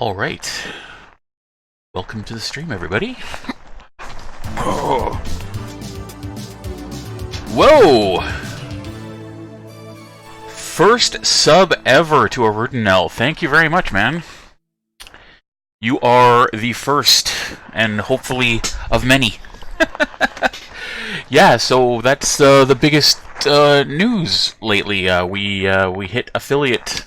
All right. Welcome to the stream, everybody. Oh. Whoa! First sub ever to a Rudinell. Thank you very much, man. You are the first, and hopefully of many. Yeah, so that's the biggest news lately. We hit affiliate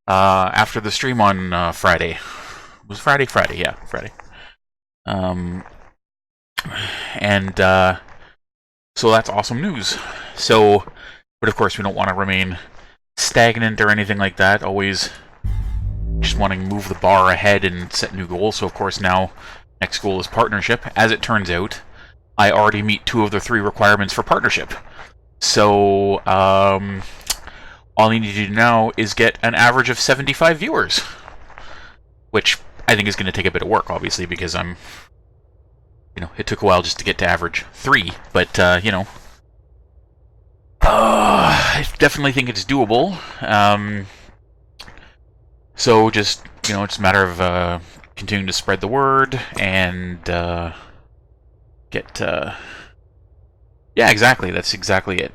after the stream on Friday. It was Friday? Friday, yeah, Friday. So that's awesome news. So, but of course we don't want to remain stagnant or anything like that. Always just wanting to move the bar ahead and set new goals. So of course now, next goal is partnership. As it turns out, I already meet 2 of the 3 requirements for partnership. So, all I need to do now is get an average of 75 viewers. Which I think is going to take a bit of work, obviously, because it took a while just to get to average 3. But, I definitely think it's doable. So just, it's a matter of continuing to spread the word and get... Yeah, exactly. That's exactly it.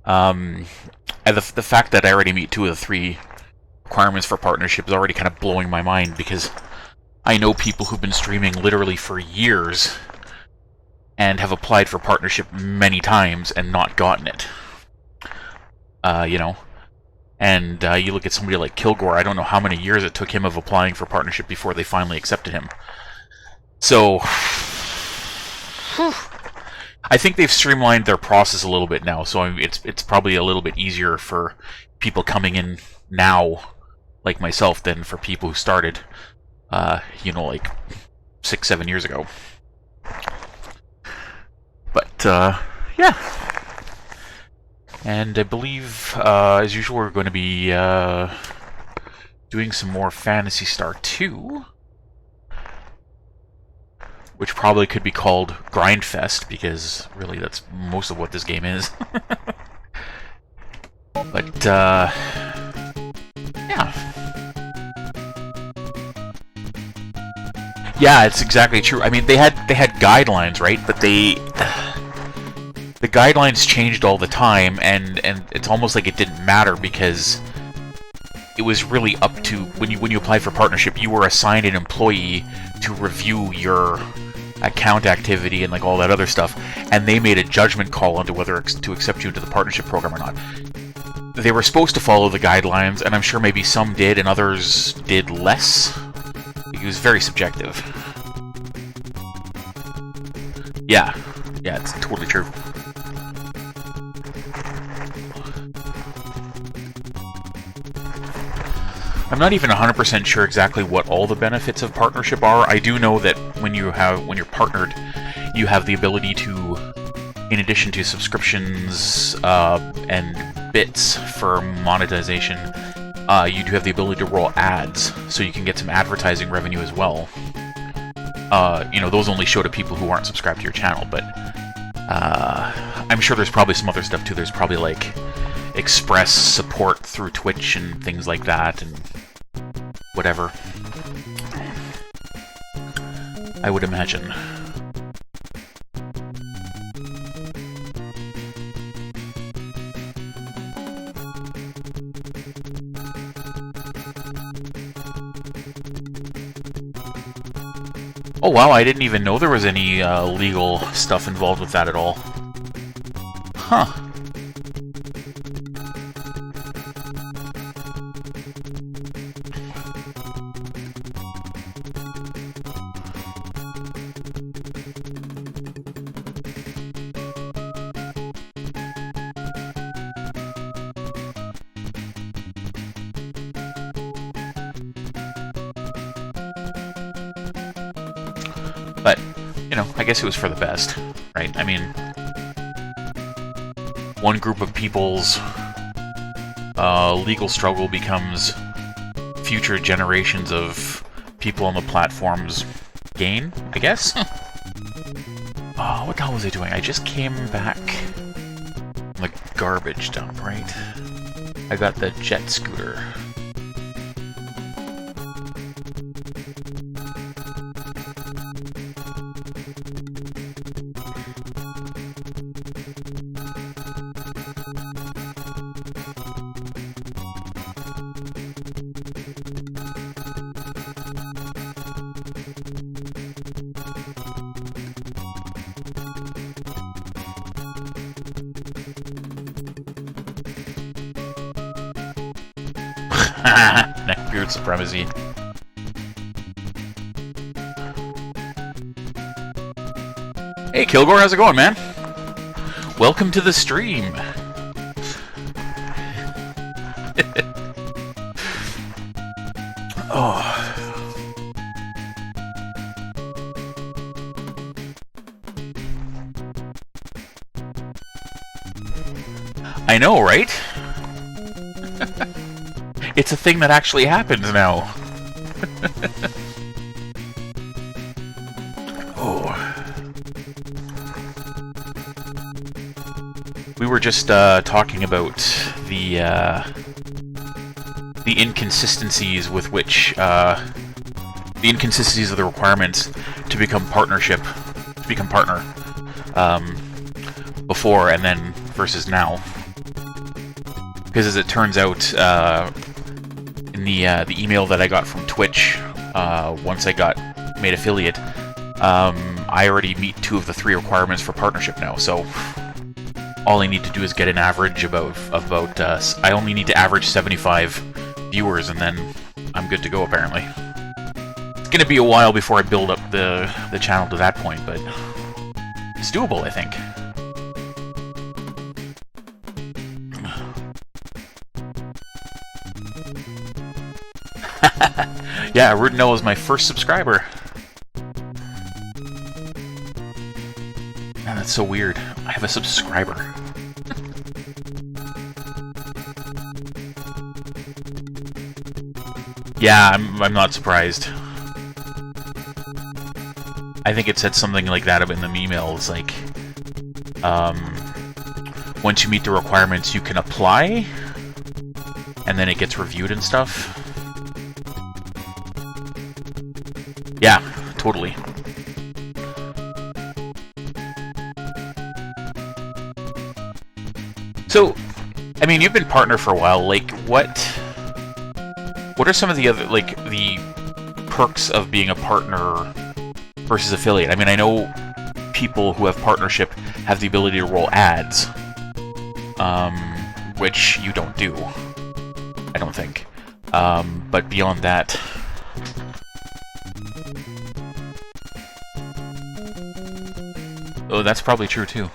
And the fact that I already meet 2 of the 3 requirements for partnership is already kind of blowing my mind, because I know people who've been streaming literally for years and have applied for partnership many times and not gotten it. And you look at somebody like Kilgore, I don't know how many years it took him of applying for partnership before they finally accepted him. So, I think they've streamlined their process a little bit now, so it's probably a little bit easier for people coming in now, like myself, than for people who started, like 6-7 years ago. But, yeah. And I believe, as usual, we're going to be doing some more Phantasy Star 2, which probably could be called Grindfest, because really that's most of what this game is. But, yeah. Yeah, it's exactly true. I mean, they had guidelines, right? But the guidelines changed all the time, and it's almost like it didn't matter, because it was really up to when you applied for partnership, you were assigned an employee to review your account activity and like all that other stuff, and they made a judgment call onto whether to accept you into the partnership program or not. They were supposed to follow the guidelines, and I'm sure maybe some did and others did less. It was very subjective. Yeah, it's totally true. I'm not even 100% sure exactly what all the benefits of partnership are. I do know that when you're partnered, you have the ability to, in addition to subscriptions and bits for monetization, you do have the ability to roll ads, so you can get some advertising revenue as well. Those only show to people who aren't subscribed to your channel, but I'm sure there's probably some other stuff too. There's probably like express support through Twitch and things like that, and whatever. I would imagine. Oh wow, I didn't even know there was any legal stuff involved with that at all. Huh. But, I guess it was for the best, right? I mean, one group of people's legal struggle becomes future generations of people on the platform's gain, I guess? Oh, what the hell was I doing? I just came back from the garbage dump, right? I got the jet scooter. Neckbeard supremacy. Hey, Kilgore, how's it going, man? Welcome to the stream. Oh. I know, right? It's a thing that actually happens now. Oh. We were just talking about the inconsistencies with which the inconsistencies of the requirements to become partner, before and then versus now. Because as it turns out, in the email that I got from Twitch, once I got made affiliate, I already meet 2 of the 3 requirements for partnership now. So all I need to do is get an average about I only need to average 75 viewers, and then I'm good to go. Apparently, it's gonna be a while before I build up the channel to that point, but it's doable, I think. Yeah, Rudinell is my first subscriber. Man, that's so weird. I have a subscriber. Yeah, I'm not surprised. I think it said something like that in the email. It's like, once you meet the requirements, you can apply, and then it gets reviewed and stuff. Yeah, totally. So, I mean, you've been partner for a while. Like, what are some of the other, like, the perks of being a partner versus affiliate? I mean, I know people who have partnership have the ability to roll ads, which you don't do, I don't think. But beyond that... Oh, that's probably true, too.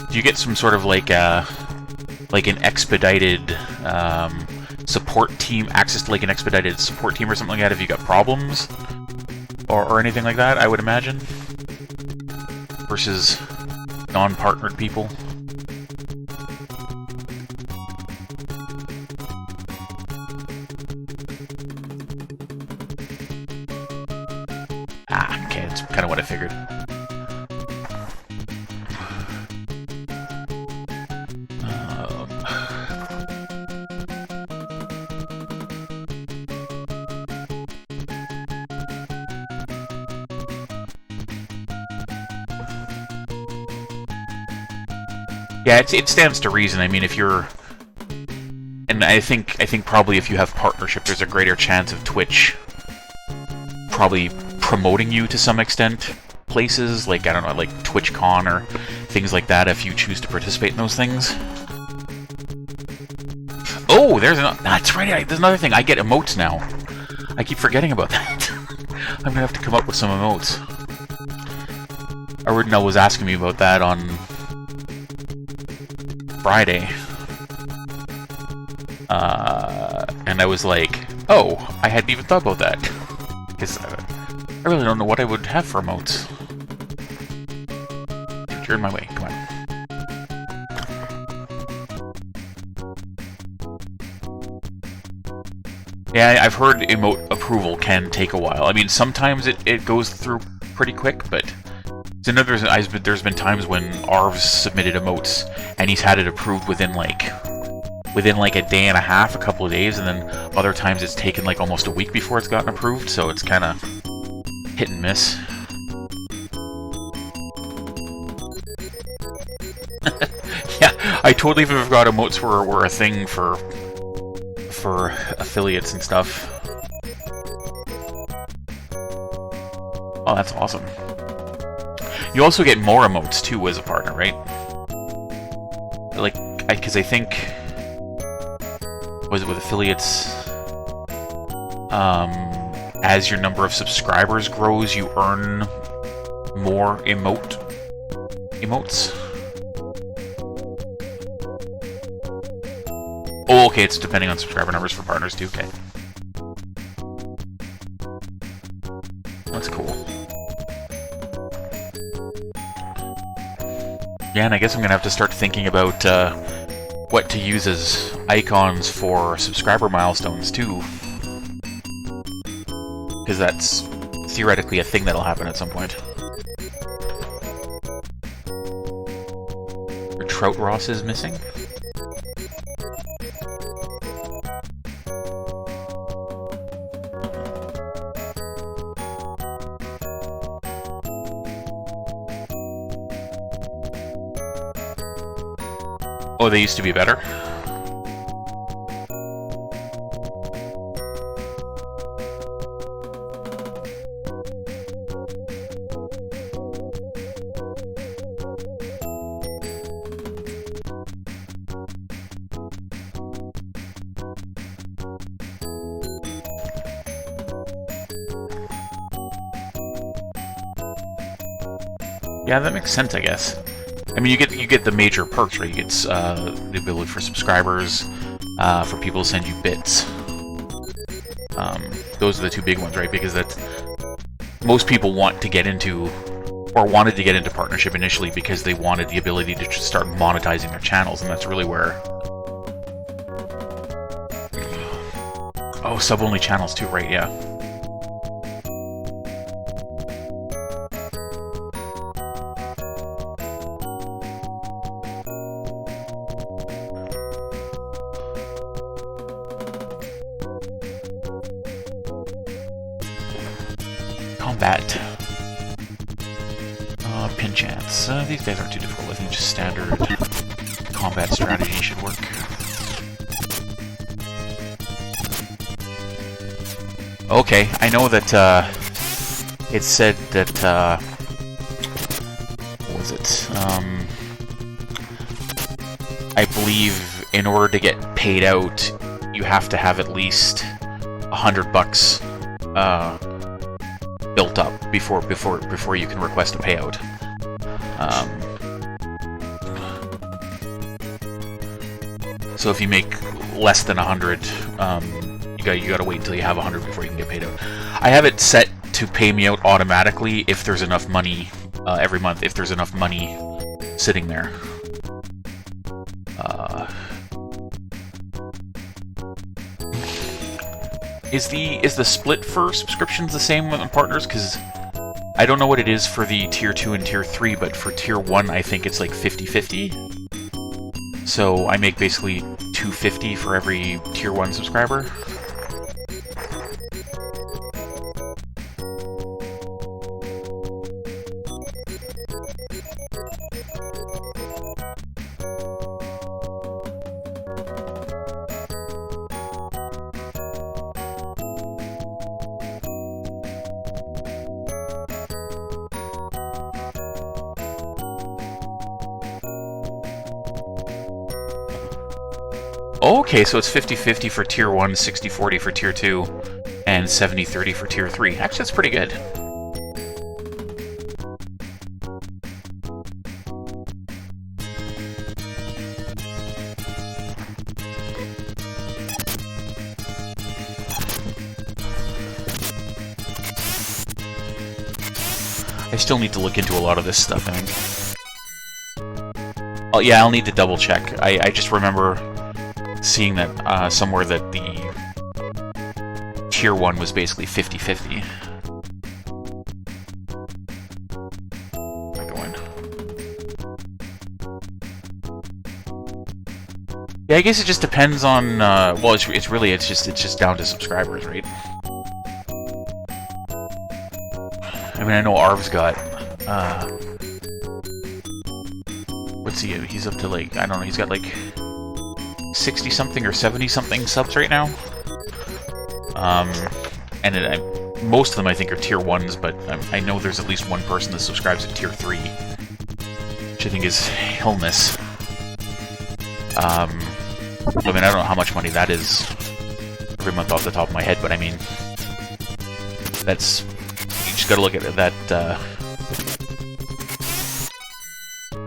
Do you get some sort of, like an expedited support team, access to, like, an expedited support team or something like that if you got problems? Or anything like that, I would imagine? Versus non-partnered people? Okay, that's kind of what I figured. Yeah, it stands to reason. I mean, if you're... And I think probably if you have partnership, there's a greater chance of Twitch probably promoting you to some extent. Places like, I don't know, like TwitchCon or things like that, if you choose to participate in those things. Oh, that's right, there's another thing. I get emotes now. I keep forgetting about that. I'm gonna have to come up with some emotes. Original was asking me about that on Friday. And I was like, oh, I hadn't even thought about that. Because I really don't know what I would have for emotes. Dude, you're in my way, come on. Yeah, I've heard emote approval can take a while. I mean, sometimes it goes through pretty quick, but there's been times when Arv's submitted emotes and he's had it approved within like a day and a half, a couple of days, and then other times it's taken like almost a week before it's gotten approved, so it's kind of hit and miss. Yeah, I totally forgot emotes were a thing for affiliates and stuff. Oh, that's awesome. You also get more emotes too as a partner, right? Like, because I think, was it with affiliates? As your number of subscribers grows, you earn more emotes. Oh, okay, it's depending on subscriber numbers for partners too. Okay, that's cool. Yeah, and I guess I'm gonna have to start thinking about what to use as icons for subscriber milestones too, because that's theoretically a thing that'll happen at some point. Your Trout Ross is missing? Oh, they used to be better? Yeah, that makes sense, I guess. I mean, you get the major perks, right? You get the ability for subscribers, for people to send you bits. Those are the two big ones, right? Because that's most people want to get into, or wanted to get into partnership initially because they wanted the ability to just start monetizing their channels, and that's really where. Oh, sub-only channels too, right? Yeah. Combat. Pin chance. These guys aren't too difficult. I think just standard combat strategy should work. Okay, I know that it said that what was it? I believe in order to get paid out, you have to have at least $100 built up before you can request a payout. So if you make less than 100, you gotta wait until you have 100 before you can get paid out. I have it set to pay me out automatically if there's enough money every month. If there's enough money sitting there. Is the split for subscriptions the same on partners? Because I don't know what it is for the Tier 2 and Tier 3, but for Tier 1 I think it's like 50-50. So I make basically $2.50 for every Tier 1 subscriber. Okay, so it's 50-50 for Tier 1, 60-40 for Tier 2, and 70-30 for Tier 3. Actually, that's pretty good. I still need to look into a lot of this stuff, I think. Oh, yeah, I'll need to double check. I just remember seeing that somewhere that the Tier 1 was basically 50-50. Yeah, I guess it just depends on. Well, it's just down to subscribers, right? I mean, I know Arv's got. What's he? He's up to like, I don't know. He's got like 60-something or 70-something subs right now. And most of them I think are tier 1s, but I know there's at least one person that subscribes at tier 3, which I think is illness. I mean, I don't know how much money that is every month off the top of my head, but I mean, that's, you just gotta look at it, that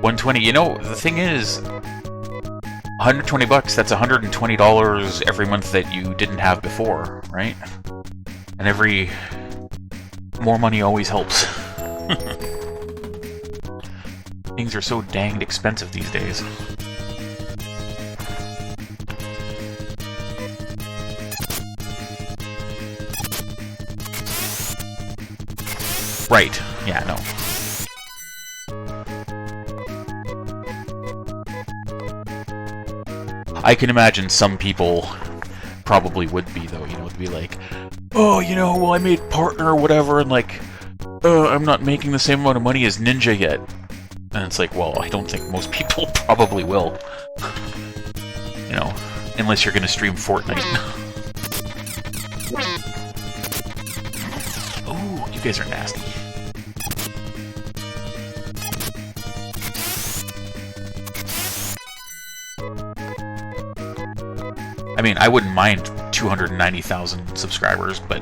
120. You know, the thing is, 120 bucks, that's $120 every month that you didn't have before, right? And more money always helps. Things are so danged expensive these days. Right, yeah, no. I can imagine some people probably would be, though, you know, to be like, oh, you know, well, I made partner or whatever, and like, I'm not making the same amount of money as Ninja yet. And it's like, well, I don't think most people probably will. You know, unless you're gonna stream Fortnite. Oh, you guys are nasty. I mean, I wouldn't mind 290,000 subscribers, but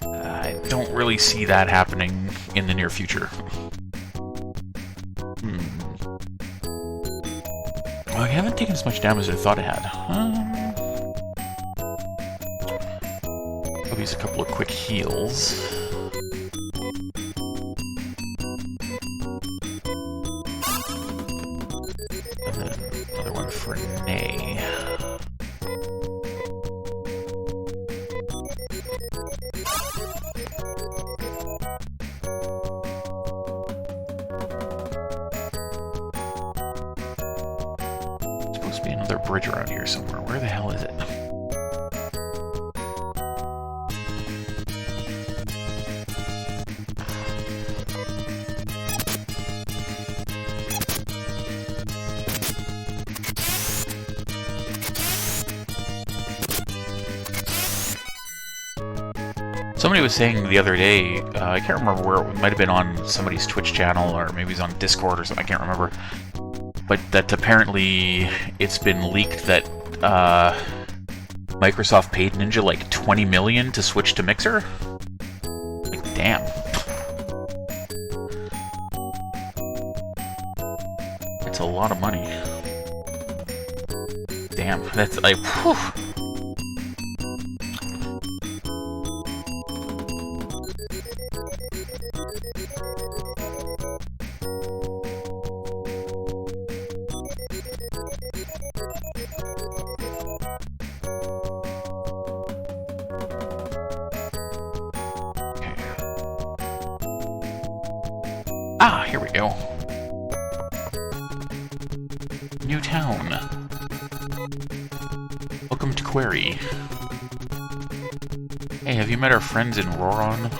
I don't really see that happening in the near future. Well, I haven't taken as much damage as I thought I had. I'll use a couple of quick heals. And then another one for Nay. Supposed to be another bridge around here somewhere. Where the hell is it? Somebody was saying the other day, I can't remember where, it might have been on somebody's Twitch channel, or maybe it was on Discord or something, I can't remember, but that apparently it's been leaked that Microsoft paid Ninja like $20 million to switch to Mixer? Like, damn. It's a lot of money. Damn, that's like, whew. Ah, here we go. New town. Welcome to Query. Hey, have you met our friends in Roron?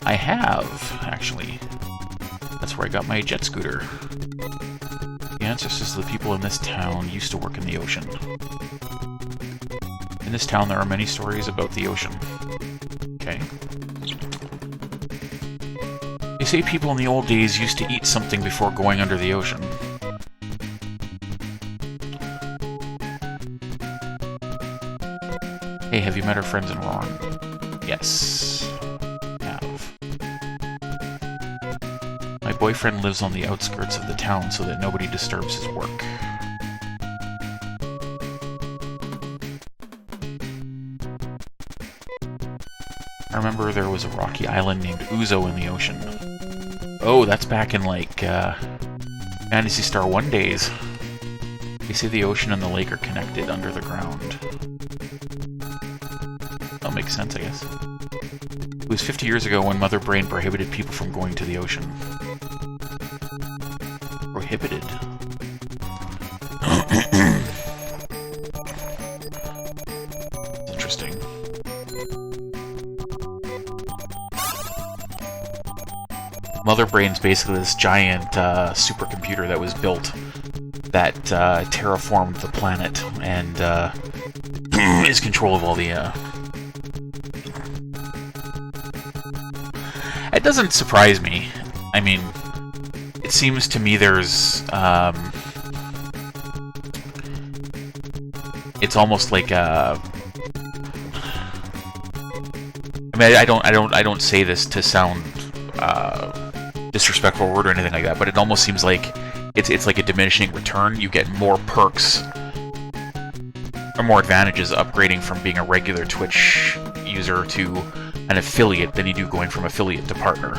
I have, actually. That's where I got my jet scooter. The ancestors of the people in this town used to work in the ocean. In this town, there are many stories about the ocean. Okay. They say people in the old days used to eat something before going under the ocean. Hey, have you met our friends in Roron? Yes. Have. My boyfriend lives on the outskirts of the town so that nobody disturbs his work. I remember there was a rocky island named Uzo in the ocean. Oh, that's back in, like, Phantasy Star 1 days. They say the ocean and the lake are connected under the ground. That makes sense, I guess. It was 50 years ago when Mother Brain prohibited people from going to the ocean. Prohibited? Interesting. Mother Brain's basically this giant supercomputer that was built that terraformed the planet and is control of all the It doesn't surprise me. I mean, it seems to me there's it's almost like I mean, I don't say this to sound disrespectful or anything like that, but it almost seems like it's like a diminishing return. You get more perks or more advantages upgrading from being a regular Twitch user to an affiliate than you do going from affiliate to partner.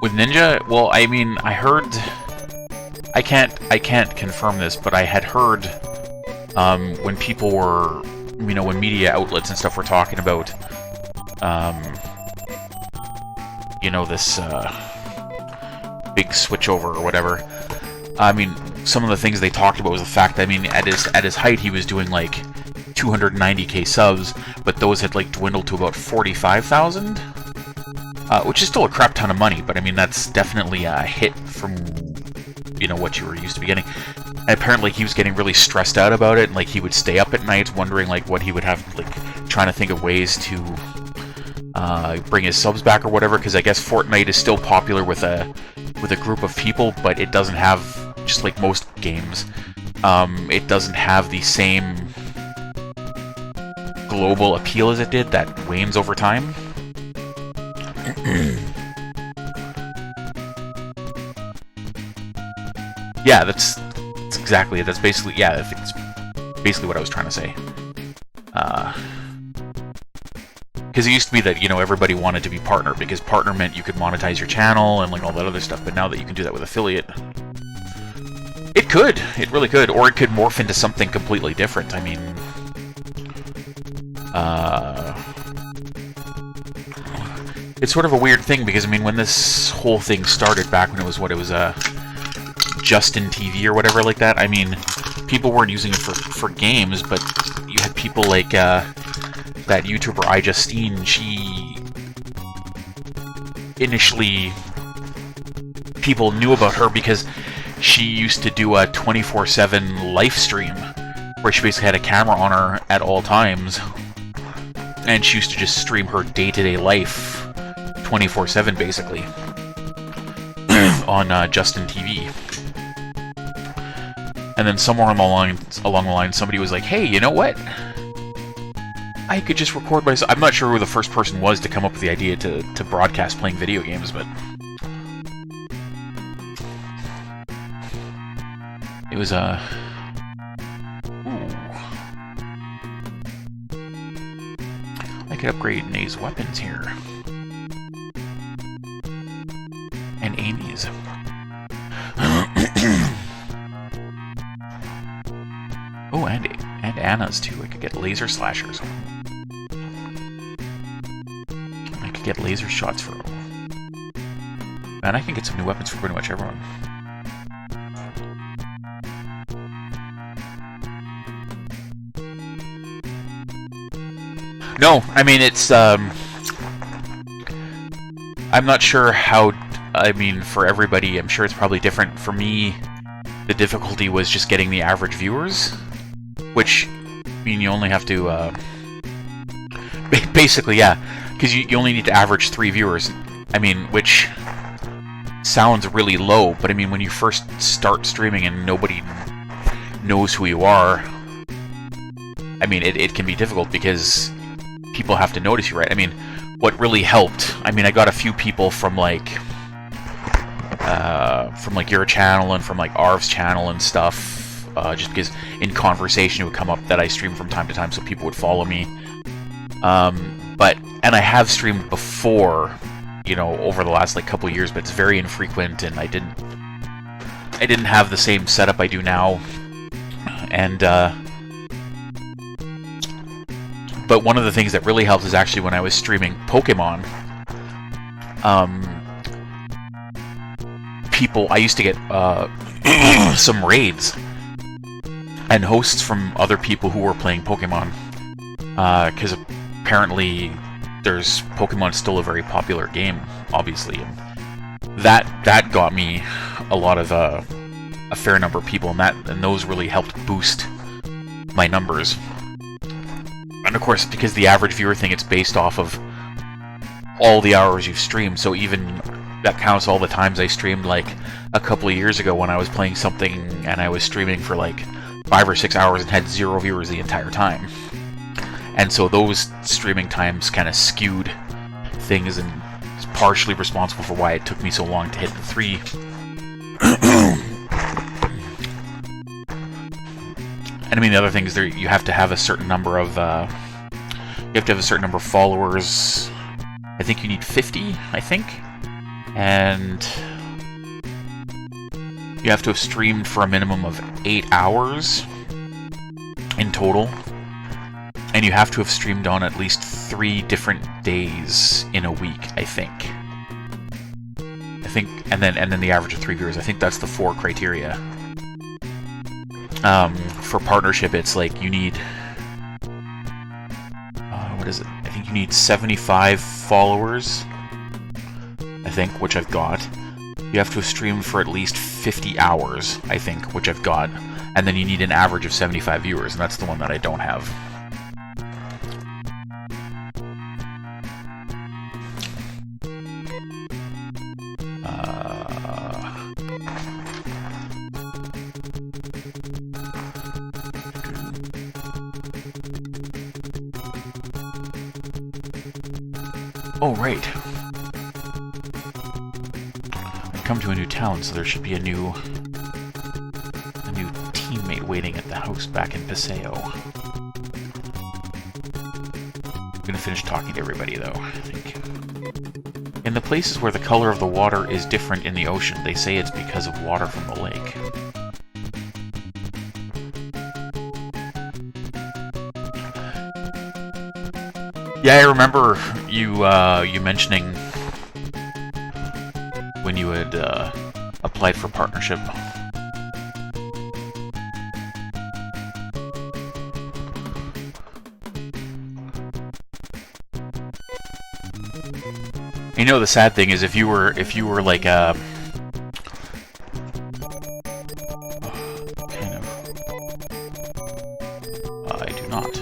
With Ninja, well, I mean, I heard... I can't confirm this, but I had heard when people were, you know, when media outlets and stuff were talking about, you know, this big switchover or whatever. I mean, some of the things they talked about was the fact that, I mean, at his height, he was doing like 290k subs, but those had like dwindled to about 45,000. Which is still a crap ton of money, but I mean, that's definitely a hit from, you know, what you were used to be getting. And apparently he was getting really stressed out about it, and like he would stay up at night wondering like what he would have, like trying to think of ways to bring his subs back or whatever, because I guess Fortnite is still popular with a group of people, but it doesn't have, just like most games, it doesn't have the same global appeal as it did. That wanes over time. Yeah, that's exactly it. That's basically, yeah, I think it's basically what I was trying to say. Because it used to be that, you know, everybody wanted to be partner, because partner meant you could monetize your channel and like all that other stuff, but now that you can do that with affiliate, it really could, or it could morph into something completely different. I mean, it's sort of a weird thing, because I mean, when this whole thing started back when it was Justin TV or whatever like that, I mean, people weren't using it for games, but you had people like that YouTuber iJustine. She initially, people knew about her because she used to do a 24/7 live stream where she basically had a camera on her at all times, and she used to just stream her day-to-day life 24/7 basically on Justin TV. And then somewhere along the line, somebody was like, "Hey, you know what? I could just record myself." I'm not sure who the first person was to come up with the idea to broadcast playing video games, but it was ooh. I could upgrade Nay's weapons here. And Amy's. Oh, and Anna's too. I could get laser slashers. I could get laser shots for them. Man, I can get some new weapons for pretty much everyone. No, I mean, it's, I'm not sure how, I mean, for everybody, I'm sure it's probably different. For me, the difficulty was just getting the average viewers, which, I mean, you only have to, basically, yeah, because you only need to average 3 viewers. I mean, which sounds really low, but I mean, when you first start streaming and nobody knows who you are, I mean, it can be difficult because people have to notice you, right? I mean, what really helped, I mean, I got a few people from like your channel and from like Arv's channel and stuff, just because in conversation it would come up that I stream from time to time, so people would follow me. And I have streamed before, you know, over the last like couple years, but it's very infrequent, and I didn't have the same setup I do now. And but one of the things that really helped is actually when I was streaming Pokemon, people, I used to get some raids and hosts from other people who were playing Pokemon, because apparently Pokemon's still a very popular game, obviously, and that got me a lot of a fair number of people, and those really helped boost my numbers. And of course, because the average viewer thing, it's based off of all the hours you've streamed, so even that counts all the times I streamed. Like a couple of years ago when I was playing something and I was streaming for like 5 or 6 hours and had 0 viewers the entire time. And so those streaming times kind of skewed things, and it's partially responsible for why it took me so long to hit the 3. And I mean, the other thing is you have to have a certain number of followers. I think you need 50, I think. And you have to have streamed for a minimum of 8 hours in total. And you have to have streamed on at least 3 different days in a week, I think. And then the average of 3 viewers. I think that's the 4 criteria. For partnership, it's like you need... what is it? I think you need 75 followers, I think, which I've got. You have to have streamed for at least 50 hours, I think, which I've got. And then you need an average of 75 viewers, and that's the one that I don't have. Oh, right. I've come to a new town, so there should be a new teammate waiting at the house back in Paseo. I'm gonna finish talking to everybody, though, I think. In the places where the color of the water is different in the ocean, they say it's because of water from the lake. Yeah, I remember you mentioning when you had applied for partnership. You know, the sad thing is, if you were like a kind of, I do not.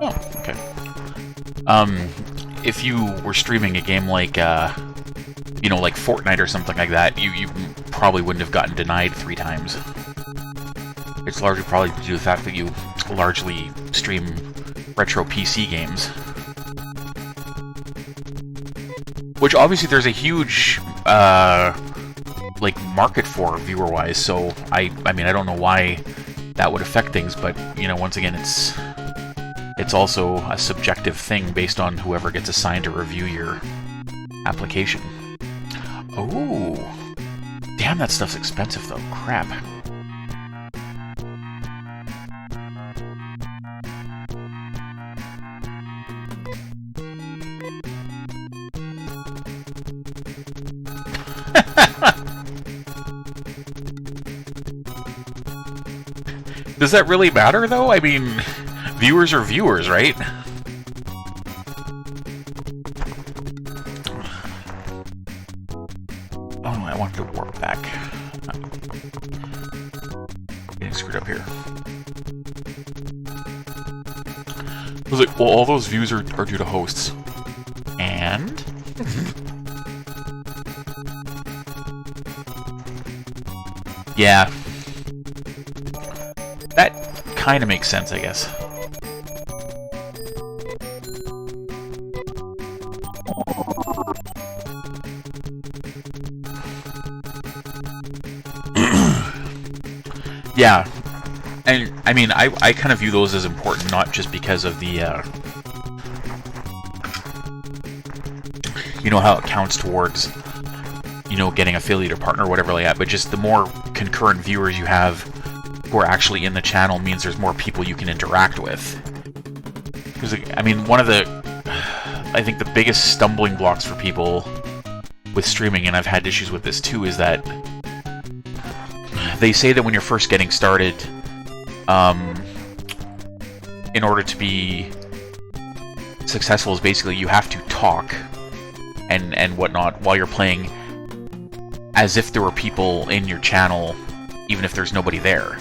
Oh, okay. If you were streaming a game like, you know, like Fortnite or something like that, you probably wouldn't have gotten denied 3 times. It's largely probably due to the fact that you largely stream retro PC games. Which obviously there's a huge, like, market for, viewer-wise, so I mean, I don't know why that would affect things, but, you know, once again, it's also a subjective thing based on whoever gets assigned to review your application. Oh! Damn, that stuff's expensive, though. Crap. Does that really matter, though? I mean, viewers are viewers, right? Oh, I wanted to warp back. Getting screwed up here. I was like, well, all those views are due to hosts. And? Yeah. That kind of makes sense, I guess. Yeah. And, I mean, I kind of view those as important, not just because of the, you know, how it counts towards, you know, getting affiliate or partner or whatever like that, but just the more concurrent viewers you have, who are actually in the channel means there's more people you can interact with. Because, I mean, one of the... I think the biggest stumbling blocks for people with streaming, and I've had issues with this too, is that they say that when you're first getting started, in order to be successful is basically you have to talk and whatnot while you're playing as if there were people in your channel, even if there's nobody there.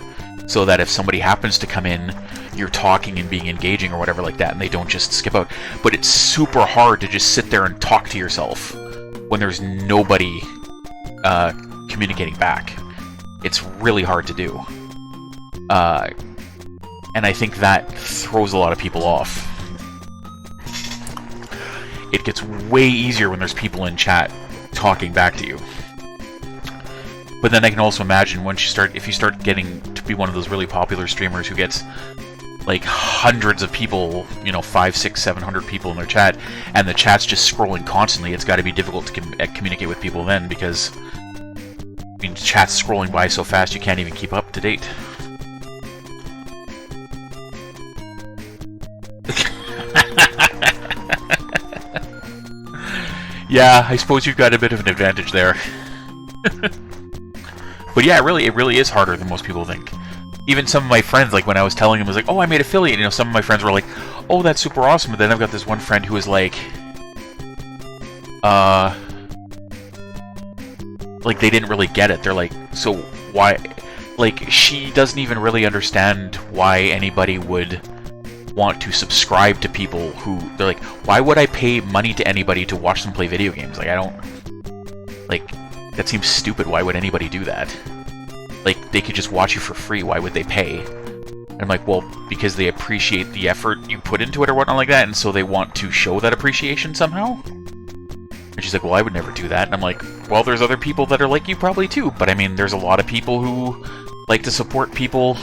So that if somebody happens to come in, you're talking and being engaging or whatever like that, and they don't just skip out. But it's super hard to just sit there and talk to yourself when there's nobody communicating back. It's really hard to do. And I think that throws a lot of people off. It gets way easier when there's people in chat talking back to you. But then I can also imagine if you start getting to be one of those really popular streamers who gets like hundreds of people, 500, 600, 700 people in their chat, and the chat's just scrolling constantly, it's got to be difficult to communicate with people then, because chat's scrolling by so fast you can't even keep up to date. Yeah, I suppose you've got a bit of an advantage there. But yeah, it really is harder than most people think. Even some of my friends, like when I was telling them, I was like, oh, I made affiliate, some of my friends were like, oh, that's super awesome. But then I've got this one friend who is like, they didn't really get it. They're like, so why, she doesn't even really understand why anybody would want to subscribe to people who, they're like, why would I pay money to anybody to watch them play video games? Like, I don't, that seems stupid. Why would anybody do that? They could just watch you for free. Why would they pay? And I'm like, well, because they appreciate the effort you put into it or whatnot like that, and so they want to show that appreciation somehow? And she's like, well, I would never do that. And I'm like, well, there's other people that are like you probably too, but I mean, there's a lot of people who like to support people.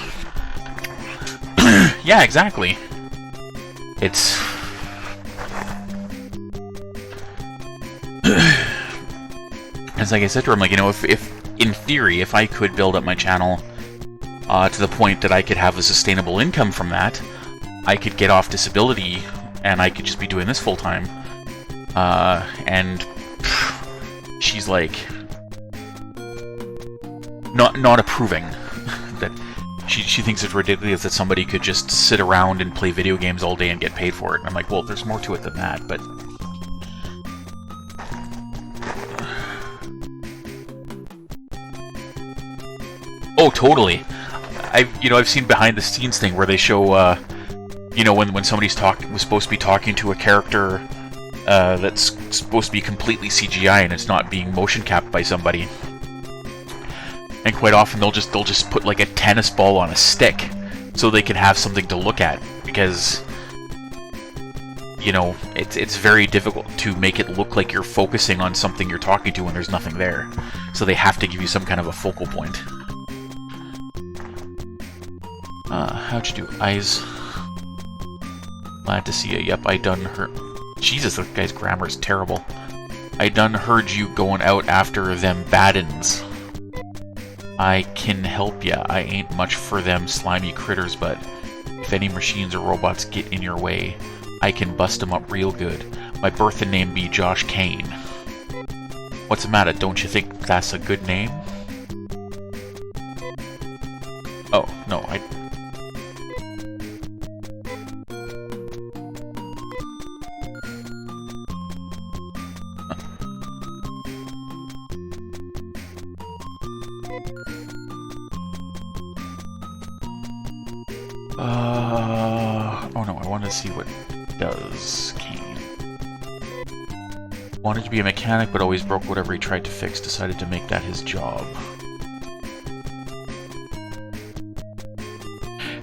Yeah, exactly. It's... It's like I said to her, I'm like, if in theory, if I could build up my channel to the point that I could have a sustainable income from that, I could get off disability and I could just be doing this full time. And she's like, not approving. That she thinks it's ridiculous that somebody could just sit around and play video games all day and get paid for it. And I'm like, well, there's more to it than that, but... Oh, totally. I've seen behind the scenes thing where they show, when somebody's was supposed to be talking to a character that's supposed to be completely CGI and it's not being motion capped by somebody. And quite often they'll just put like a tennis ball on a stick so they can have something to look at, because it's very difficult to make it look like you're focusing on something you're talking to when there's nothing there. So they have to give you some kind of a focal point. How'd you do? Eyes. Glad to see you. Yep, I done heard... Jesus, that guy's grammar is terrible. I done heard you going out after them baddens. I can help ya. I ain't much for them slimy critters, but if any machines or robots get in your way, I can bust them up real good. My birthday name be Josh Kane. What's the matter? Don't you think that's a good name? Oh, no, oh no, I want to see what does Kane. Wanted to be a mechanic, but always broke whatever he tried to fix. Decided to make that his job.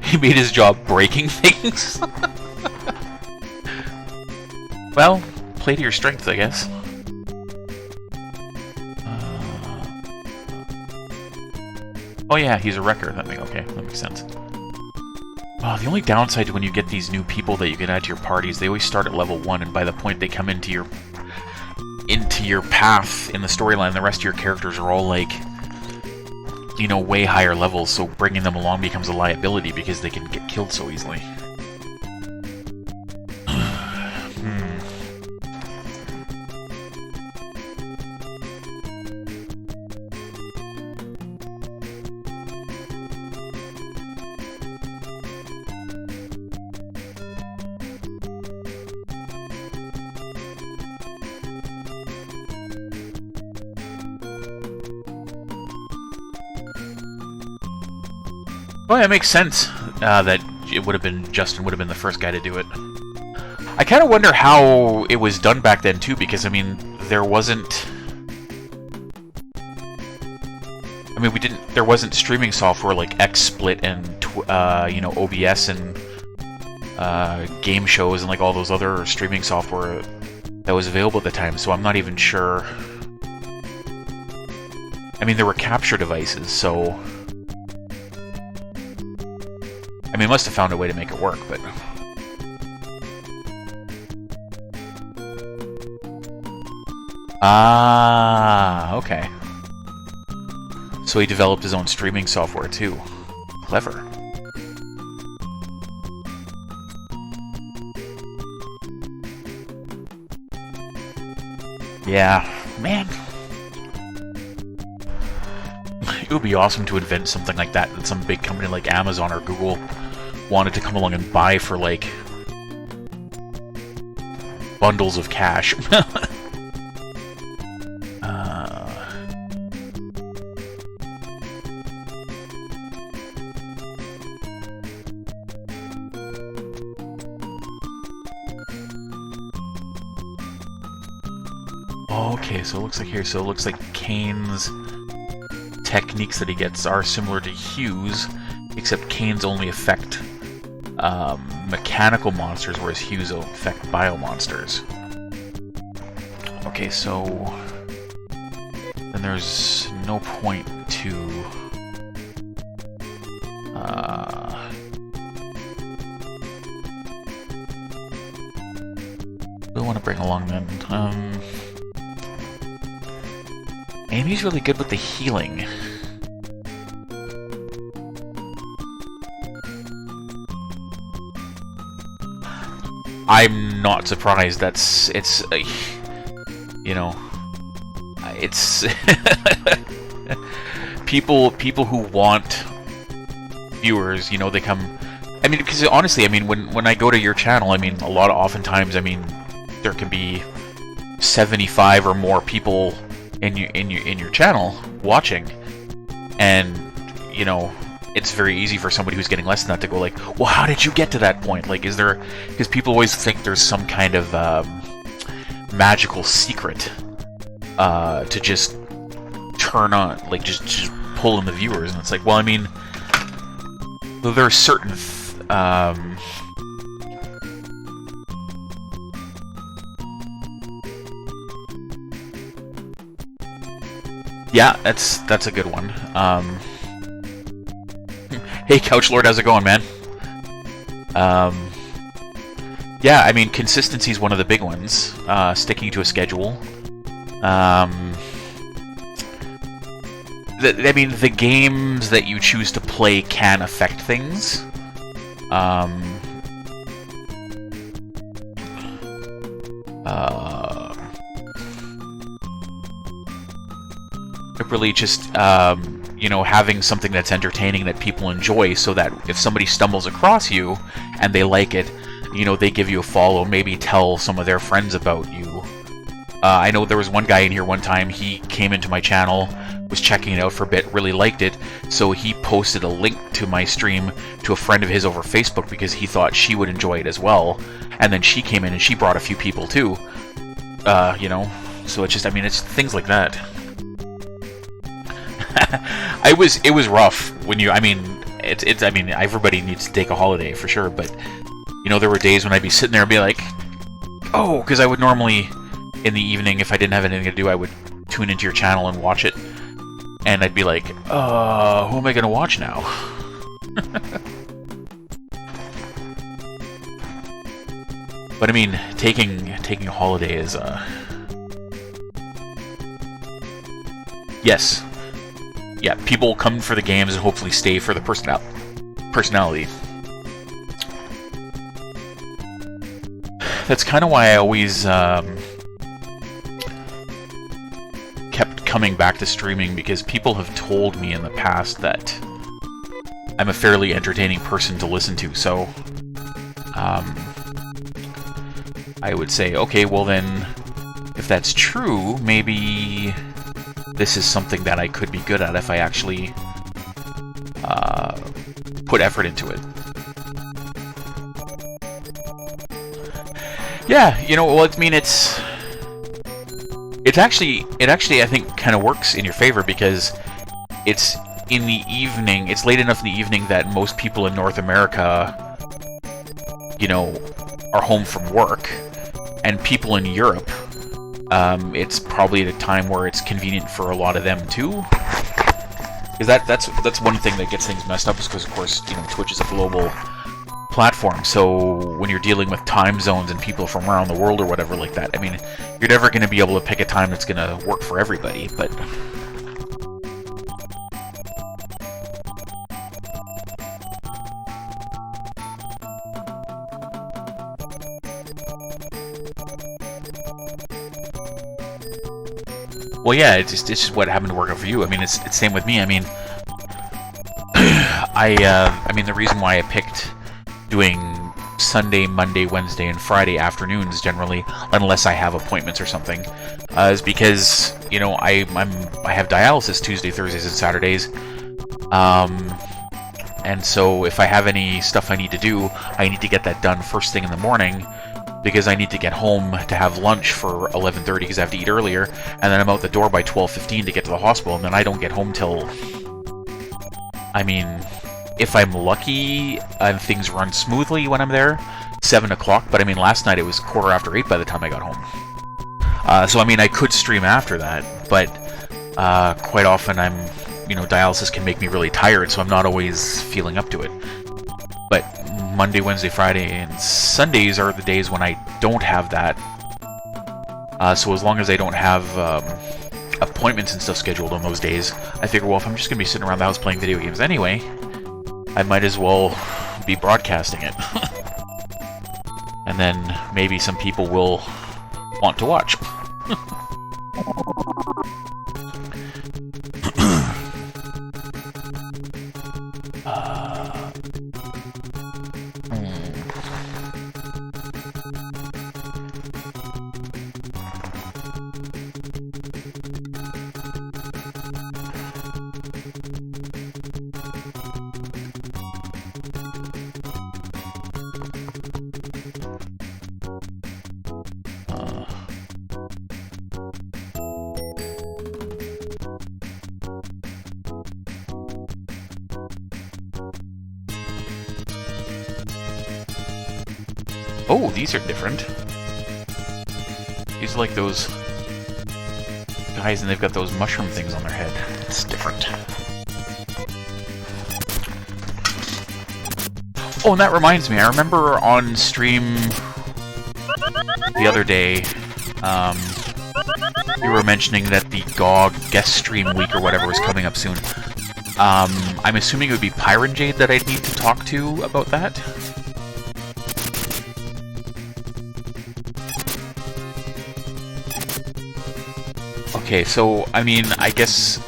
He made his job breaking things? Well, play to your strengths, I guess. Oh yeah, he's a wrecker. That makes sense. Oh, the only downside to when you get these new people that you can add to your parties, they always start at level 1, and by the point they come into your path in the storyline, the rest of your characters are all like, you know, way higher levels, so bringing them along becomes a liability because they can get killed so easily. Well, it makes sense that it would have been Justin would have been the first guy to do it. I kind of wonder how it was done back then too, because I mean, there wasn't. I mean, there wasn't streaming software like XSplit and you know, OBS and game shows and like all those other streaming software that was available at the time. So I'm not even sure. I mean, there were capture devices, so. I mean, must have found a way to make it work, but... Ah, okay. So he developed his own streaming software, too. Clever. Yeah, man. It would be awesome to invent something like that some big company like Amazon or Google wanted to come along and buy for, like, bundles of cash. Okay, so it looks like here, so it looks like Kane's techniques that he gets are similar to Hugh's, except Kane's only affect mechanical monsters, whereas Hugh's will affect bio-monsters. Okay, so then there's no point to we want to bring along then. Amy's really good with the healing. I'm not surprised. It's you know, it's people who want viewers, you know, they come. I mean, because honestly, I mean, when I go to your channel, I mean, oftentimes, I mean, there can be 75 or more people in your channel watching, and you know, it's very easy for somebody who's getting less than that to go like, well, how did you get to that point? Like, is there, because people always think there's some kind of magical secret to just turn on, like just pull in the viewers, and it's like, well, I mean, there are certain yeah, that's a good one. Hey, Couch Lord, how's it going, man? Yeah, I mean, consistency is one of the big ones. Sticking to a schedule. I mean, the games that you choose to play can affect things. Really just, you know, having something that's entertaining that people enjoy, so that if somebody stumbles across you and they like it, you know, they give you a follow, maybe tell some of their friends about you. I know there was one guy in here one time, he came into my channel, was checking it out for a bit, really liked it, so he posted a link to my stream to a friend of his over Facebook because he thought she would enjoy it as well, and then she came in and she brought a few people too. You know, so it's just, I mean, it's things like that. It was rough when you, I mean, I mean, everybody needs to take a holiday for sure, but, you know, there were days when I'd be sitting there and be like, oh, because I would normally, in the evening, if I didn't have anything to do, I would tune into your channel and watch it, and I'd be like, who am I going to watch now? But I mean, taking a holiday is, yes. yeah, people come for the games and hopefully stay for the personality. That's kind of why I always kept coming back to streaming, because people have told me in the past that I'm a fairly entertaining person to listen to, so I would say, okay, well then, if that's true, maybe this is something that I could be good at if I actually put effort into it. Yeah, you know, well, I mean, it actually, I think, kind of works in your favor, because it's in the evening, it's late enough in the evening that most people in North America, you know, are home from work, and people in Europe, it's probably at a time where it's convenient for a lot of them too. Because that's one thing that gets things messed up, is because, of course, you know, Twitch is a global platform, so when you're dealing with time zones and people from around the world or whatever like that, I mean, you're never going to be able to pick a time that's going to work for everybody, but... Well, yeah, it's just what happened to work out for you. I mean, it's same with me. I mean, I mean, the reason why I picked doing Sunday, Monday, Wednesday, and Friday afternoons generally, unless I have appointments or something, is because, you know, I have dialysis Tuesday, Thursdays, and Saturdays, and so if I have any stuff I need to do, I need to get that done first thing in the morning, because I need to get home to have lunch for 11:30 because I have to eat earlier, and then I'm out the door by 12:15 to get to the hospital, and then I don't get home till, I mean, if I'm lucky and things run smoothly when I'm there, 7 o'clock, but I mean, last night it was 8:15 by the time I got home. So I mean, I could stream after that, but quite often I'm, you know, dialysis can make me really tired, so I'm not always feeling up to it. But Monday, Wednesday, Friday, and Sundays are the days when I don't have that. So as long as I don't have appointments and stuff scheduled on those days, I figure, well, if I'm just going to be sitting around the house playing video games anyway, I might as well be broadcasting it. And then maybe some people will want to watch. Oh, these are different. These are like those guys, and they've got those mushroom things on their head. It's different. Oh, and that reminds me, I remember on stream the other day, you were mentioning that the GOG guest stream week or whatever was coming up soon. I'm assuming it would be Pyronjade that I'd need to talk to about that? Okay, so, I mean, I guess,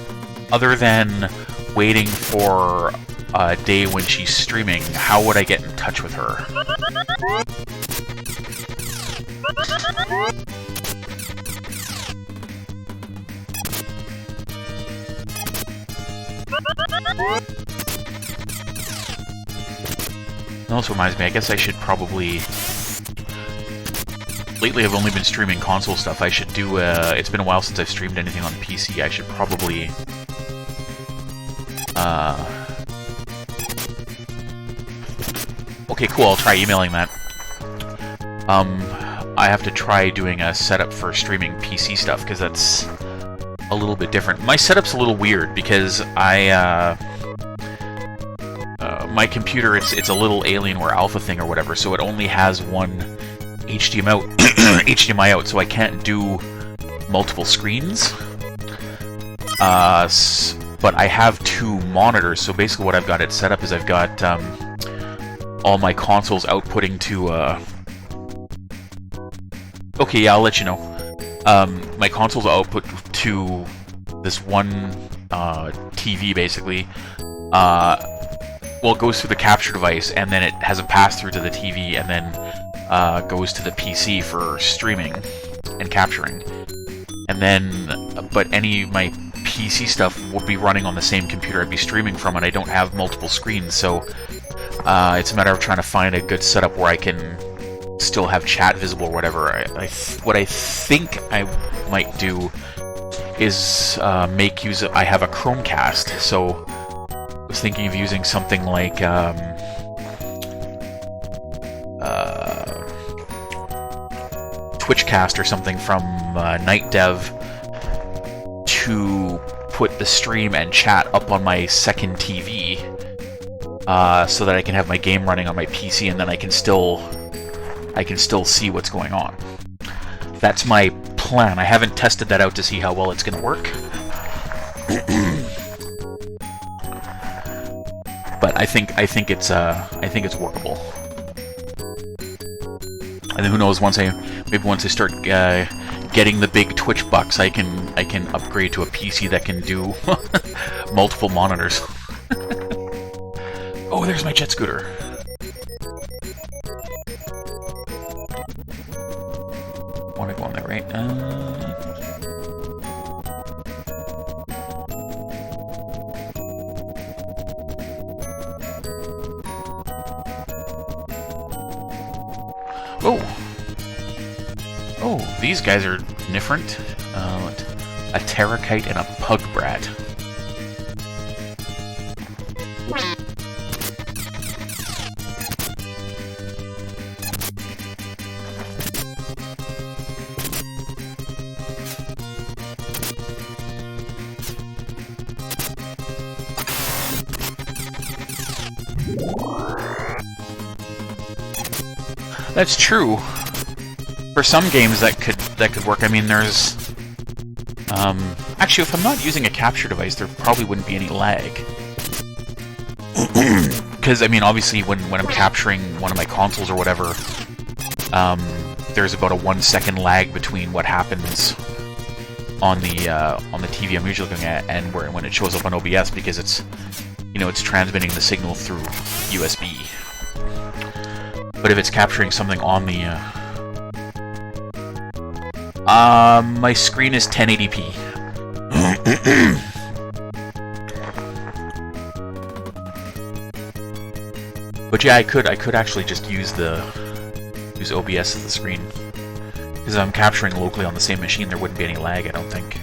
other than waiting for a day when she's streaming, how would I get in touch with her? That also reminds me, I guess I should probably... Lately I've only been streaming console stuff. I should do, it's been a while since I've streamed anything on PC. I should probably... Okay, cool, I'll try emailing that. I have to try doing a setup for streaming PC stuff, because that's a little bit different. My setup's a little weird, because my computer, it's a little Alienware Alpha thing or whatever, so it only has one HDMI out, so I can't do multiple screens. but I have 2 monitors, so basically what I've got it set up is I've got all my consoles outputting to... Okay, yeah, I'll let you know. My consoles output to this one TV, basically. Well, it goes through the capture device, and then it has a pass-through to the TV, and then goes to the PC for streaming and capturing. And then, but any of my PC stuff would be running on the same computer I'd be streaming from, and I don't have multiple screens, so it's a matter of trying to find a good setup where I can still have chat visible or whatever. What I think I might do is make use of... I have a Chromecast, so I was thinking of using something like Twitchcast or something from Night Dev to put the stream and chat up on my second TV, so that I can have my game running on my PC, and then I can still see what's going on. That's my plan. I haven't tested that out to see how well it's going to work. But I think it's workable. And then who knows, maybe once I start getting the big Twitch bucks, I can upgrade to a PC that can do multiple monitors. Oh, there's my jet scooter. Want to go on there, right? Oh, these guys are different. A Terrakite and a Pug Brat. That's true. For some games that could work. I mean, there's actually, if I'm not using a capture device, there probably wouldn't be any lag. Because I mean, obviously, when I'm capturing one of my consoles or whatever, there's about a 1-second lag between what happens on the TV I'm usually looking at and when it shows up on OBS, because it's transmitting the signal through USB. But if it's capturing something on the my screen is 1080p. But yeah, I could actually just use OBS as the screen, because if I'm capturing locally on the same machine, there wouldn't be any lag, I don't think.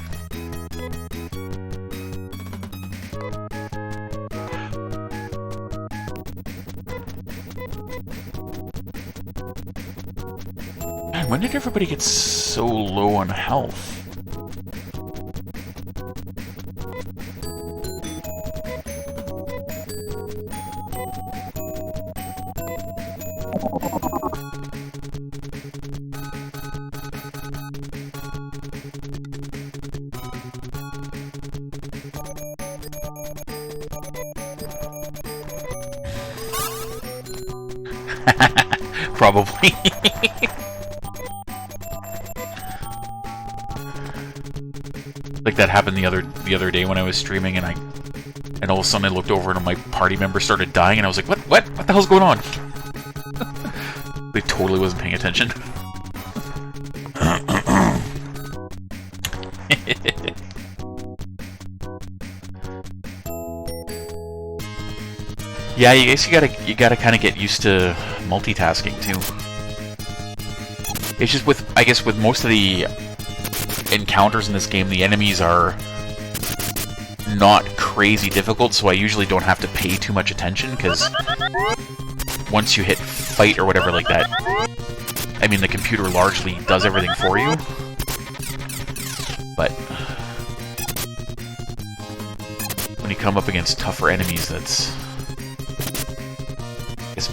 Man, when did everybody get so low on health? Probably. Like that happened the other day when I was streaming, and all of a sudden I looked over and my party member started dying, and I was like, what the hell's going on? They totally wasn't paying attention. Yeah, you gotta kind of get used to multitasking too. It's just I guess with most of the encounters in this game, the enemies are not crazy difficult, so I usually don't have to pay too much attention, because once you hit fight or whatever like that, I mean, the computer largely does everything for you. But when you come up against tougher enemies, it's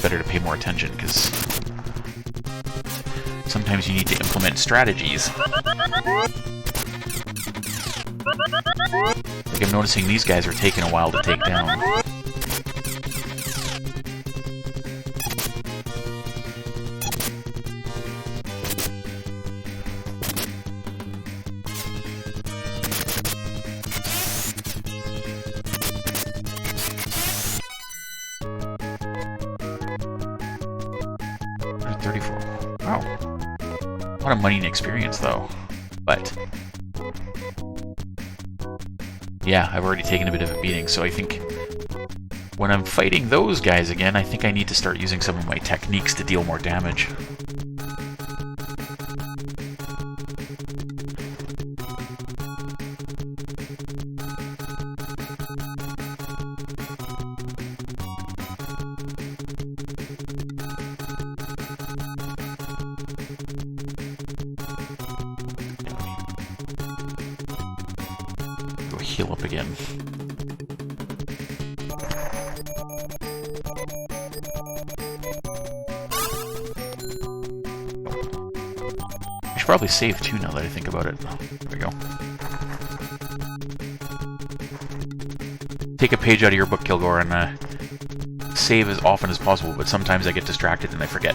better to pay more attention, because sometimes you need to implement strategies. Like, I'm noticing these guys are taking a while to take down. Wow. A lot of money and experience, though. But yeah, I've already taken a bit of a beating, so I think when I'm fighting those guys again, I think I need to start using some of my techniques to deal more damage. Heal up again. I should probably save too now that I think about it. There we go. Take a page out of your book, Kilgore, and save as often as possible, but sometimes I get distracted and I forget.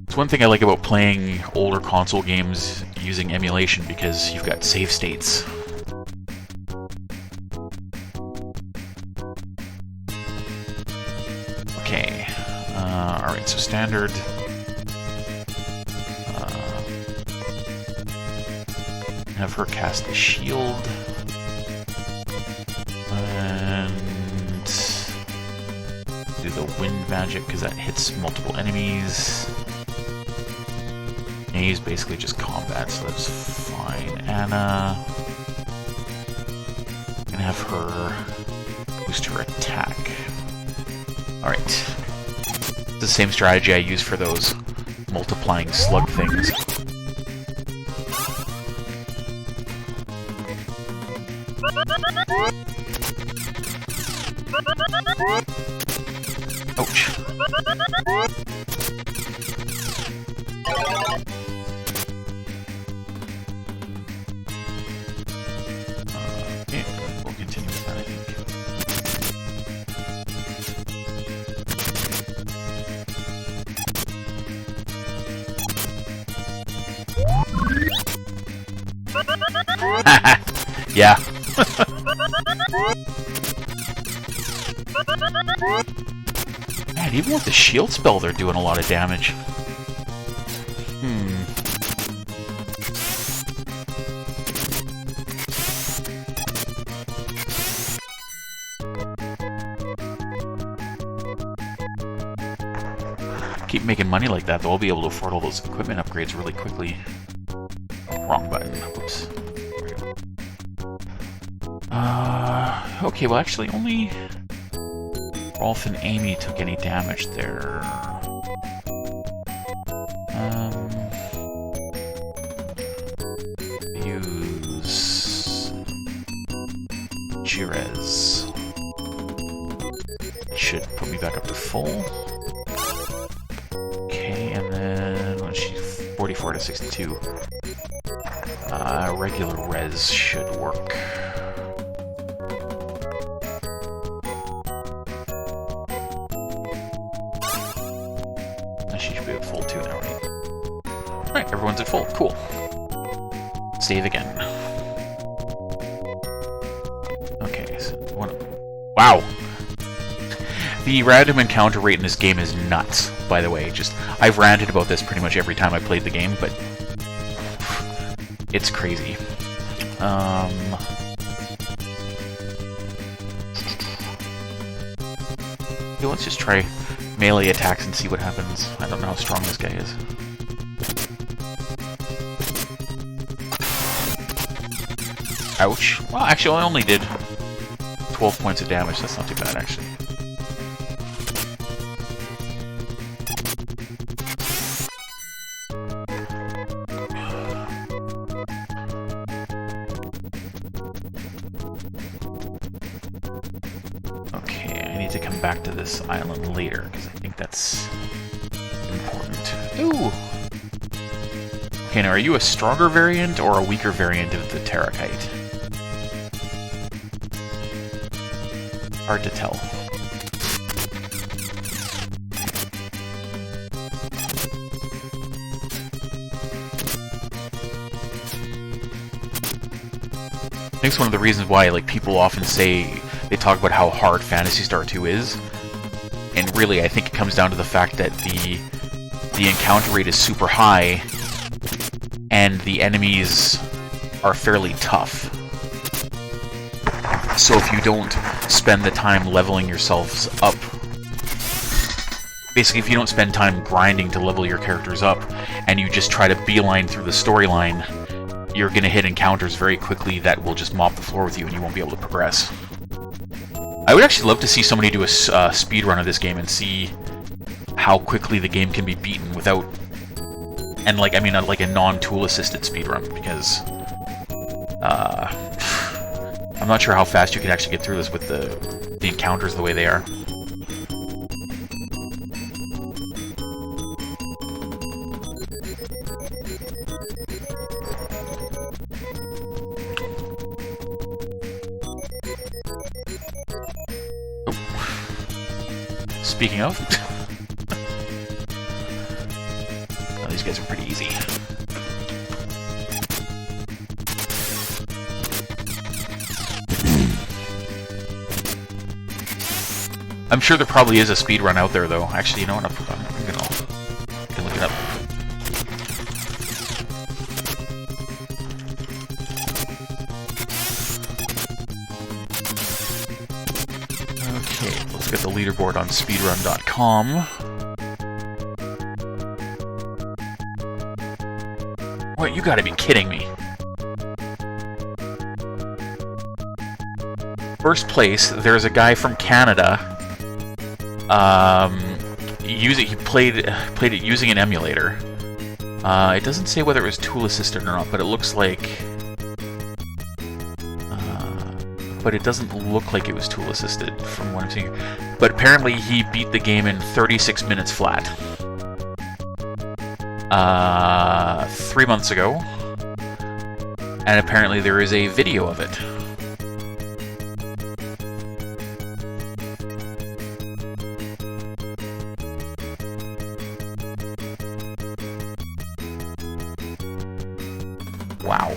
It's one thing I like about playing older console games using emulation, because you've got save states. Okay. Alright, so standard. Have her cast the shield. And do the wind magic, because that hits multiple enemies. He's basically just combat, so that's fine. Anna, I'm gonna have her boost her attack. Alright. It's the same strategy I use for those multiplying slug things. Ouch. We'll continue with that, I think. Yeah. Man, even with the shield spell, they're doing a lot of damage. Keep making money like that, though, I'll be able to afford all those equipment upgrades really quickly. Wrong button. Whoops. Okay, well, actually, only Rolf and Amy took any damage there. Use Jirez. Should put me back up to full. Okay, and then when she's 44 to 62. Regular res should work. She should be at full too now, right? Alright, everyone's at full. Cool. Save again. Okay, so wow! The random encounter rate in this game is nuts, by the way. I've ranted about this pretty much every time I played the game, but it's crazy. Okay, let's just try melee attacks and see what happens. I don't know how strong this guy is. Ouch. Well, actually, I only did 12 points of damage. That's not too bad, actually. To come back to this island later, because I think that's important. Ooh! Okay, now are you a stronger variant or a weaker variant of the Terrakite? Hard to tell. I think it's one of the reasons why, like, people often say, they talk about how hard Phantasy Star 2 is. And really, I think it comes down to the fact that the encounter rate is super high, and the enemies are fairly tough. So if you don't spend the time leveling yourselves up, basically if you don't spend time grinding to level your characters up, and you just try to beeline through the storyline, you're going to hit encounters very quickly that will just mop the floor with you and you won't be able to progress. I would actually love to see somebody do a speedrun of this game and see how quickly the game can be beaten without... And, like, I mean, like a non-tool assisted speedrun, because... I'm not sure how fast you can actually get through this with the encounters the way they are. Speaking of... oh, these guys are pretty easy. I'm sure there probably is a speedrun out there, though. Actually, you know what? I can look it up. Okay, let's get the leaderboard on speedrun.com. What? You gotta be kidding me. First place, there's a guy from Canada. He played it using an emulator. It doesn't say whether it was tool assisted or not, but it looks like... but it doesn't look like it was tool assisted from what I'm seeing. But apparently he beat the game in 36 minutes flat. 3 months ago. And apparently there is a video of it. Wow.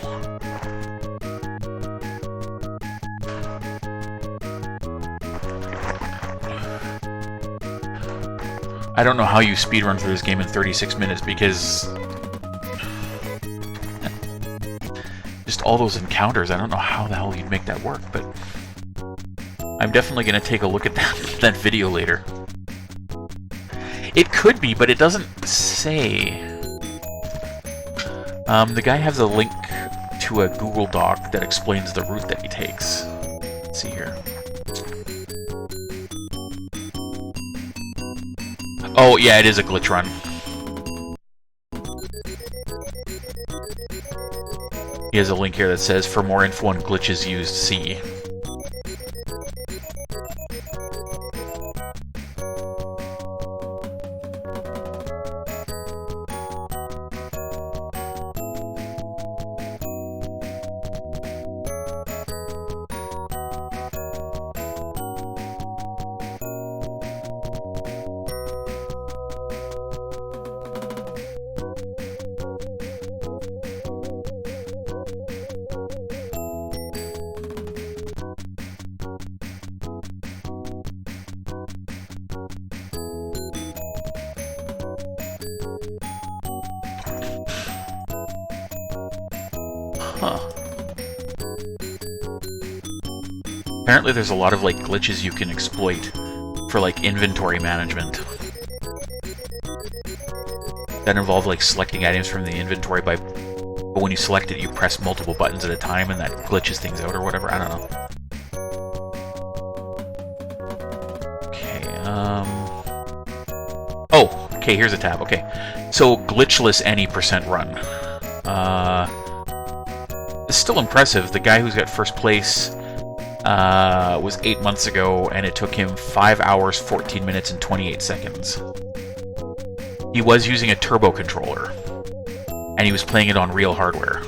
I don't know how you speedrun through this game in 36 minutes, because... just all those encounters, I don't know how the hell you'd make that work, but... I'm definitely going to take a look at that video later. It could be, but it doesn't say... the guy has a link to a Google Doc that explains the route that he takes. Let's see here. Oh, yeah, it is a glitch run. He has a link here that says, for more info on glitches used, see. Huh. Apparently there's a lot of, like, glitches you can exploit for, like, inventory management. That involve, like, selecting items from the inventory but when you select it, you press multiple buttons at a time and that glitches things out or whatever. I don't know. Okay, oh, okay, here's a tab. Okay. So, glitchless any % run. It's still impressive. The guy who's got first place was 8 months ago, and it took him 5 hours, 14 minutes, and 28 seconds. He was using a turbo controller. and he was playing it on real hardware.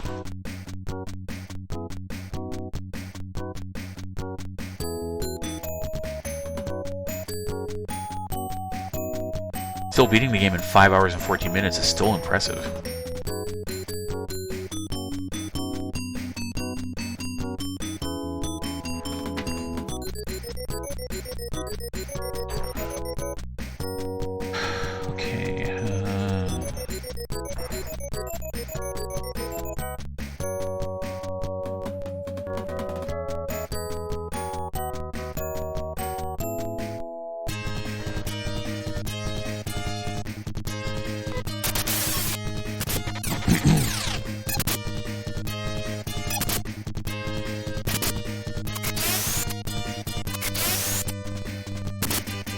Still beating the game in 5 hours and 14 minutes is still impressive. Okay.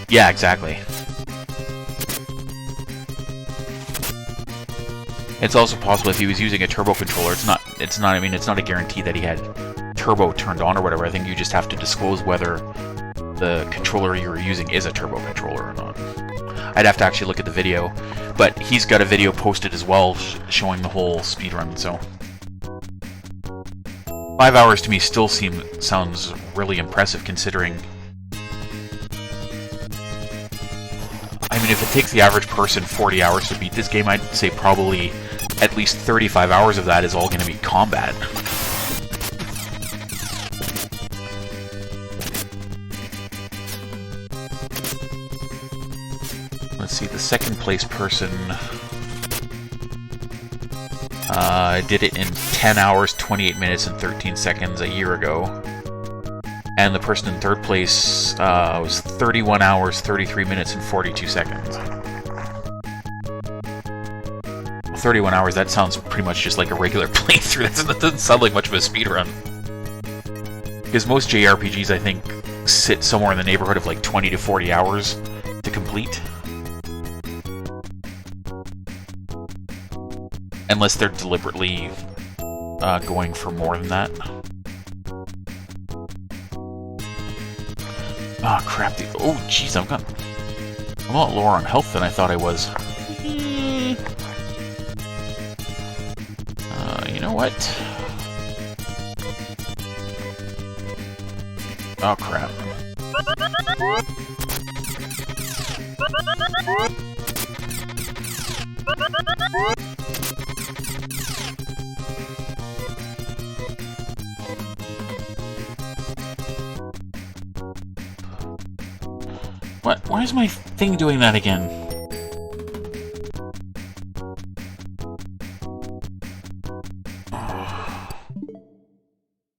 Yeah, exactly. It's also possible if he was using a turbo controller, it's not, I mean, it's not a guarantee that he had turbo turned on or whatever. I think you just have to disclose whether the controller you're using is a turbo controller or not. I'd have to actually look at the video, but he's got a video posted as well showing the whole speedrun, so. 5 hours to me still sounds really impressive considering. I mean, if it takes the average person 40 hours to beat this game, I'd say probably at least 35 hours of that is all going to be combat. Let's see, the second place person did it in 10 hours, 28 minutes, and 13 seconds a year ago. And the person in third place was 31 hours, 33 minutes, and 42 seconds. 31 hours, that sounds pretty much just like a regular playthrough. That doesn't sound like much of a speedrun. Because most JRPGs, I think, sit somewhere in the neighborhood of like 20 to 40 hours to complete. Unless they're deliberately going for more than that. Oh crap, oh jeez, I'm a lot lower on health than I thought I was. You know what? Oh crap. What? Why is my thing doing that again?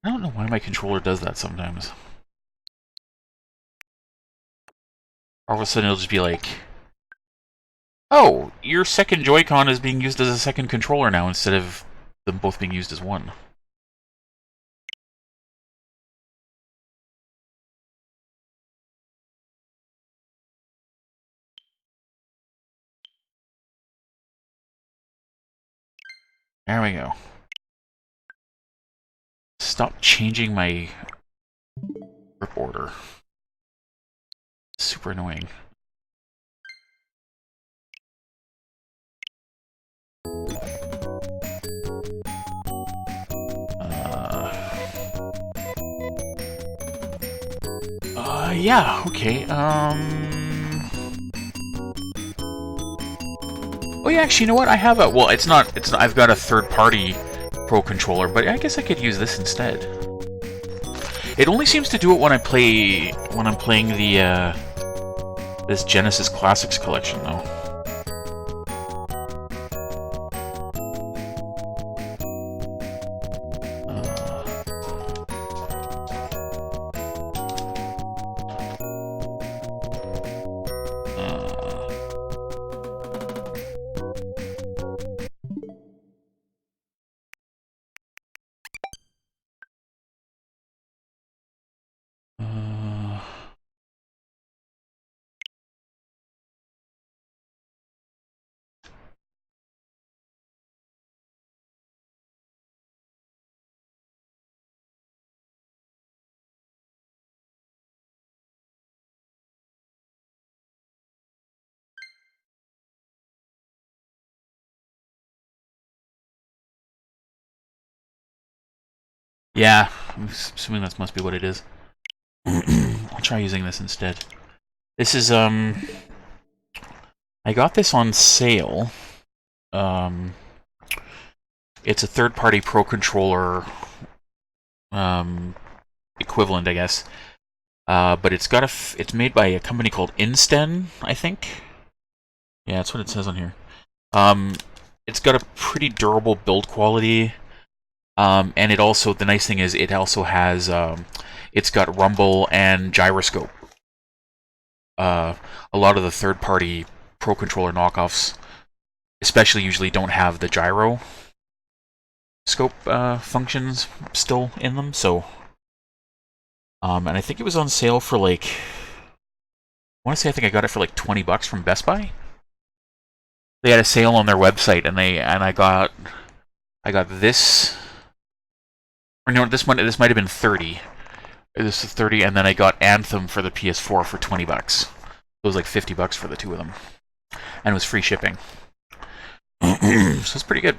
I don't know why my controller does that sometimes. All of a sudden it'll just be like, oh, your second Joy-Con is being used as a second controller now instead of them both being used as one. There we go. Stop changing my grip order. Super annoying. Yeah, okay, oh yeah, actually, you know what? I have a... Well, it's not... I've got a third-party Pro Controller, but I guess I could use this instead. It only seems to do it when I'm playing the, this Genesis Classics collection, though. Yeah, I'm assuming that must be what it is. I'll try using this instead. This is, I got this on sale. It's a third-party Pro Controller, equivalent, I guess. But it's got it's made by a company called Insten, I think. Yeah, that's what it says on here. It's got a pretty durable build quality. And it also, the nice thing is, it also has, it's got rumble and gyroscope. A lot of the third-party Pro Controller knockoffs, especially, usually don't have the gyro scope functions still in them, so... and I think it was on sale for like... I want to say I think I got it for like 20 bucks from Best Buy. They had a sale on their website, and I got this... Or no, this might have been 30. This is 30, and then I got Anthem for the PS4 for 20 bucks. It was like 50 bucks for the two of them. And it was free shipping. So it's pretty good.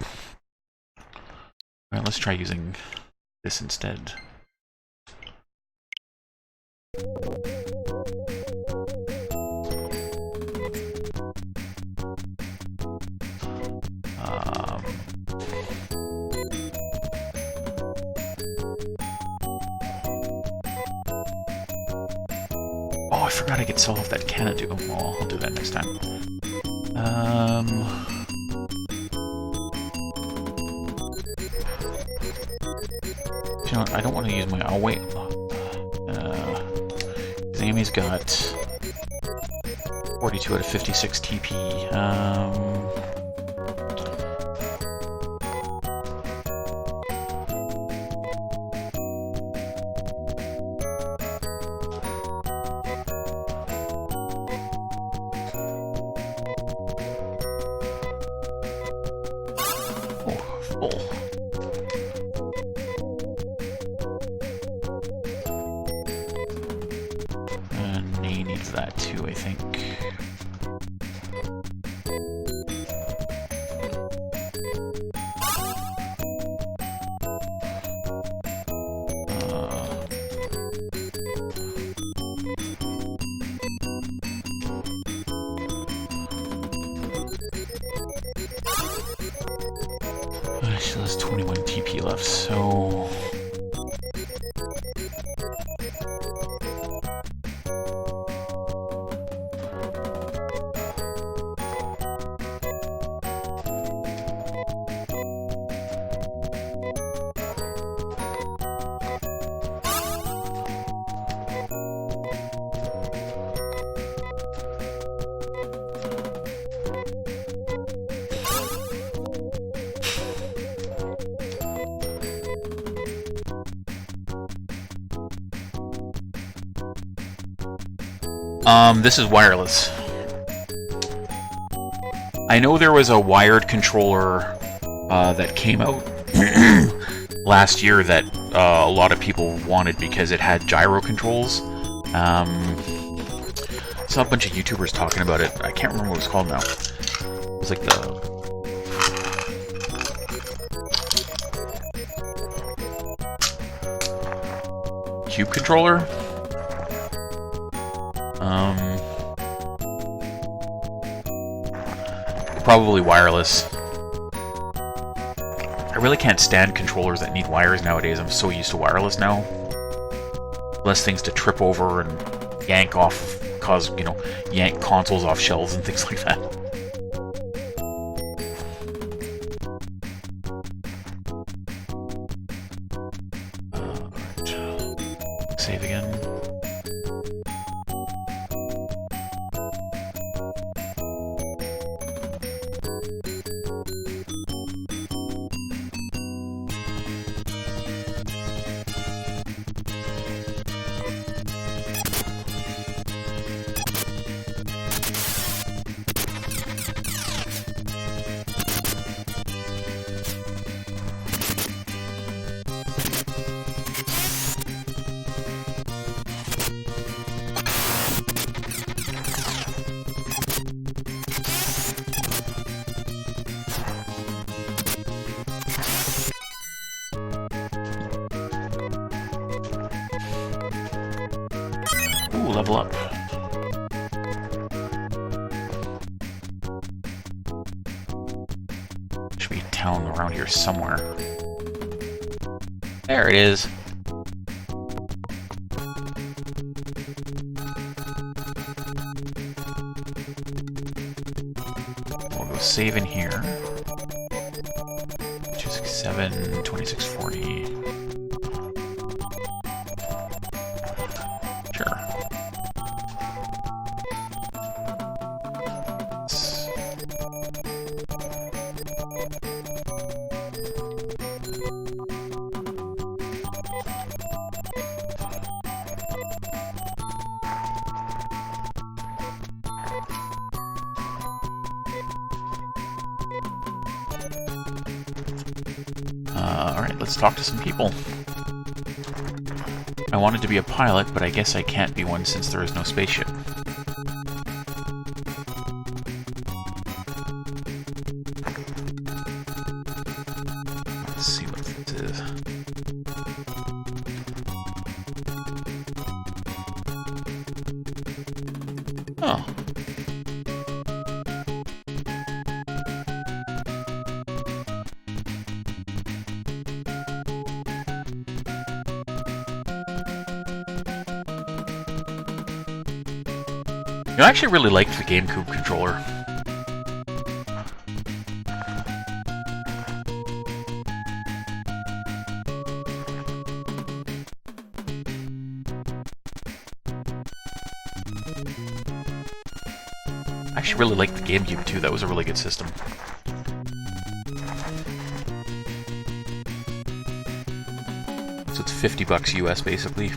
Alright, let's try using this instead. Oh, I forgot I could sell off that Canada. Well, I'll do that next time. You know what? I don't want to use my... I'll wait. Amy's got 42 out of 56 TP. Oh, full. That too, I think. So there's 21 TP left, so... This is wireless. I know there was a wired controller that came out last year that a lot of people wanted because it had gyro controls. I saw a bunch of YouTubers talking about it. I can't remember what it was called now. It was like the... Cube controller? Probably wireless. I really can't stand controllers that need wires nowadays. I'm so used to wireless now. Less things to trip over and yank off, cause, you know, yank consoles off shelves and things like that. Alright. Save again. level up. Should be a town around here somewhere. There it is. We'll go save in here. 267, 2640. Sure. Alright, let's talk to some people. I wanted to be a pilot, but I guess I can't be one since there is no spaceship. Let's see what this is. Oh. I actually really liked the GameCube controller. I actually really liked the GameCube too, that was a really good system. So it's $50 US basically.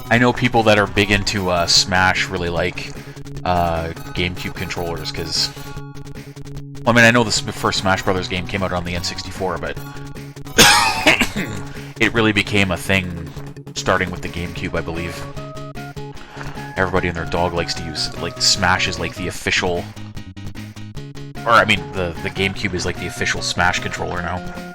I know people that are big into Smash really like GameCube controllers, because... I mean, I know the first Smash Brothers game came out on the N64, but... it really became a thing starting with the GameCube, I believe. Everybody and their dog likes to use... like, Smash is like the official... Or, I mean, the GameCube is like the official Smash controller now.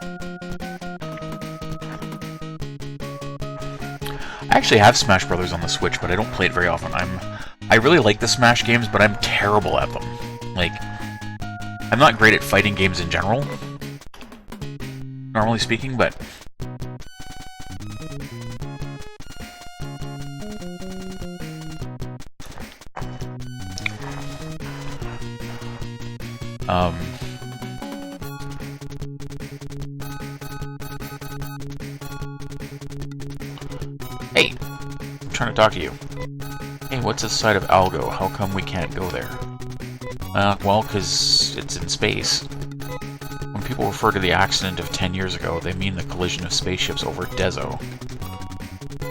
I actually have Smash Brothers on the Switch, but I don't play it very often. I really like the Smash games, but I'm terrible at them. Like, I'm not great at fighting games in general, normally speaking, but... Hey! I'm trying to talk to you. Hey, what's this side of Algo? How come we can't go there? Well, because it's in space. When people refer to the accident of 10 years ago, they mean the collision of spaceships over Dezo.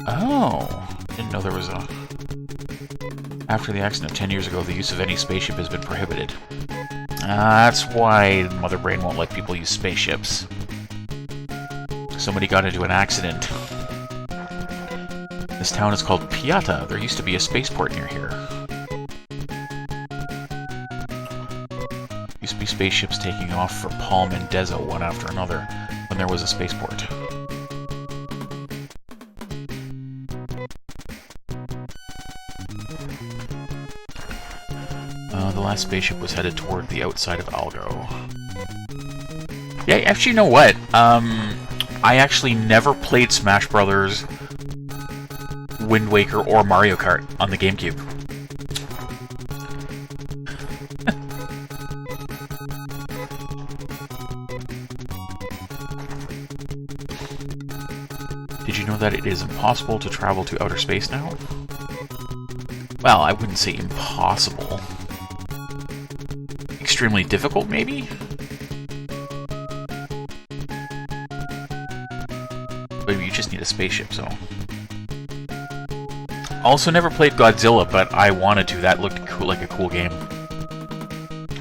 Oh! Didn't know there was a... After the accident of 10 years ago, the use of any spaceship has been prohibited. That's why Mother Brain won't let people use spaceships. Somebody got into an accident. This town is called Piata. There used to be a spaceport near here. Used to be spaceships taking off for Palm and Dezo one after another when there was a spaceport. The last spaceship was headed toward the outside of Algo. Yeah, actually, you know what? I actually never played Smash Brothers, Wind Waker, or Mario Kart on the GameCube. Did you know that it is impossible to travel to outer space now? Well, I wouldn't say impossible. Extremely difficult, maybe? But you just need a spaceship, so... Also never played Godzilla, but I wanted to. That looked cool, like a cool game.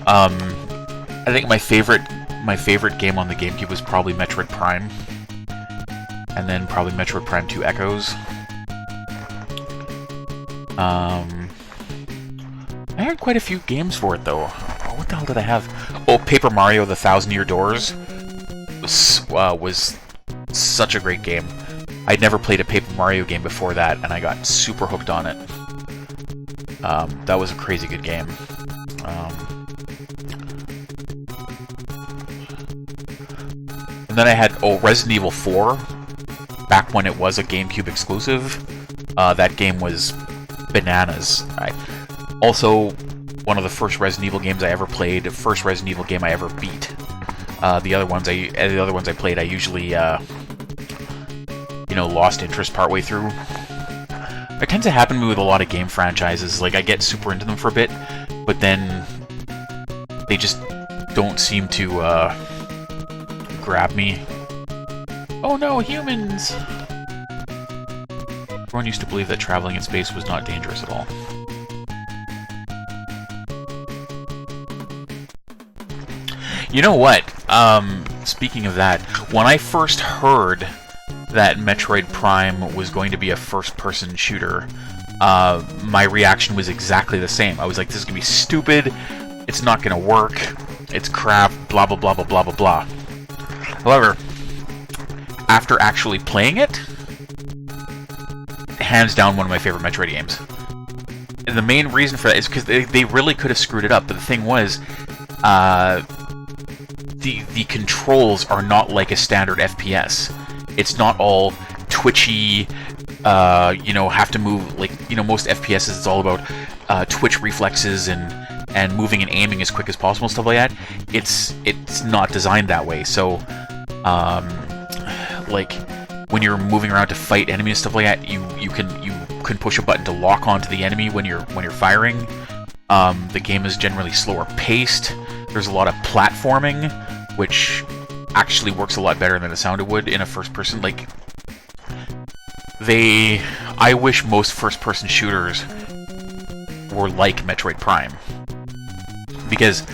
I think my favorite game on the GameCube was probably Metroid Prime. And then probably Metroid Prime 2 Echoes. I had quite a few games for it, though. What the hell did I have? Oh, Paper Mario: The Thousand Year Doors was such a great game. I'd never played a Paper Mario game before that, and I got super hooked on it. That was a crazy good game. And then I had Resident Evil 4, back when it was a GameCube exclusive. That game was bananas. Also, one of the first Resident Evil games I ever played, the first Resident Evil game I ever beat. The other ones I played, I usually, lost interest partway through. It tends to happen to me with a lot of game franchises. Like, I get super into them for a bit, but then they just don't seem to grab me. Oh no, humans! Everyone used to believe that traveling in space was not dangerous at all. You know what? Speaking of that, when I first heard that Metroid Prime was going to be a first-person shooter, my reaction was exactly the same. I was like, this is going to be stupid, it's not going to work, it's crap, blah blah blah blah blah blah blah. However, after actually playing it, hands down one of my favorite Metroid games. And the main reason for that is because they really could have screwed it up, but the thing was, the controls are not like a standard FPS. It's not all twitchy, have to move, like, most FPSs, it's all about twitch reflexes and moving and aiming as quick as possible and stuff like that. It's not designed that way, so, like, when you're moving around to fight enemies and stuff like that, you can push a button to lock onto the enemy when you're firing. The game is generally slower paced. There's a lot of platforming, which actually works a lot better than it sounded would in a first-person. Like, I wish most first-person shooters were like Metroid Prime, because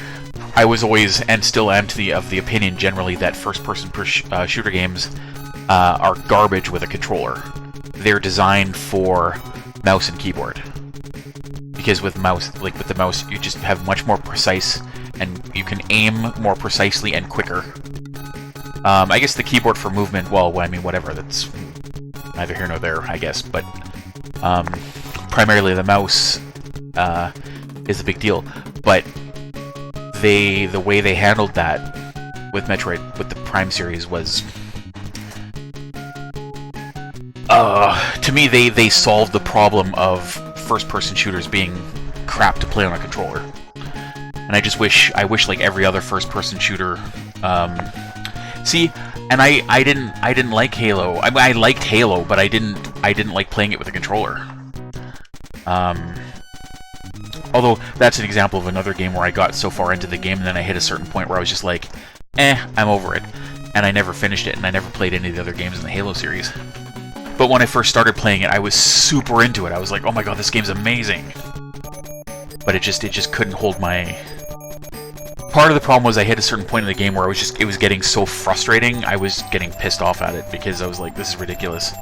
I was always, and still am, of the opinion generally that first-person shooter games are garbage with a controller. They're designed for mouse and keyboard, because with the mouse, you just have much more precise, and you can aim more precisely and quicker. I guess the keyboard for movement, well, I mean, whatever, that's neither here nor there, I guess, but primarily the mouse is a big deal. But the way they handled that with Metroid, with the Prime series, was, to me, they solved the problem of first-person shooters being crap to play on a controller. And I wish like every other first-person shooter. See, and I didn't like Halo. I mean, I liked Halo, but I didn't like playing it with a controller. Although that's an example of another game where I got so far into the game and then I hit a certain point where I was just like, I'm over it, and I never finished it, and I never played any of the other games in the Halo series. But when I first started playing it, I was super into it. I was like, oh my god, this game's amazing. But it just couldn't hold my... Part of the problem was I hit a certain point in the game where it was getting so frustrating, I was getting pissed off at it, because I was like, this is ridiculous.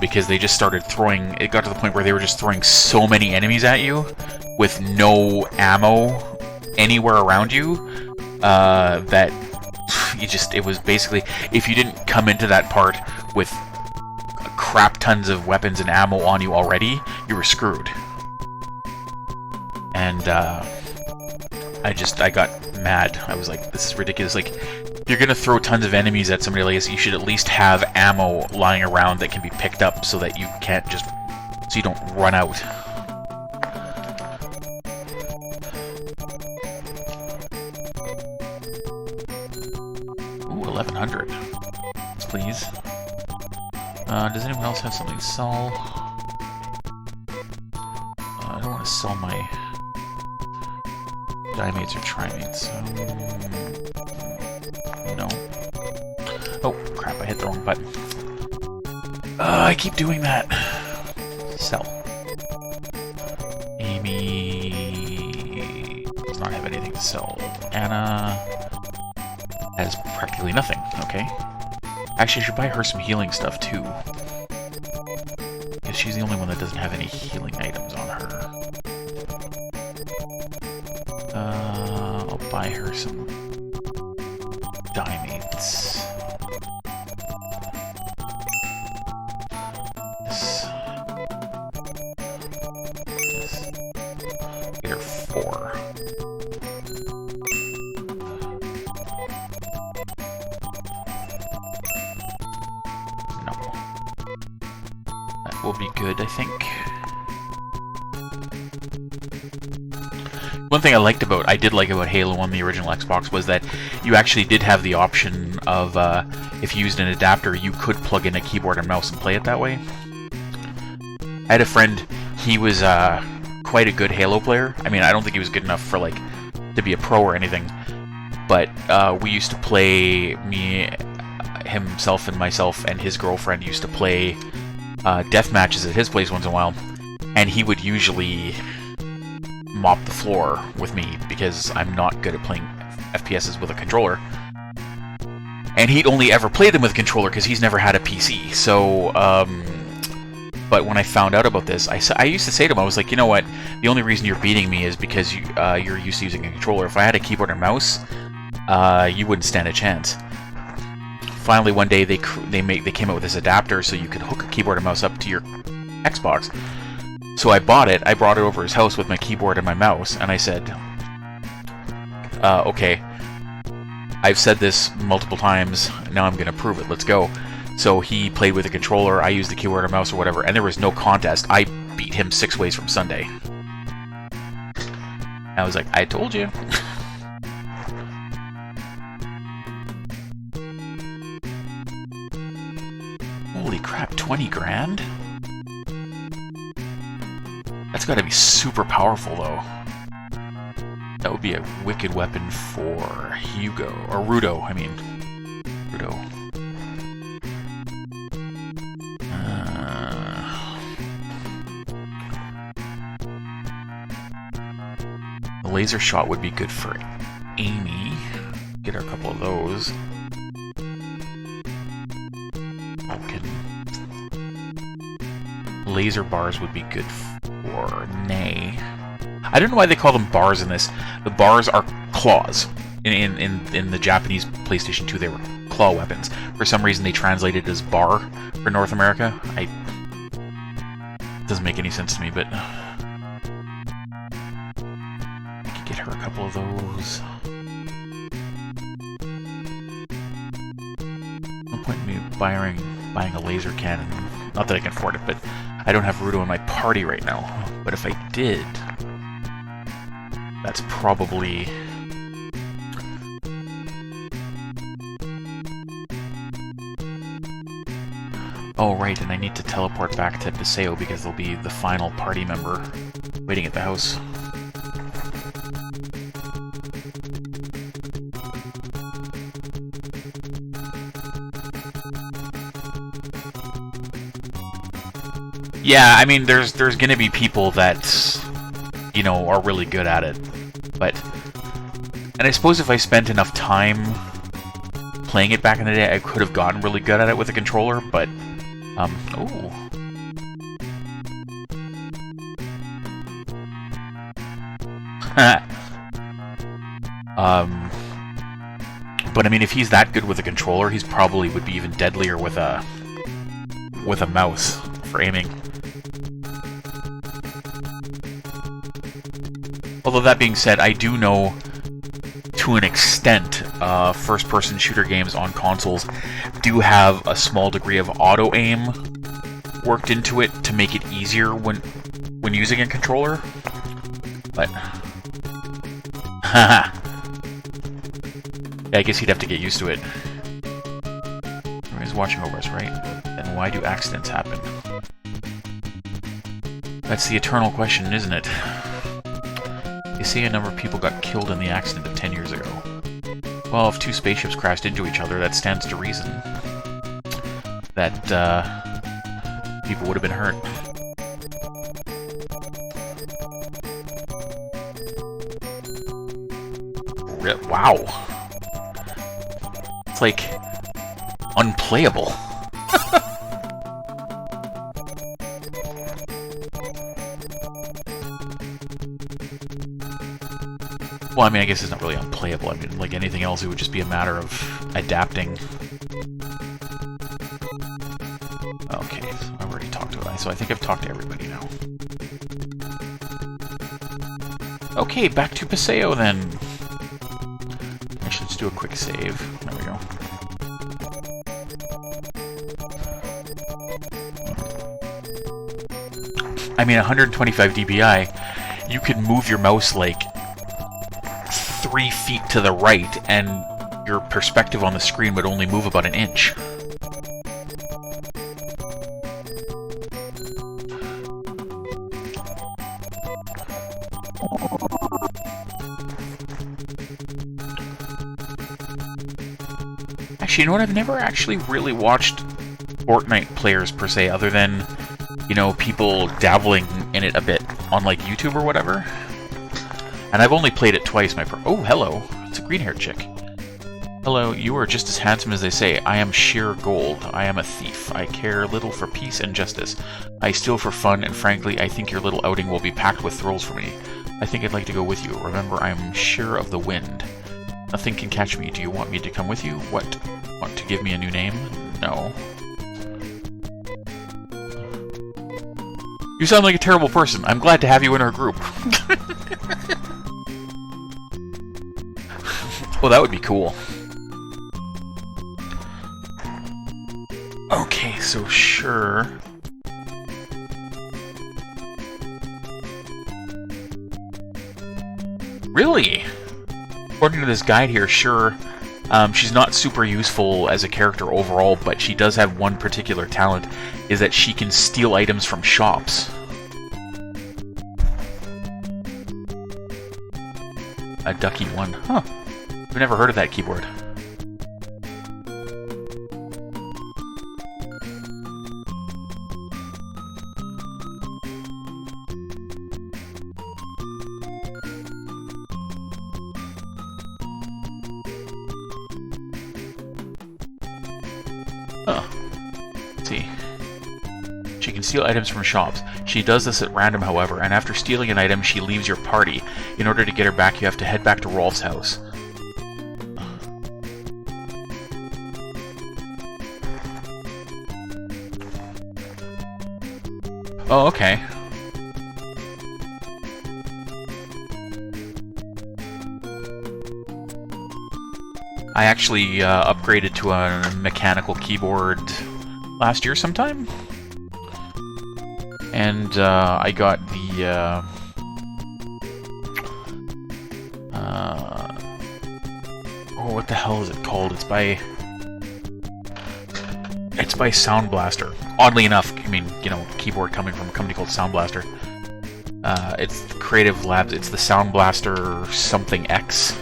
Because they just started throwing... It got to the point where they were just throwing so many enemies at you, with no ammo anywhere around you, that it was basically... If you didn't come into that part with crap tons of weapons and ammo on you already, you were screwed. And, I got mad. I was like, this is ridiculous. Like, if you're gonna throw tons of enemies at somebody like this, you should at least have ammo lying around that can be picked up so that you can't just... so you don't run out. Ooh, 1100. Please. Does anyone else have something to sell? I don't want to sell my dimates or trimates. No. Oh, crap, I hit the wrong button. I keep doing that. Sell. Amy does not have anything to sell. Anna has practically nothing. Okay. Actually, I should buy her some healing stuff, too. Because she's the only one that doesn't have any healing items on her. I'll buy her some Dimates. This. Get her 4. No. That will be good, I think. One thing I did like about Halo on the original Xbox was that you actually did have the option of, if you used an adapter, you could plug in a keyboard and mouse and play it that way. I had a friend, he was quite a good Halo player. I mean, I don't think he was good enough for, like, to be a pro or anything, but we used to play, himself and myself and his girlfriend used to play death matches at his place once in a while, and he would usually mop the floor with me because I'm not good at playing FPSs with a controller. And he'd only ever played them with a controller because he's never had a PC. So, but when I found out about this, I used to say to him, I was like, you know what? The only reason you're beating me is because you're used to using a controller. If I had a keyboard and mouse, you wouldn't stand a chance. Finally, one day they came out with this adapter so you could hook a keyboard and mouse up to your Xbox. So I bought it, I brought it over his house with my keyboard and my mouse, and I said, okay, I've said this multiple times, now I'm going to prove it, let's go. So he played with a controller, I used the keyboard or mouse or whatever, and there was no contest. I beat him 6 ways from Sunday. I was like, I told you. Holy crap, 20 grand? That's gotta be super powerful, though. That would be a wicked weapon for Hugo. Or Rudo, I mean. Rudo. The laser shot would be good for Amy. Get her a couple of those. Laser bars would be good for Nay. I don't know why they call them bars in this. The bars are claws. In the Japanese PlayStation 2, they were claw weapons. For some reason, they translated it as bar for North America. It doesn't make any sense to me, but I could get her a couple of those. No point in me buying a laser cannon. Not that I can afford it, but I don't have Rudo in my party right now. But if I did, that's probably... Oh, right, and I need to teleport back to Paseo because there'll be the final party member waiting at the house. Yeah, I mean, there's gonna be people that, you know, are really good at it, but... And I suppose if I spent enough time playing it back in the day, I could have gotten really good at it with a controller, but... ooh. But I mean, if he's that good with a controller, he's probably would be even deadlier with a mouse for aiming. Although that being said, I do know, to an extent, first-person shooter games on consoles do have a small degree of auto-aim worked into it to make it easier when using a controller. But... haha. Yeah, I guess he'd have to get used to it. Everybody's watching over us, right? Then why do accidents happen? That's the eternal question, isn't it? They say a number of people got killed in the accident of 10 years ago. Well, if two spaceships crashed into each other, that stands to reason that people would have been hurt. Wow. It's like unplayable. Well, I mean, I guess it's not really unplayable. I mean, like anything else, it would just be a matter of adapting. Okay, so I've already talked to it. So I think I've talked to everybody now. Okay, back to Paseo then. Actually, let's do a quick save. There we go. I mean, 125 dpi, you could move your mouse like 3 feet to the right, and your perspective on the screen would only move about an inch. Actually, you know what? I've never actually really watched Fortnite players per se, other than, you know, people dabbling in it a bit on like YouTube or whatever. And I've only played it twice. Oh, hello. It's a green-haired chick. Hello, you are just as handsome as they say. I am sheer gold. I am a thief. I care little for peace and justice. I steal for fun, and frankly, I think your little outing will be packed with thrills for me. I think I'd like to go with you. Remember, I'm sure of the wind. Nothing can catch me. Do you want me to come with you? What? Want to give me a new name? No. You sound like a terrible person. I'm glad to have you in our group. Well, that would be cool. Okay, so sure. Really? According to this guide here, sure. She's not super useful as a character overall, but she does have one particular talent, is that she can steal items from shops. A ducky one. Huh. I've never heard of that keyboard. Huh. Let's see. She can steal items from shops. She does this at random, however, and after stealing an item, she leaves your party. In order to get her back, you have to head back to Rolf's house. Oh, okay. I actually upgraded to a mechanical keyboard last year sometime. And I got the oh, what the hell is it called? It's by Sound Blaster. Oddly enough, I mean, you know, keyboard coming from a company called Sound Blaster. It's Creative Labs. It's the Sound Blaster something X.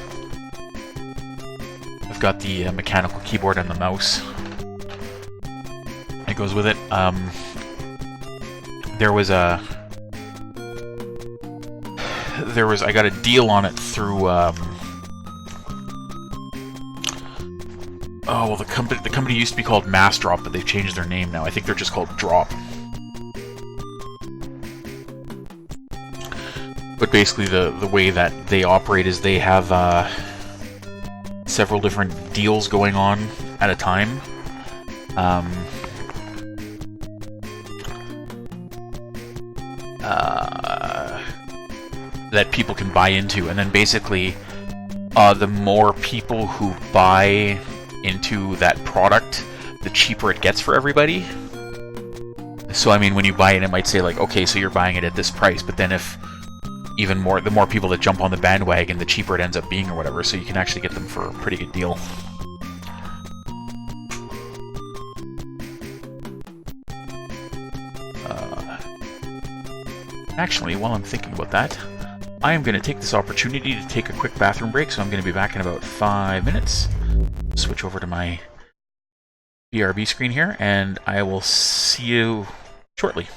I've got the mechanical keyboard and the mouse. It goes with it. I got a deal on it through oh, well, the company used to be called Mass Drop, but they've changed their name now. I think they're just called Drop. But basically the way that they operate is they have several different deals going on at a time. That people can buy into, and then basically the more people who buy into that product, the cheaper it gets for everybody. So I mean, when you buy it, it might say like, okay, so you're buying it at this price, but then if even more, the more people that jump on the bandwagon, the cheaper it ends up being or whatever, so you can actually get them for a pretty good deal. Actually, while I'm thinking about that, I am going to take this opportunity to take a quick bathroom break, so I'm going to be back in about 5 minutes. Switch over to my BRB screen here, and I will see you shortly.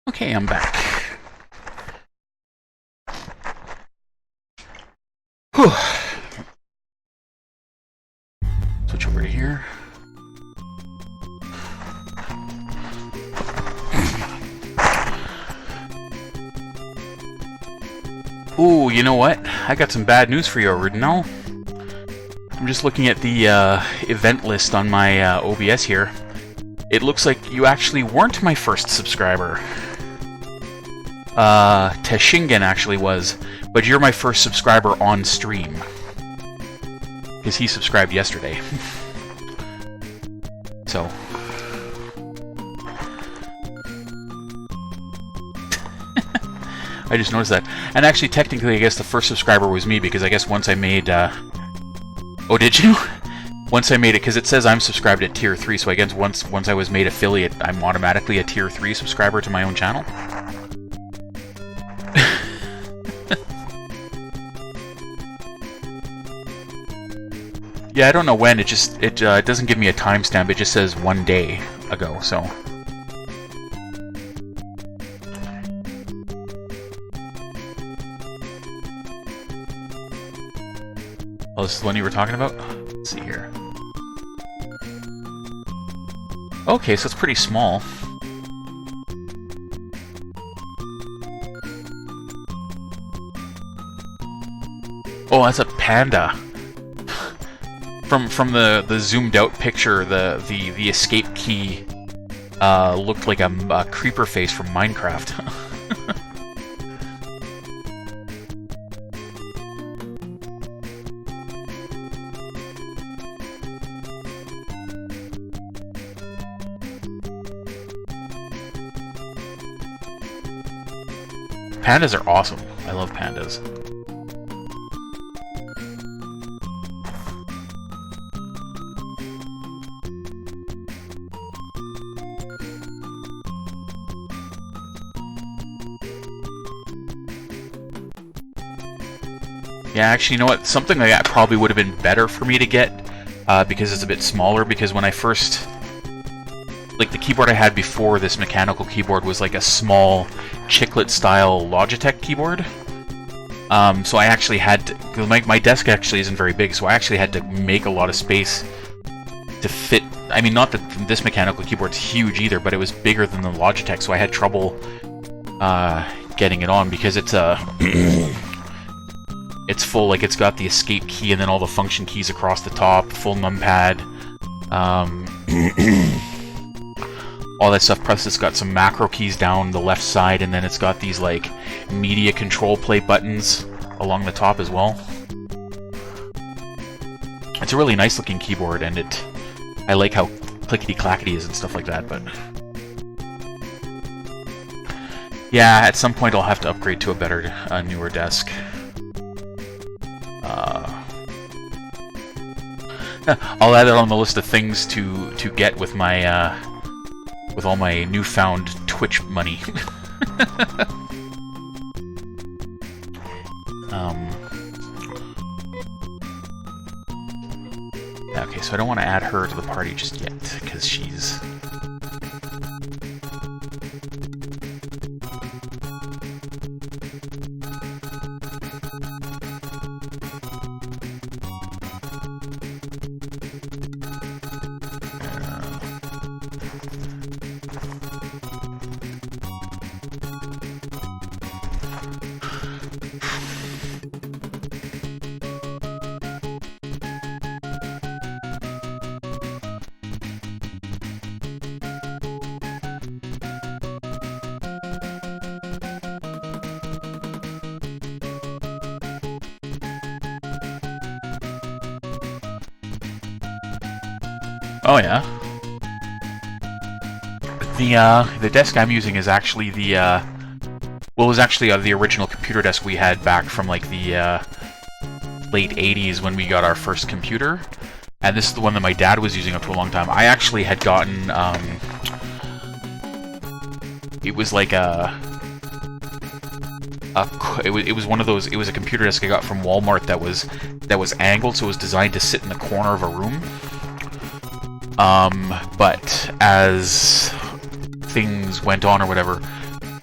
Okay, I'm back. Whew. Switch over to here. Ooh, you know what? I got some bad news for you, Rudinell. I'm just looking at the event list on my OBS here. It looks like you actually weren't my first subscriber. Teshingen actually was, but you're my first subscriber on stream. Because he subscribed yesterday. So... I just noticed that. And actually, technically, I guess the first subscriber was me, because I guess once I made, Oh, did you? Once I made it, because it says I'm subscribed at Tier 3, so I guess once I was made affiliate, I'm automatically a Tier 3 subscriber to my own channel. Yeah, I don't know when, it doesn't give me a timestamp, it just says 1 day ago, so... Oh, this is the one you were talking about? Let's see here. Okay, so it's pretty small. Oh, that's a panda. From the zoomed out picture, the escape key looked like a creeper face from Minecraft. Pandas are awesome. I love pandas. Yeah, actually, you know what? Something like that probably would have been better for me to get, because it's a bit smaller, because when I first... Like, the keyboard I had before this mechanical keyboard was like a small chiclet-style Logitech keyboard. So I actually had to... 'Cause my desk actually isn't very big, so I actually had to make a lot of space to fit... I mean, not that this mechanical keyboard's huge either, but it was bigger than the Logitech, so I had trouble getting it on, because it's a... It's full, like, it's got the escape key and then all the function keys across the top, full numpad, all that stuff, plus it's got some macro keys down the left side, and then it's got these, like, media control play buttons along the top as well. It's a really nice looking keyboard, and I like how clickety-clackety is and stuff like that, but... Yeah, at some point I'll have to upgrade to a better, newer desk. I'll add it on the list of things to get with my with all my newfound Twitch money. Okay, so I don't want to add her to the party just yet because she's. Oh yeah. The desk I'm using is actually the well, it was actually the original computer desk we had back from like the late 80s when we got our first computer, and this is the one that my dad was using up to a long time. I actually had gotten it was like it was one of those. It was a computer desk I got from Walmart that was angled, so it was designed to sit in the corner of a room. But as things went on or whatever,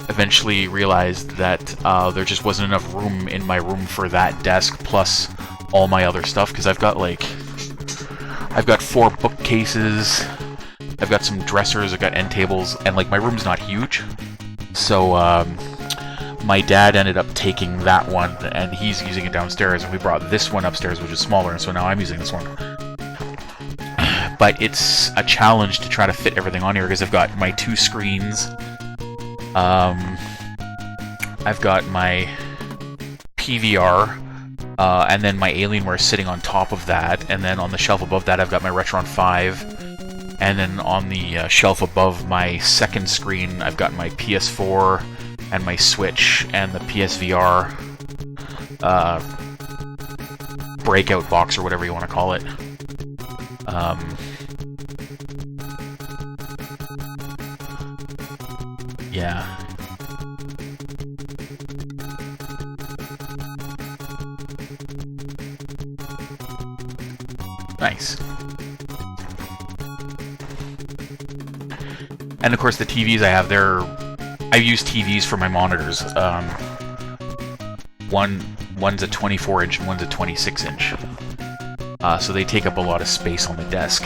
eventually realized that there just wasn't enough room in my room for that desk plus all my other stuff, because I've got 4 bookcases, I've got some dressers, I've got end tables, and like my room's not huge. So my dad ended up taking that one and he's using it downstairs, and we brought this one upstairs, which is smaller, and so now I'm using this one. But it's a challenge to try to fit everything on here, because I've got my 2 screens, I've got my PVR, and then my Alienware sitting on top of that, and then on the shelf above that I've got my Retron 5, and then on the shelf above my second screen I've got my PS4 and my Switch and the PSVR breakout box, or whatever you want to call it. Yeah. Nice. And of course the TVs I have, I use TVs for my monitors. One's a 24-inch and one's a 26-inch. So they take up a lot of space on the desk.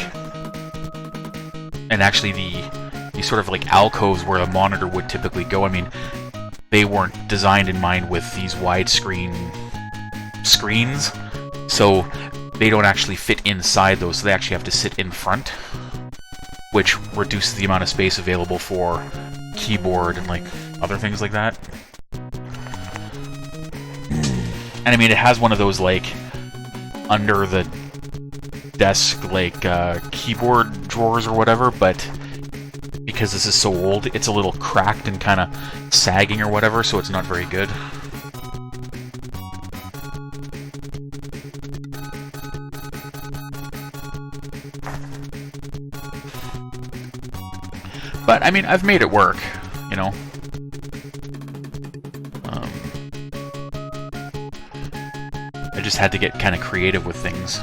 And actually the sort of like alcoves where a monitor would typically go, I mean, they weren't designed in mind with these widescreen screens, so they don't actually fit inside those, so they actually have to sit in front, which reduces the amount of space available for keyboard and like other things like that. And I mean, it has one of those like under the desk like keyboard drawers or whatever, but because this is so old, it's a little cracked and kind of sagging or whatever, so it's not very good. But, I mean, I've made it work, you know? I just had to get kind of creative with things.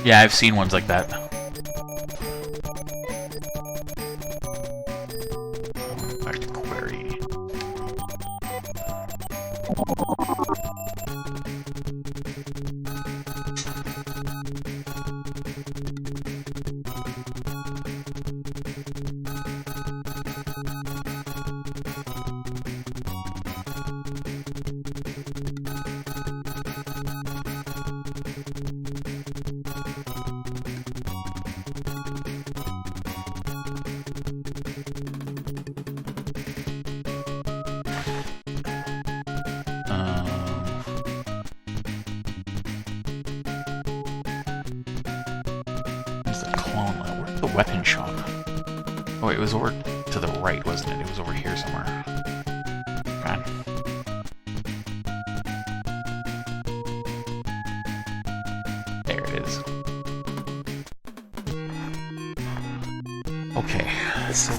Yeah, I've seen ones like that. Back to query. Weapon shop. Oh, it was over to the right, wasn't it? It was over here somewhere. Okay. There it is. Okay, so...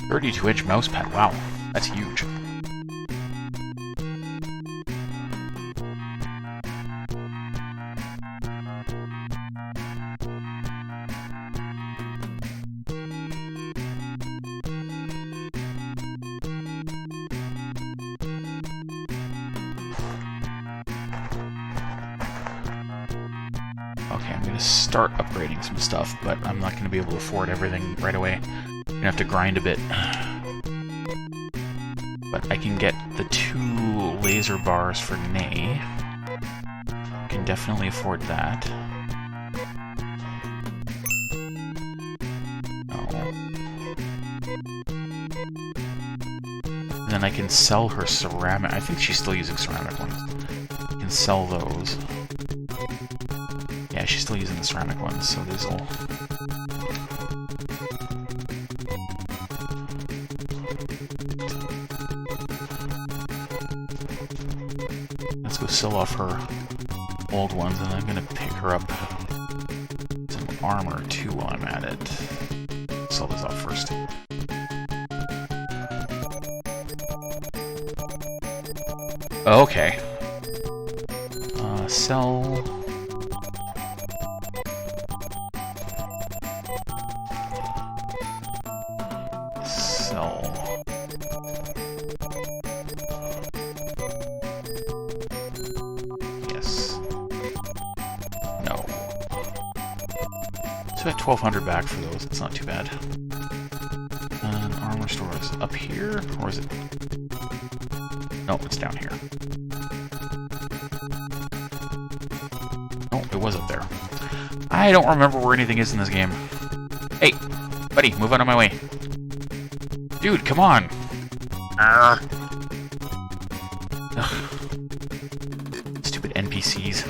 .32-inch mouse pad, wow, that's huge. Okay, I'm going to start upgrading some stuff, but I'm not going to be able to afford everything right away. I'm gonna have to grind a bit. But I can get the 2 laser bars for Nay. Can definitely afford that. Oh. And then I can sell her ceramic. I think she's still using ceramic ones. I can sell those. Yeah, she's still using the ceramic ones, so these will... Let's go sell off her old ones, and I'm gonna pick her up some armor too while I'm at it. Sell this off first. Okay. Sell... Sell... Yes. No. So I got 1,200 back for those, it's not too bad. And armor store is up here, or is it? No, it's down here. Oh, it was up there. I don't remember where anything is in this game. Hey, buddy, move out of my way. Dude, come on! Arrgh. Ugh. Stupid NPCs.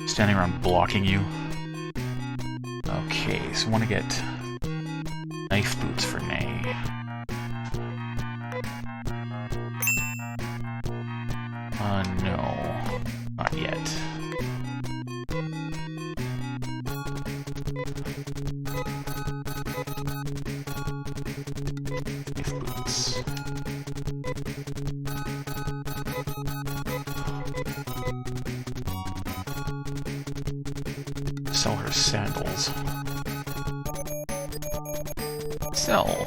Standing around blocking you. Okay, so I want to get knife boots for Nay. No. Not yet. Knife boots. Sell her sandals. Sell.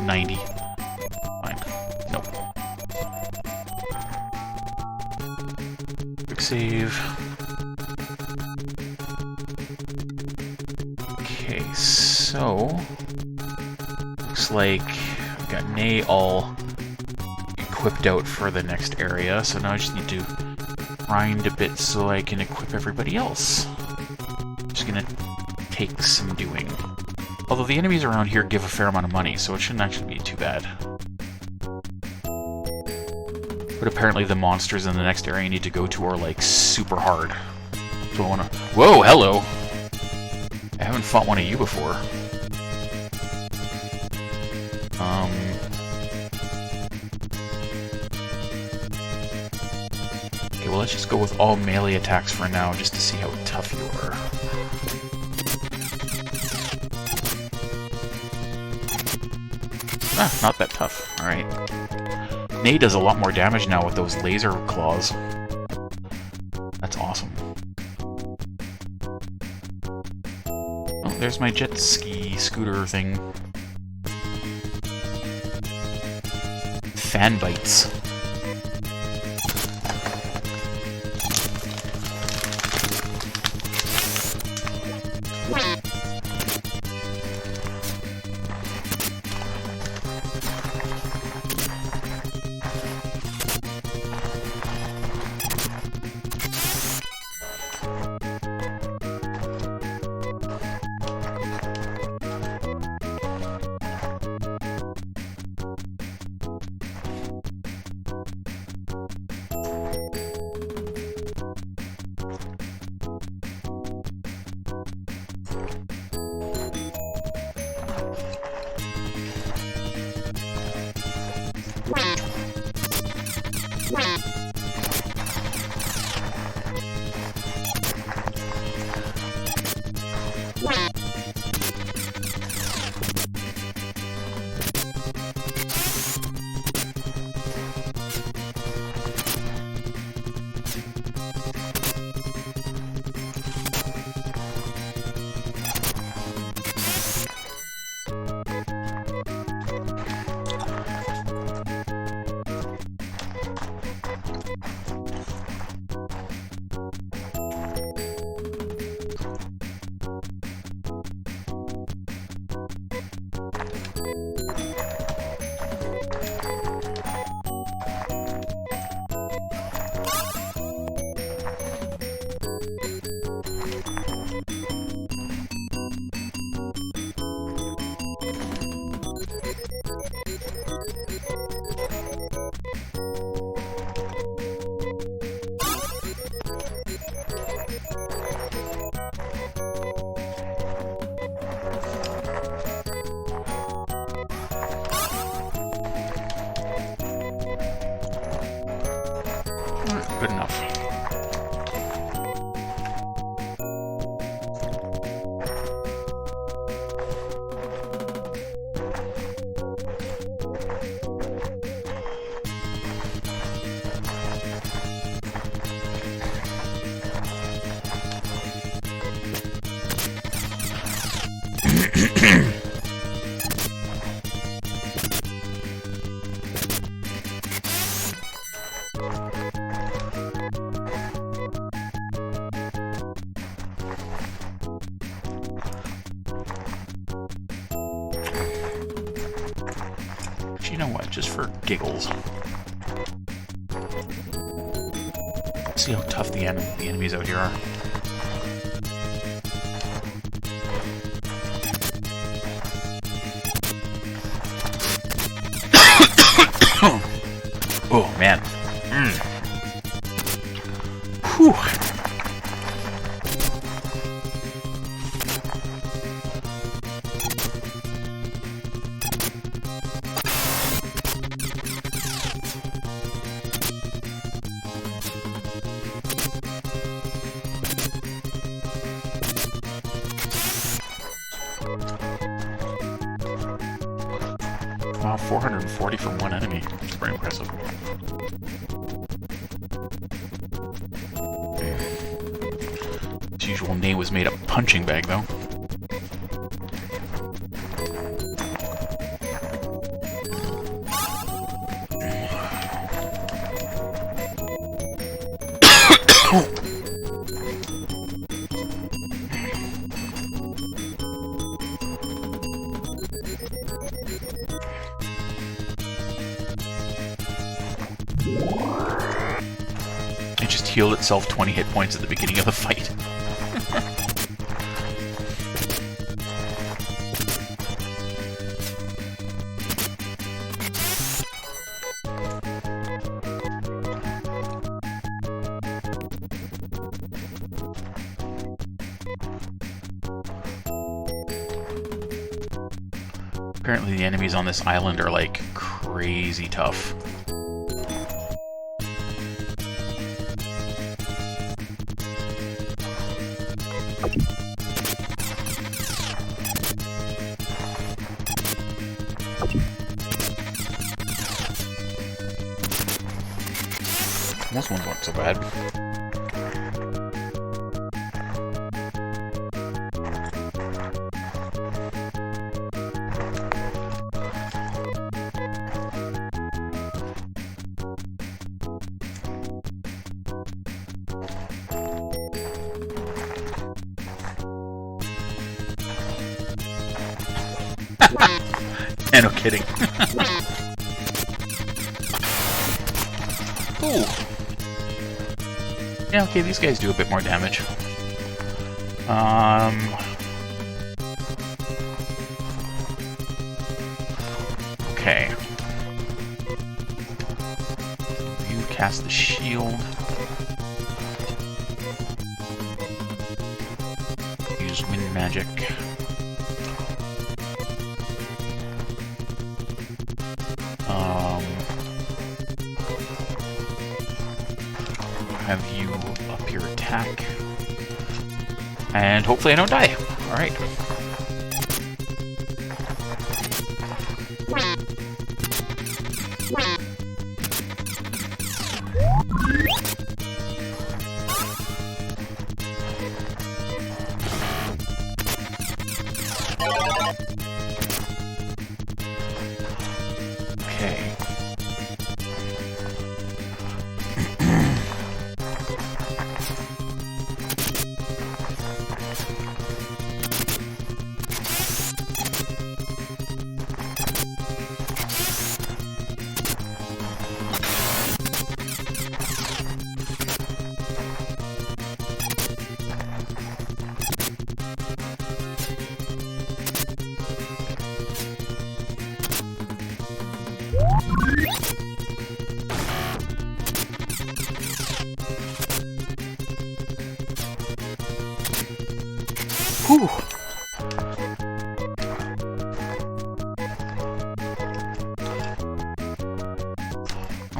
90. Fine. Nope. Quick save. Okay, so... Looks like I've got Nay all equipped out for the next area, so now I just need to grind a bit so I can equip everybody else. Just gonna take some doing. Although the enemies around here give a fair amount of money, so it shouldn't actually be too bad. But apparently the monsters in the next area you need to go to are, like, super hard. So I wanna... Whoa, hello! I haven't fought one of you before. Okay, well let's just go with all melee attacks for now, just to see how tough you are. Ah, not that tough. Alright. Nay does a lot more damage now with those laser claws. That's awesome. Oh, there's my jet ski scooter thing. Fan bites. You know what? Just for giggles. Let's see how tough the enemies out here are. Oh, man. Whew. Wow, 440 from one enemy. It's pretty impressive. As usual, Nate was made a punching bag, though. It just healed itself 20 hit points at the beginning of the fight. Apparently the enemies on this island are like crazy tough. This one's not so bad. Yeah, no kidding. Ooh. Yeah, okay, these guys do a bit more damage. Okay. You cast the shield. Use wind magic. Have you up your attack. And hopefully I don't die. Alright. Okay. Whew.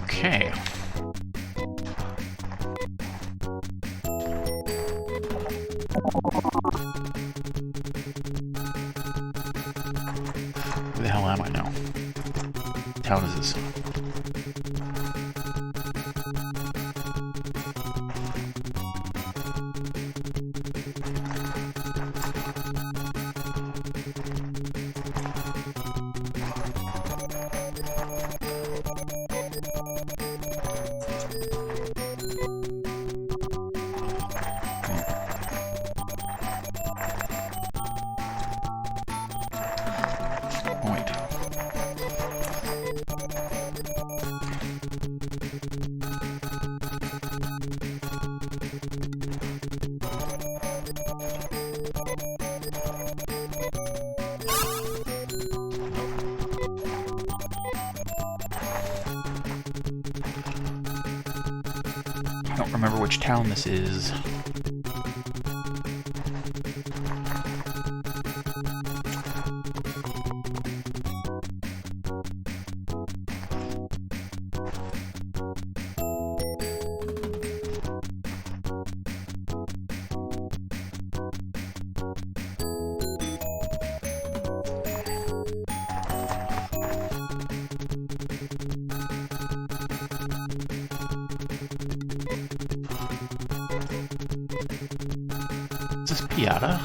Okay. Where the hell am I now? What town is this? I don't remember which town this is. Is this Piata?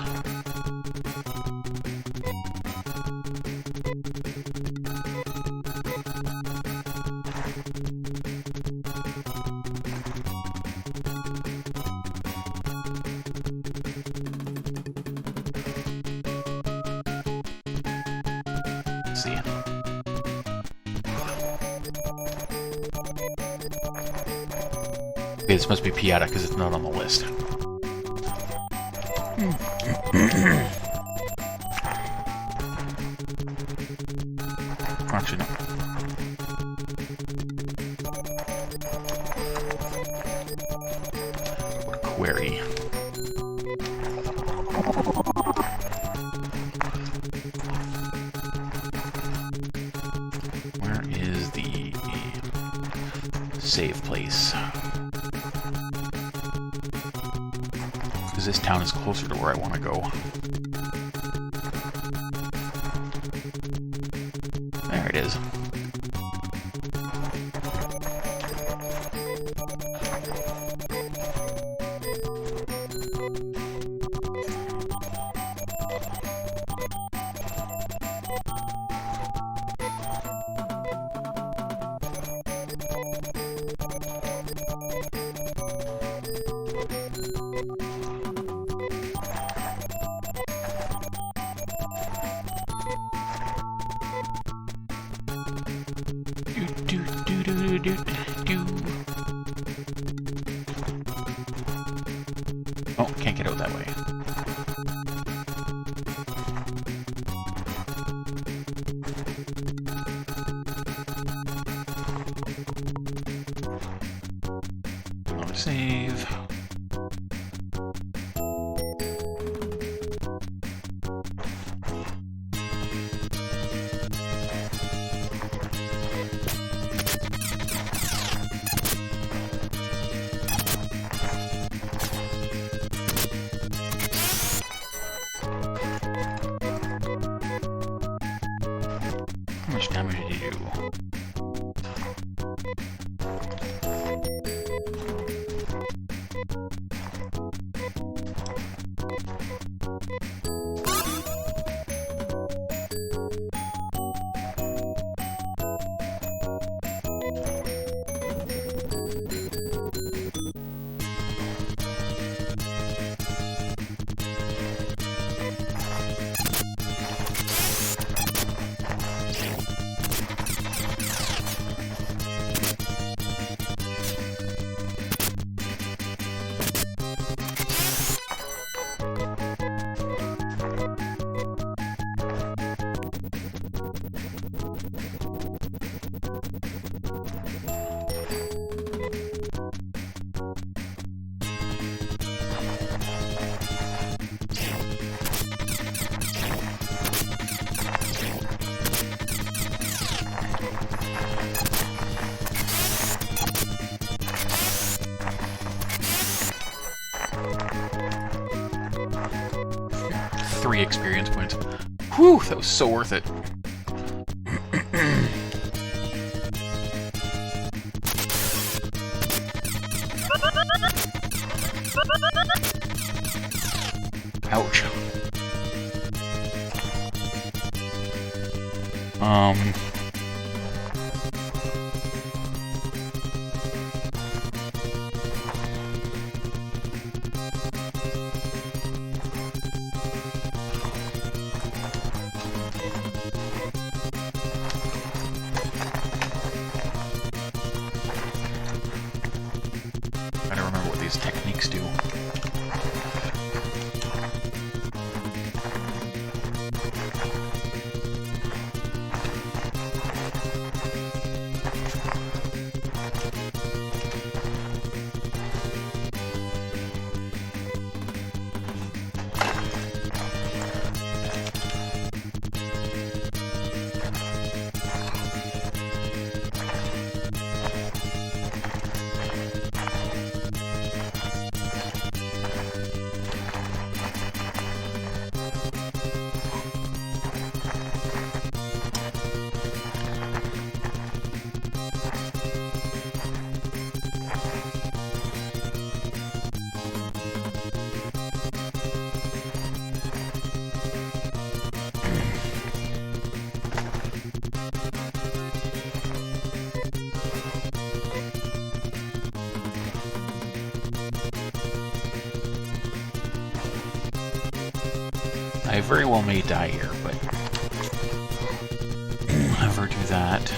Let's see. Okay, this must be Piata because it's not on the list. Actually, no. What a query. Where is the save place? Because this town is closer to where I want to go. There it is. Oh, can't get out that way. Another save. How much damage did he do? Three experience points. Whew, that was so worth it. Ouch. I don't remember what these techniques do. I very well may die here, but never do that.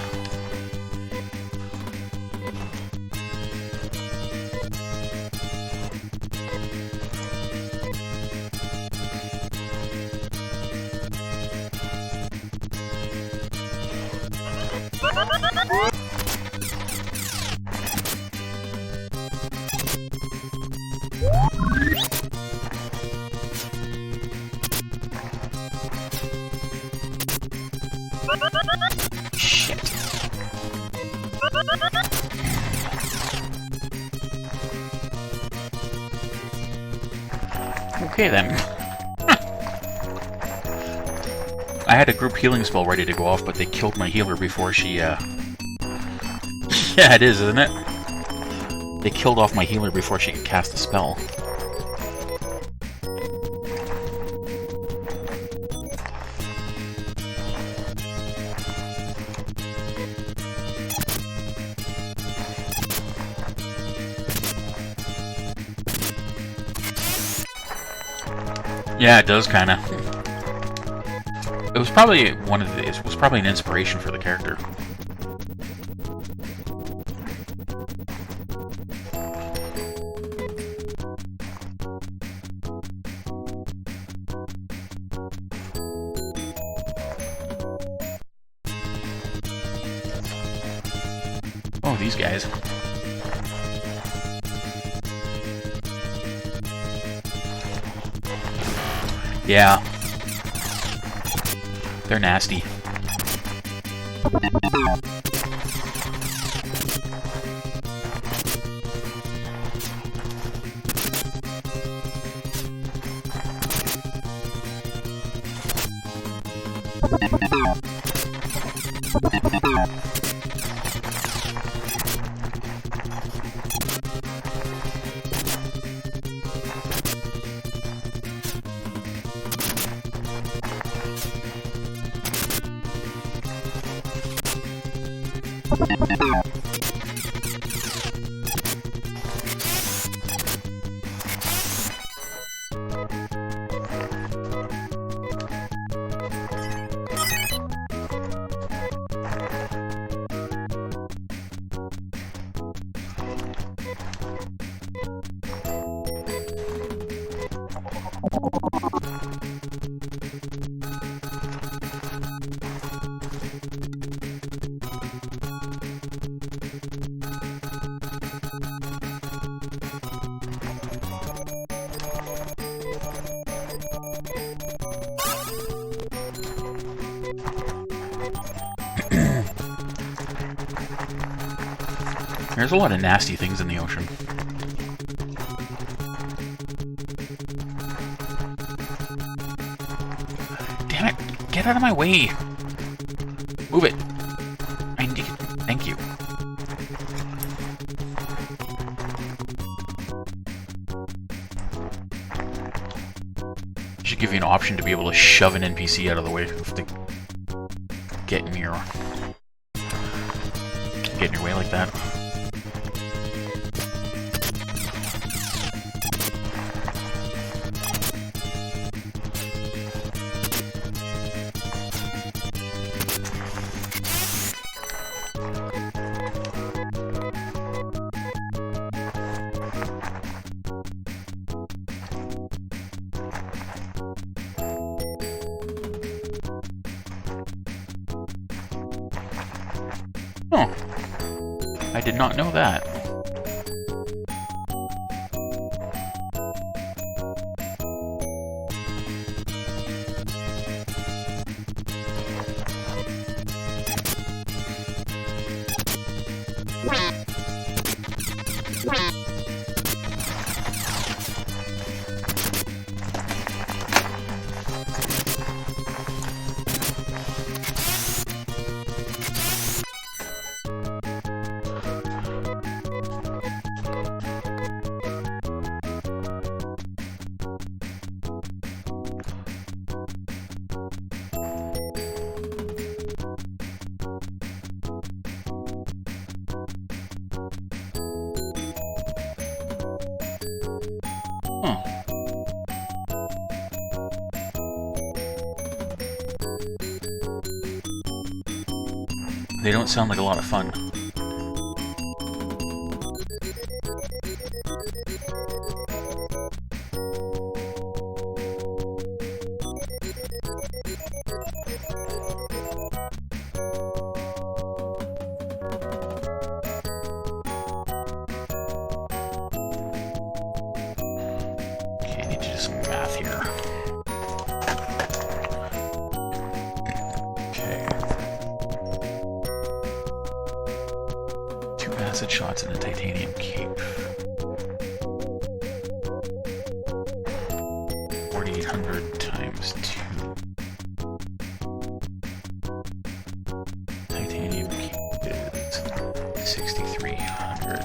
Shit. Okay then. I had a group healing spell ready to go off, but they killed my healer before she, Yeah, it is, isn't it? They killed off my healer before she could cast the spell. Yeah, it does, kinda. It was probably it was probably an inspiration for the character. Oh, these guys. Yeah. They're nasty. There's a lot of nasty things in the ocean. Damn it! Get out of my way! Move it! I need... Thank you. Should give you an option to be able to shove an NPC out of the way to get in your way like that. Oh, I did not know that. They don't sound like a lot of fun. Okay, I need to do some math here. Acid shots and a titanium cape. 4,800 times 2. Titanium cape is 6,300.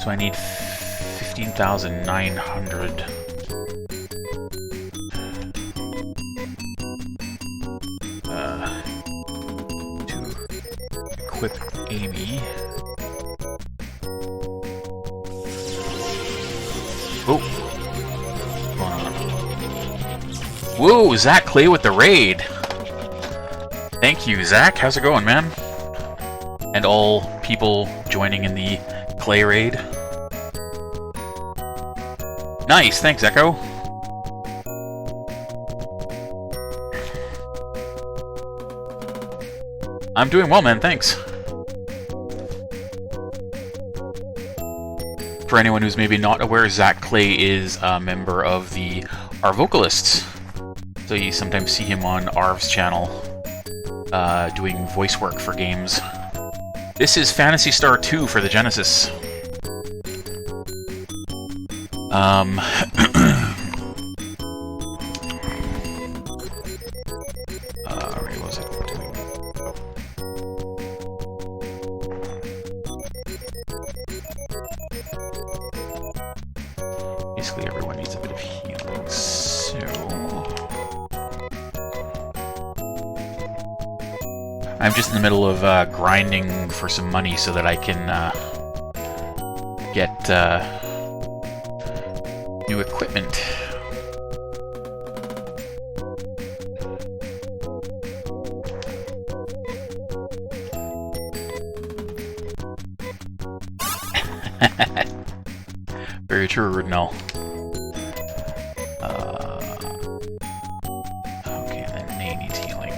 So I need 15,900. To equip Amy. Oh! What's going on? Whoa, Zach Clay with the raid! Thank you, Zach. How's it going, man? And all people joining in the Clay raid. Nice, thanks, Echo. I'm doing well, man, thanks. For anyone who's maybe not aware, Zach Clay is a member of the Our Vocalists. So you sometimes see him on Arv's channel doing voice work for games. This is Phantasy Star 2 for the Genesis. What was it doing? Basically, everyone needs a bit of healing, so... I'm just in the middle of grinding for some money so that I can get new equipment. Very true, Rudnell. Okay, then Nay needs healing.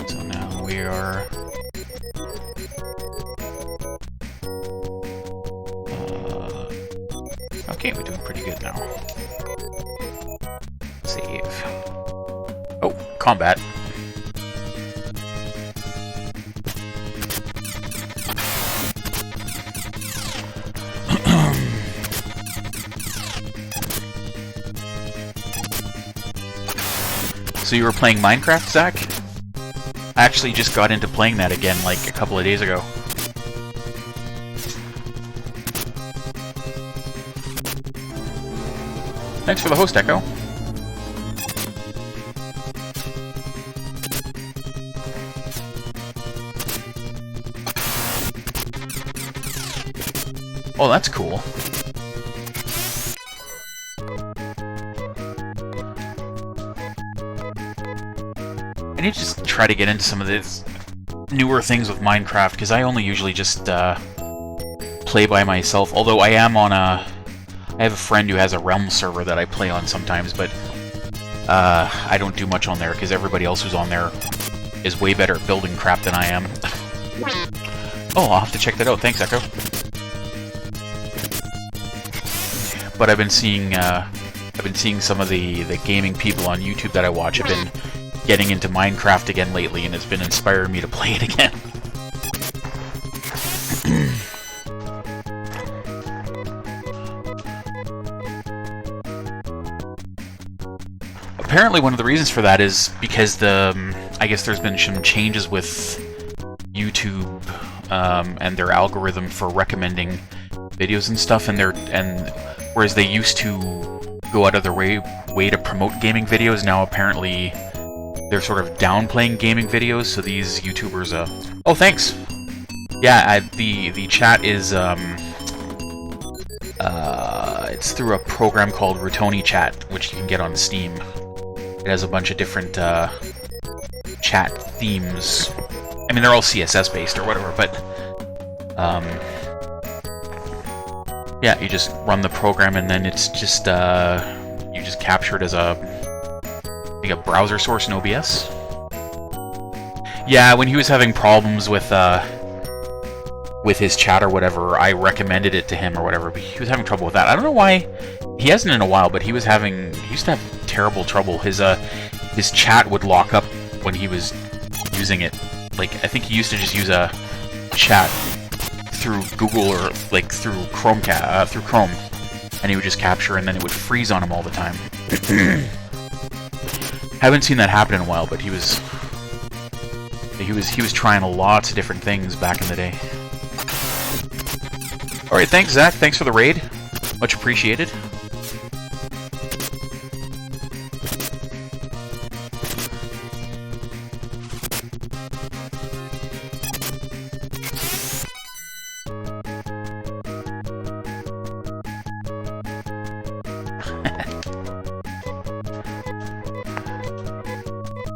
So now we are... okay, we're doing pretty good now. Save. Oh, combat. So you were playing Minecraft, Zach? I actually just got into playing that again like a couple of days ago. Thanks for the host, Echo. Oh, that's cool. I need to just try to get into some of these newer things with Minecraft, because I only usually just play by myself, although I am on a... I have a friend who has a Realm server that I play on sometimes, but I don't do much on there, because everybody else who's on there is way better at building crap than I am. Oh, I'll have to check that out. Thanks, Echo. But I've been seeing some of the gaming people on YouTube that I watch have been getting into Minecraft again lately, and it's been inspiring me to play it again. Apparently one of the reasons for that is because I guess there's been some changes with YouTube and their algorithm for recommending videos and stuff, and whereas they used to go out of their way to promote gaming videos, now apparently they're sort of downplaying gaming videos, so these YouTubers, oh, thanks! Yeah, the chat is It's through a program called Rutoni Chat, which you can get on Steam. It has a bunch of different chat themes. I mean, they're all CSS based or whatever, but yeah, you just run the program and then it's just you just capture it as a browser source in OBS. Yeah, when he was having problems with his chat or whatever, I recommended it to him or whatever, but he was having trouble with that. I don't know why. He hasn't in a while, but he used to have terrible trouble. His chat would lock up when he was using it. Like, I think he used to just use a chat through Google or like through Chrome, and he would just capture, and then it would freeze on him all the time. Haven't seen that happen in a while, but he was trying lots of different things back in the day. All right, thanks Zach. Thanks for the raid. Much appreciated.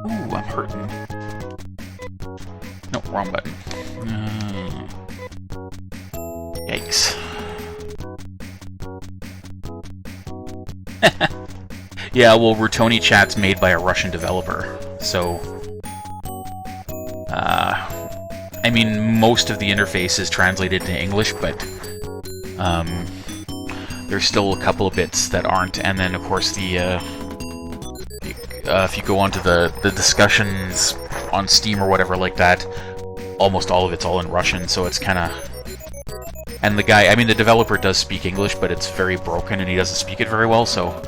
Ooh, I'm hurting. No, wrong button. Yikes. Yeah, well, Rutoni Chat's made by a Russian developer, so... I mean, most of the interface is translated into English, but... there's still a couple of bits that aren't, and then, of course, if you go onto the discussions on Steam or whatever like that, almost all of it's all in Russian, so it's kind of... And the guy, I mean, the developer does speak English, but it's very broken and he doesn't speak it very well, so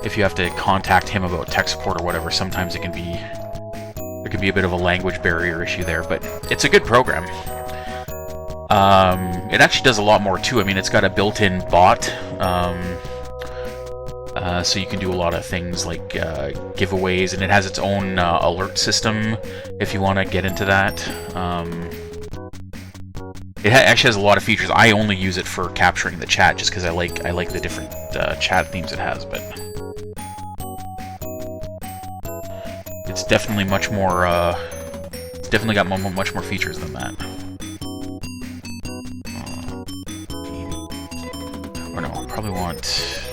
if you have to contact him about tech support or whatever, sometimes it can be... There can be a bit of a language barrier issue there, but it's a good program. It actually does a lot more too. I mean, it's got a built-in bot, so you can do a lot of things like giveaways, and it has its own alert system if you want to get into that. It actually has a lot of features. I only use it for capturing the chat just because I like the different chat themes it has, but it's definitely much more. It's definitely got much more features than that. Or no, I probably want.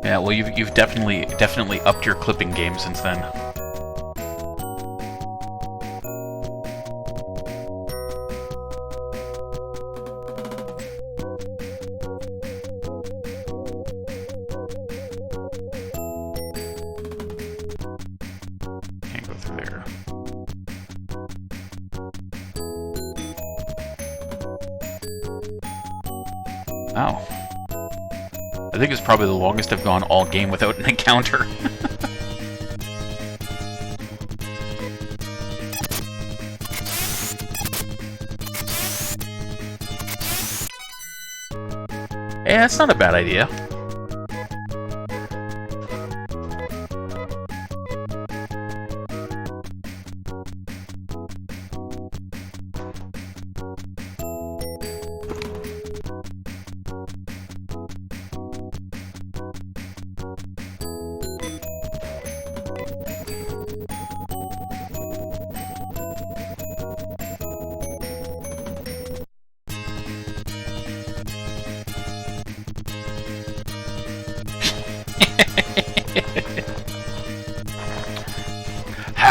Yeah, well, you've definitely upped your clipping game since then. Can't go through there. Wow. I think it's probably the longest I've gone all game without an encounter. Yeah, that's not a bad idea.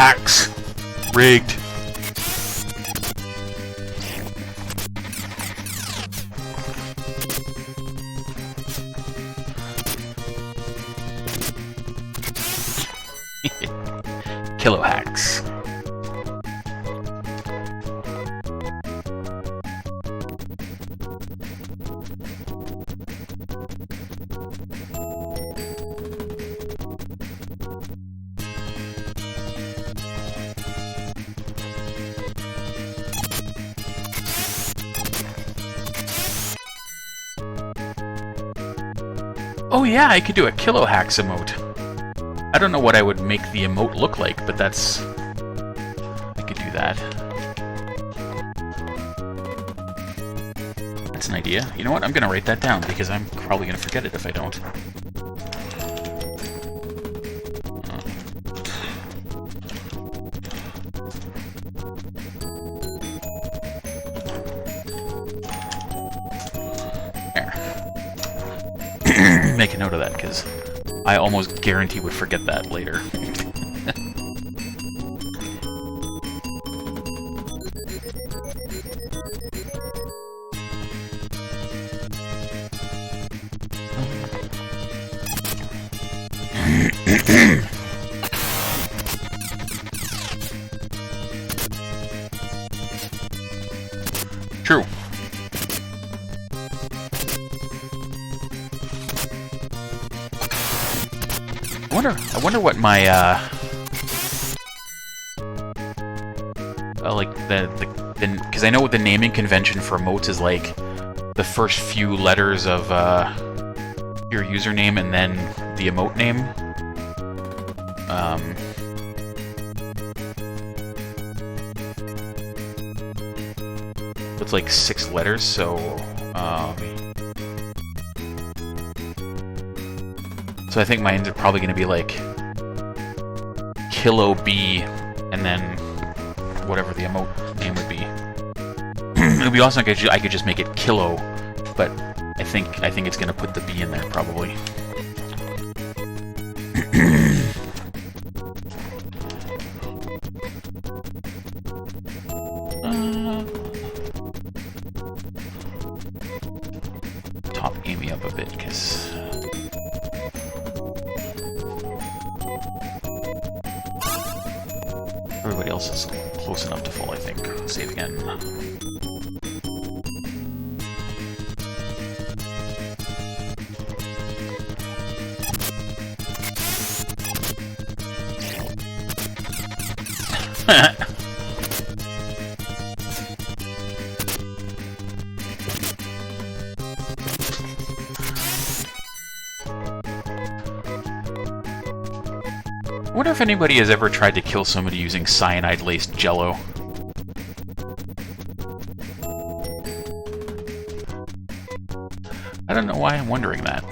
hacks! Rigged. Kilo hacks. Oh yeah, I could do a kilo hacks emote. I don't know what I would make the emote look like, but that's... I could do that. That's an idea. You know what? I'm gonna write that down, because I'm probably gonna forget it if I don't. There. Make a note of that, because I almost guarantee would forget that later. True. I wonder what my like because I know what the naming convention for emotes is, like the first few letters of your username and then the emote name. It's like 6 letters, so so I think mine's are probably going to be like Kilo B, and then whatever the emote name would be. It would be awesome if I could just make it Kilo, but I think it's going to put the B in there probably. Top Amy up a bit, because everybody else is close enough to full, I think. Save again. I wonder if anybody has ever tried to kill somebody using cyanide-laced jello. I don't know why I'm wondering that.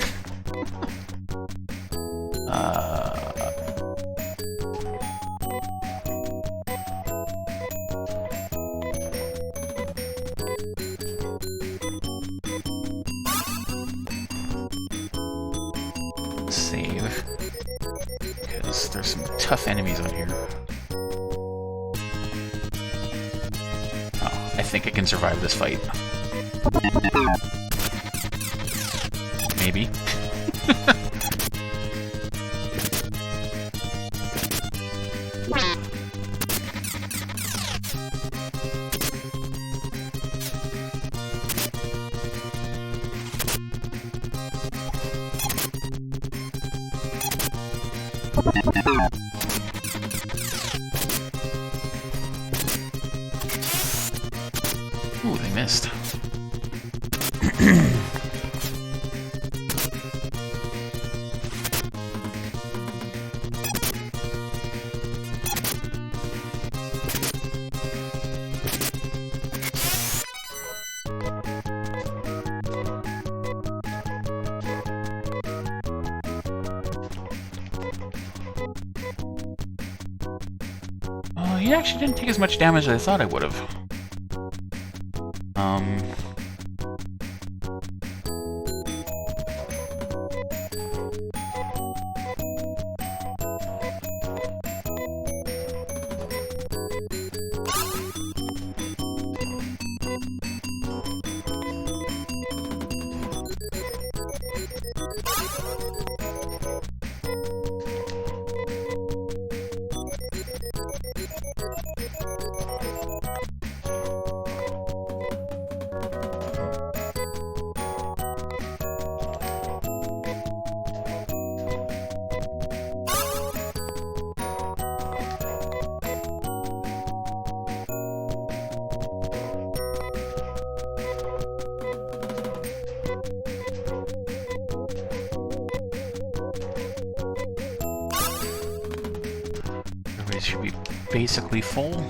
Save. Because there's some tough enemies on here. Oh, I think I can survive this fight. Maybe. Ooh, they missed. He actually didn't take as much damage as I thought I would have. should be basically full.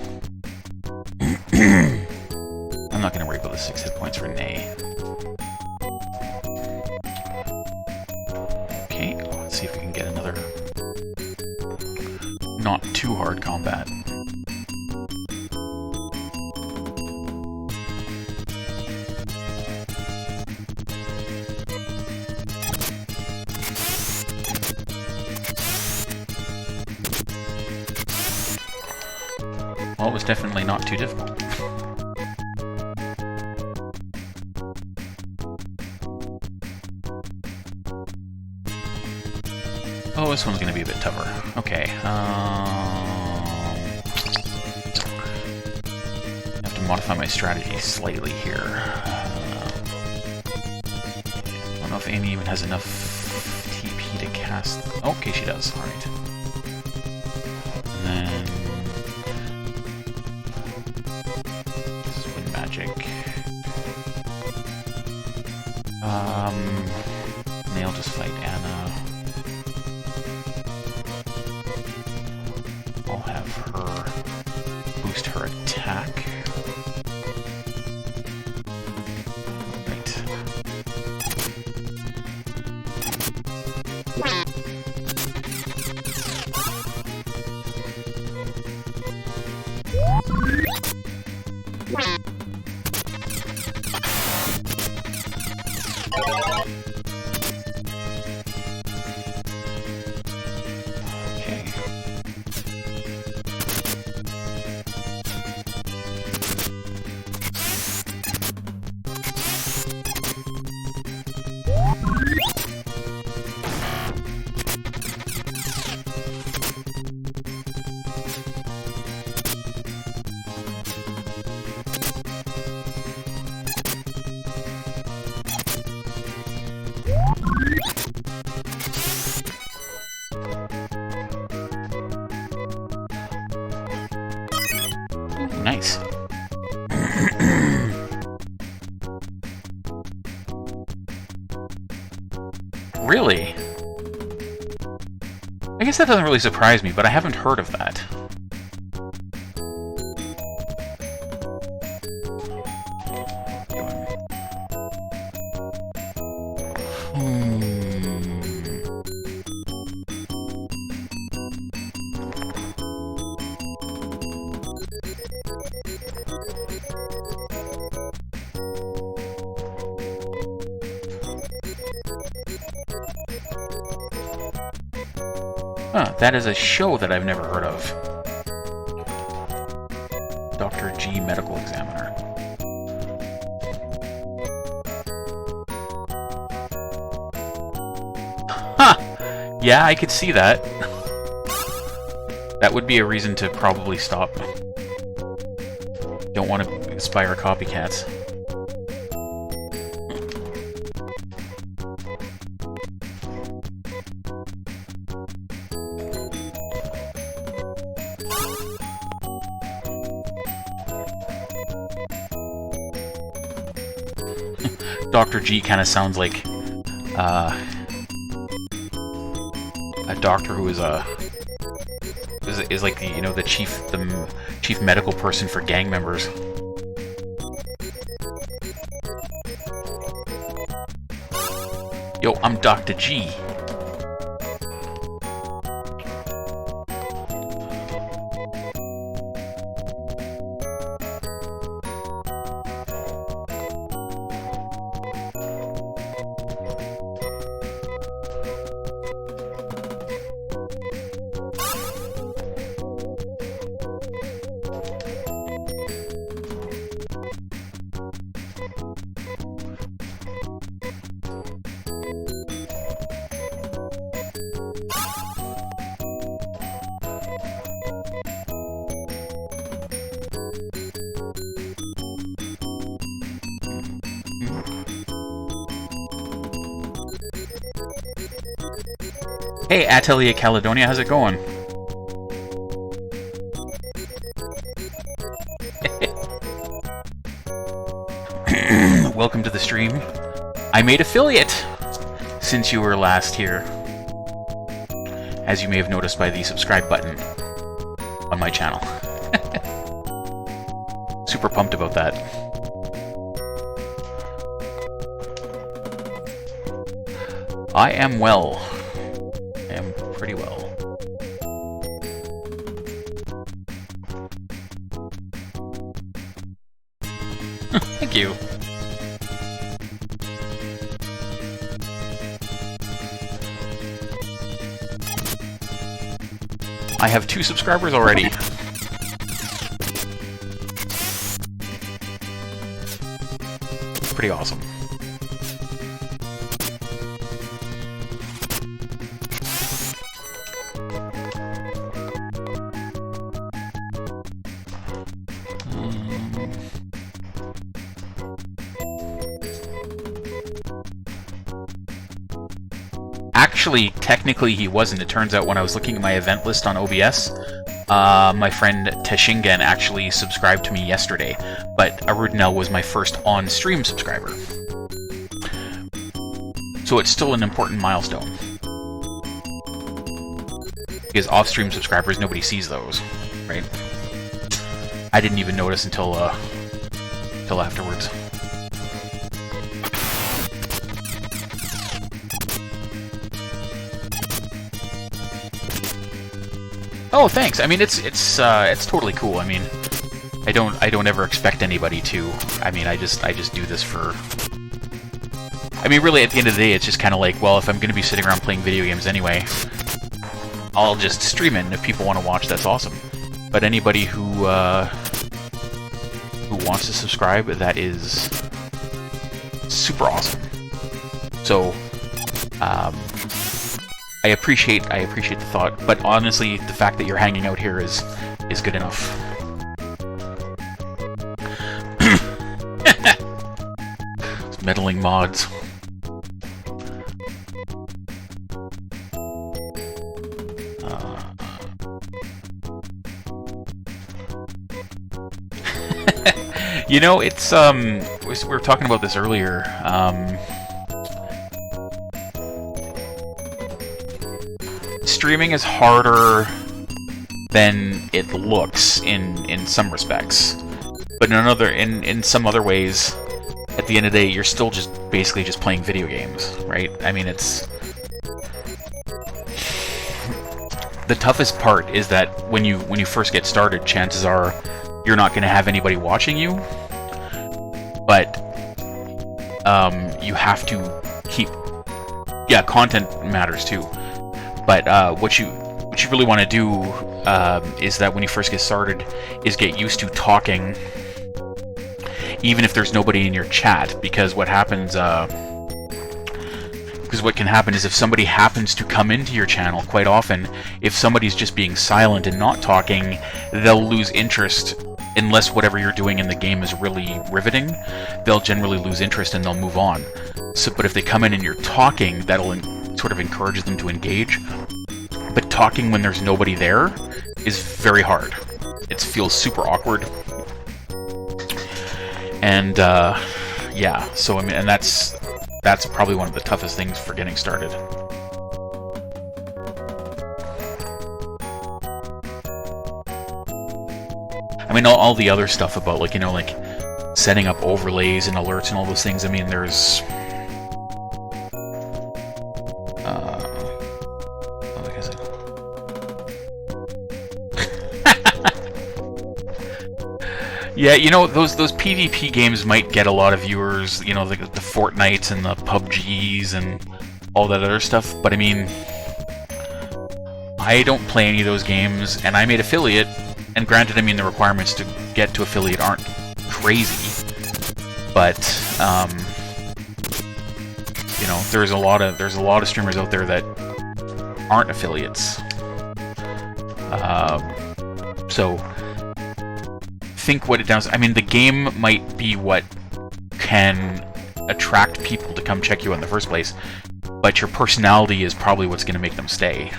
I'm not going to worry about the 6 hit points for Nay. Okay, let's see if we can get another not too hard combat. Well, it was definitely not too difficult. Oh, this one's going to be a bit tougher. Okay. I have to modify my strategy slightly here. I don't know if Amy even has enough TP to cast. Okay, she does. All right. And then this is wind magic. Nail just fight Anna. I'll have her boost her attack. Right. Okay. Nice. Really? I guess that doesn't really surprise me, but I haven't heard of that. Huh, that is a show that I've never heard of. Dr. G, Medical Examiner. Huh! Yeah, I could see that. That would be a reason to probably stop. Don't want to inspire copycats. Dr. G kind of sounds like a doctor who is like the, you know, the chief medical person for gang members. Yo, I'm Dr. G. Hey, Atelier Caledonia, how's it going? Welcome to the stream. I made affiliate since you were last here, as you may have noticed by the subscribe button on my channel. Super pumped about that. I am well. I am pretty well. Thank you. I have 2 subscribers already. Pretty awesome. Actually, technically he wasn't. It turns out when I was looking at my event list on OBS, my friend Teshingen actually subscribed to me yesterday, but Arudinel was my first on-stream subscriber. So it's still an important milestone. Because off-stream subscribers, nobody sees those, right? I didn't even notice until afterwards. Oh, thanks. I mean, it's totally cool. I mean, I don't ever expect anybody to. I mean, I just do this for. I mean, really, at the end of the day, it's just kind of like, well, if I'm going to be sitting around playing video games anyway, I'll just stream it, and if people want to watch, that's awesome. But anybody who wants to subscribe, that is super awesome. So, I appreciate the thought, but honestly, the fact that you're hanging out here is good enough. Meddling mods. You know, it's we were talking about this earlier. Streaming is harder than it looks in some respects, but in some other ways, at the end of the day, you're still just basically just playing video games, right? I mean, it's the toughest part is that when you first get started, chances are you're not going to have anybody watching you, but you have to keep. Yeah, content matters too. But what you really want to do is that when you first get started, is get used to talking, even if there's nobody in your chat. Because what happens, because what can happen is if somebody happens to come into your channel, quite often, if somebody's just being silent and not talking, they'll lose interest. Unless whatever you're doing in the game is really riveting, they'll generally lose interest and they'll move on. So, but if they come in and you're talking, that'll sort of encourages them to engage. But talking when there's nobody there is very hard. It feels super awkward. And yeah, so I mean, and that's probably one of the toughest things for getting started. I mean, all the other stuff about, like, you know, like setting up overlays and alerts and all those things. I mean, there's like I said. Yeah, you know, those PvP games might get a lot of viewers, you know, the Fortnites and the PUBGs and all that other stuff, but I mean, I don't play any of those games, and I made affiliate, and granted, I mean, the requirements to get to affiliate aren't crazy, but, you know, there's a lot of streamers out there that aren't affiliates. So think what it does. I mean, the game might be what can attract people to come check you out in the first place, but your personality is probably what's going to make them stay.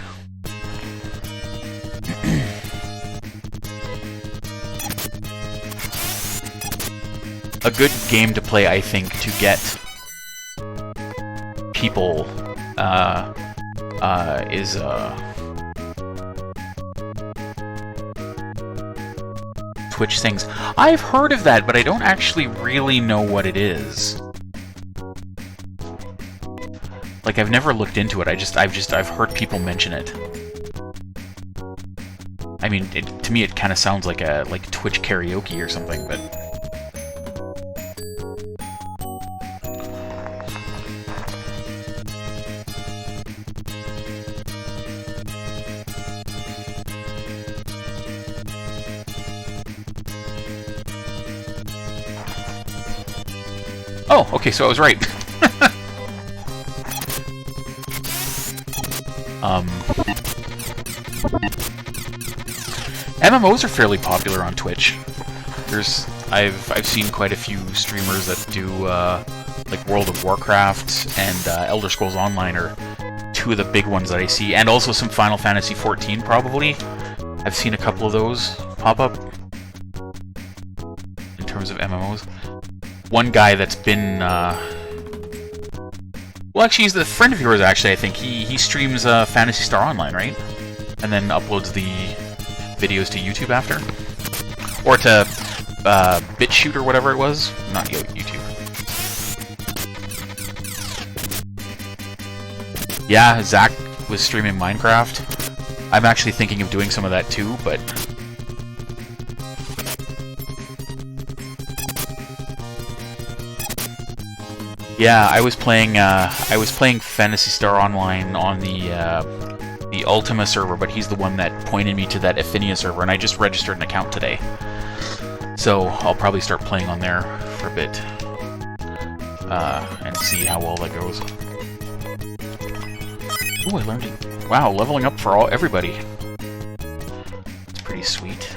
A good game to play, I think, to get people is Twitch things. I've heard of that, but I don't actually really know what it is. Like, I've never looked into it. I've heard people mention it. I mean, to me, it kind of sounds like Twitch karaoke or something, but. Oh, okay, so I was right. MMOs are fairly popular on Twitch. I've seen quite a few streamers that do like World of Warcraft and Elder Scrolls Online are two of the big ones that I see, and also some Final Fantasy XIV probably. I've seen a couple of those pop up in terms of MMOs. One guy that's been well, actually, he's a friend of yours. Actually, I think he streams Phantasy Star Online, right? And then uploads the videos to YouTube after, or to BitChute or whatever it was. Not YouTube. Yeah, Zach was streaming Minecraft. I'm actually thinking of doing some of that too, but. Yeah, I was playing Phantasy Star Online on the Ultima server, but he's the one that pointed me to that Affinia server, and I just registered an account today. So I'll probably start playing on there for a bit and see how well that goes. Ooh, I learned it. Wow, leveling up for everybody. It's pretty sweet.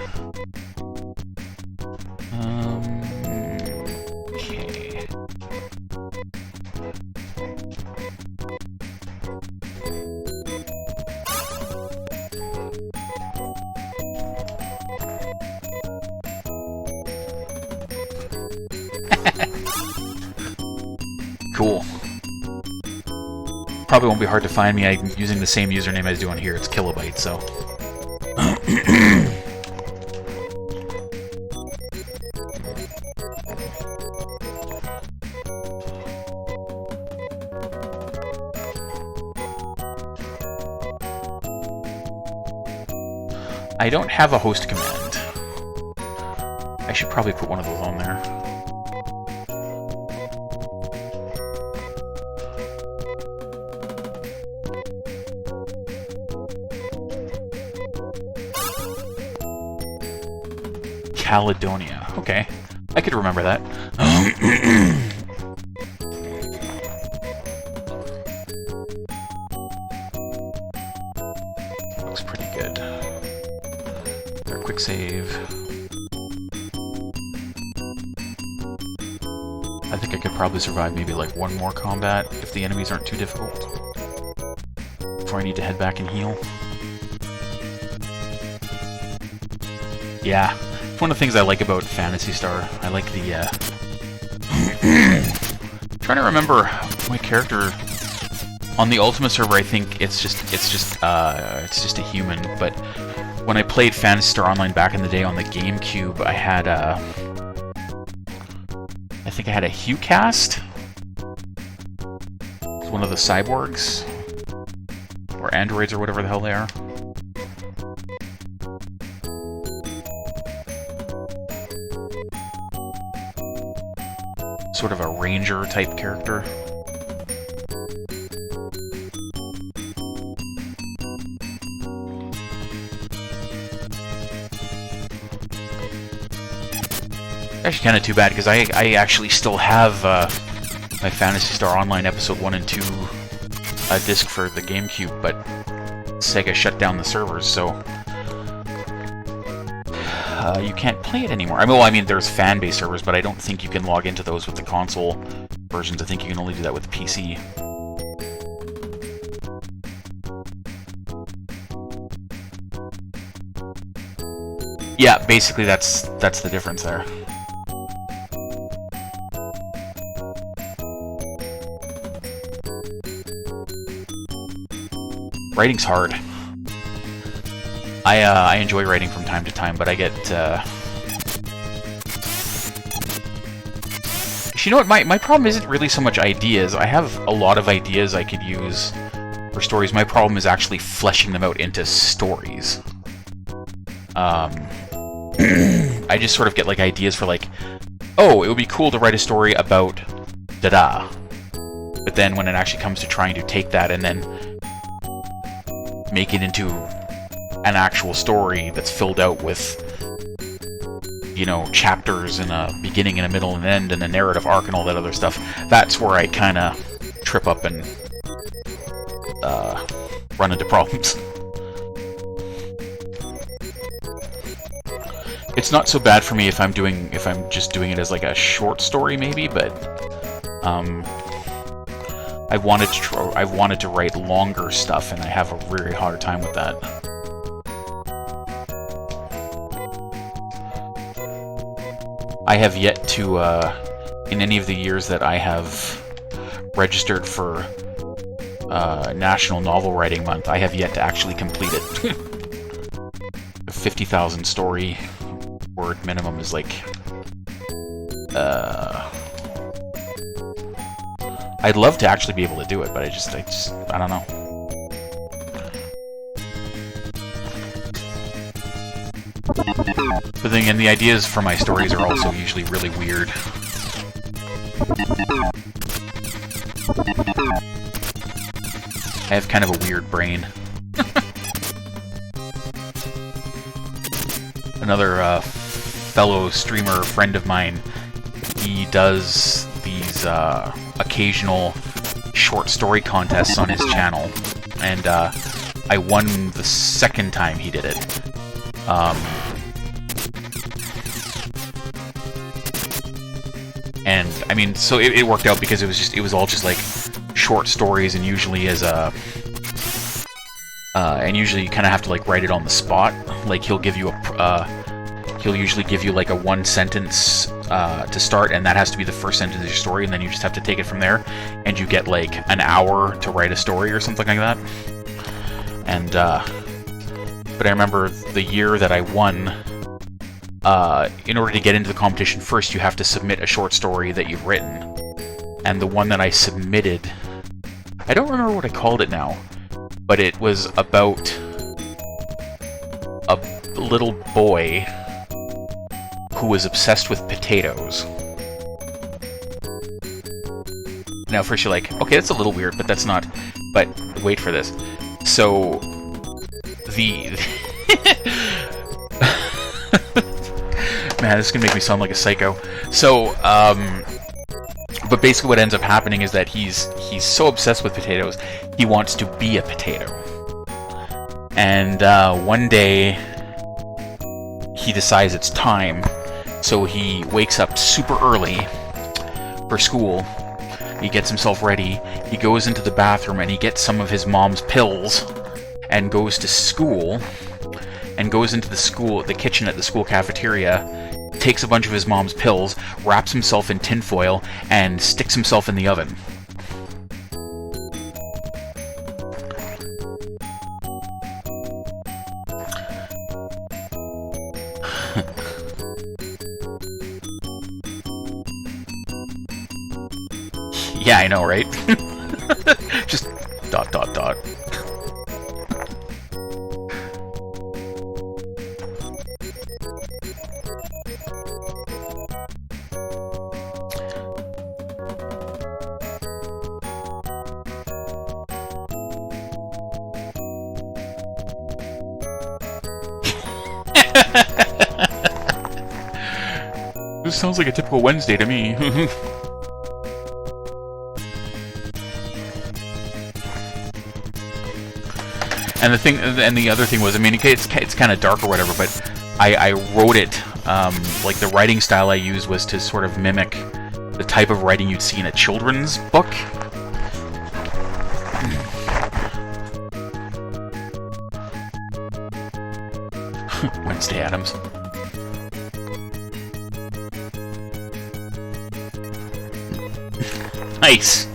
Okay. Cool. Probably won't be hard to find me. I'm using the same username as doing here. It's Kilobyte, so. I don't have a host command. I should probably put one of those on there. Caledonia. Okay. I could remember that. Looks pretty good. There, quick save. I think I could probably survive maybe like one more combat if the enemies aren't too difficult before I need to head back and heal. Yeah. One of the things I like about Phantasy Star, I like the, trying to remember my character on the Ultima server. I think it's just a human. But when I played Phantasy Star Online back in the day on the GameCube, I had I think I had a HuCast. It's one of the cyborgs or androids or whatever the hell they are. Sort of a ranger type character. Actually, kind of too bad because I actually still have my Phantasy Star Online episode 1 and 2 disc for the GameCube, but Sega shut down the servers, so you can't play it anymore. I mean, there's fan-based servers, but I don't think you can log into those with the console versions. I think you can only do that with the PC. Yeah, basically that's the difference there. Writing's hard. I enjoy writing from time to time, but I get Actually, you know what? My problem isn't really so much ideas. I have a lot of ideas I could use for stories. My problem is actually fleshing them out into stories. I just sort of get like ideas for like, oh, it would be cool to write a story about da-da. But then when it actually comes to trying to take that and then make it into an actual story that's filled out with, you know, chapters and a beginning and a middle and an end and a narrative arc and all that other stuff, that's where I kind of trip up and run into problems. It's not so bad for me if I'm just doing it as like a short story maybe, but I've wanted to write longer stuff, and I have a really hard time with that. I have yet to, in any of the years that I have registered for National Novel Writing Month, I have yet to actually complete it. 50,000 story word minimum is like, I'd love to actually be able to do it, but I don't know. But then again, the ideas for my stories are also usually really weird. I have kind of a weird brain. Another fellow streamer friend of mine, he does these occasional short story contests on his channel, and I won the second time he did it. And I mean, so it worked out because it was all just like short stories, and usually as a usually you kind of have to like write it on the spot. Like he'll usually give you like a one sentence to start, and that has to be the first sentence of your story, and then you just have to take it from there, and you get like an hour to write a story or something like that. And but I remember the year that I won, in order to get into the competition first, you have to submit a short story that you've written. And the one that I submitted, I don't remember what I called it now, but it was about a little boy who was obsessed with potatoes. Now first you're like, okay, that's a little weird, but that's not... But wait for this. So, Man, this is gonna make me sound like a psycho. So, but basically what ends up happening is that he's so obsessed with potatoes, he wants to be a potato. And one day, he decides it's time, so he wakes up super early for school. He gets himself ready, he goes into the bathroom, and he gets some of his mom's pills, and goes to school, and goes into the kitchen at the school cafeteria, takes a bunch of his mom's pills, wraps himself in tinfoil, and sticks himself in the oven. Yeah, I know, right? Just ... This sounds like a typical Wednesday to me. And the other thing was, I mean, it's kind of dark or whatever, but I wrote it, like the writing style I used was to sort of mimic the type of writing you'd see in a children's book. Wednesday Addams. Nice!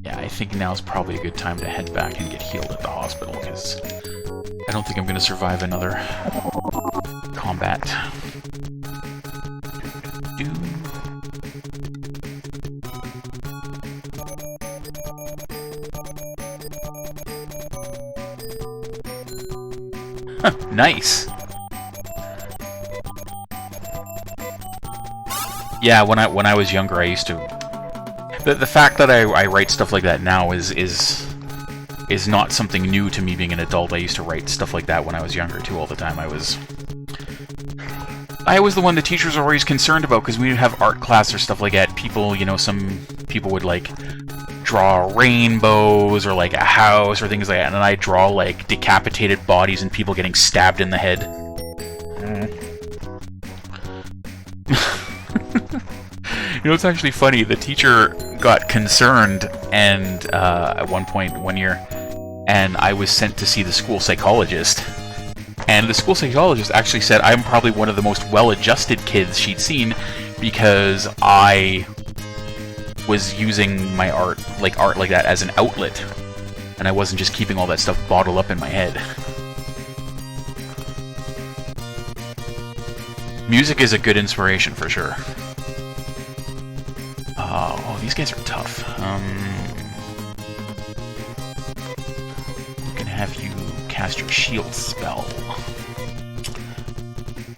Yeah, think now's probably a good time to head back and get healed at the hospital, because I don't think I'm going to survive another combat. Nice! Yeah, when I was younger, I used to... The fact that I write stuff like that now is not something new to me being an adult. I used to write stuff like that when I was younger, too, all the time. I was the one the teachers were always concerned about, because we would have art class or stuff like that. People, you know, some people would, like, draw rainbows or, like, a house or things like that, and then I'd draw, like, decapitated bodies and people getting stabbed in the head. You know, it's actually funny. The teacher got concerned, and at one point, one year, and I was sent to see the school psychologist. And the school psychologist actually said I'm probably one of the most well-adjusted kids she'd seen, because I was using my art like that as an outlet, and I wasn't just keeping all that stuff bottled up in my head. Music is a good inspiration for sure. Oh, these guys are tough. I'm gonna have you cast your shield spell.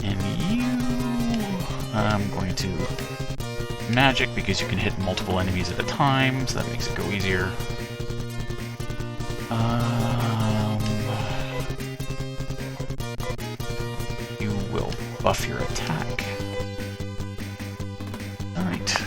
And you... I'm going to magic, because you can hit multiple enemies at a time, so that makes it go easier. You will buff your attack. Alright.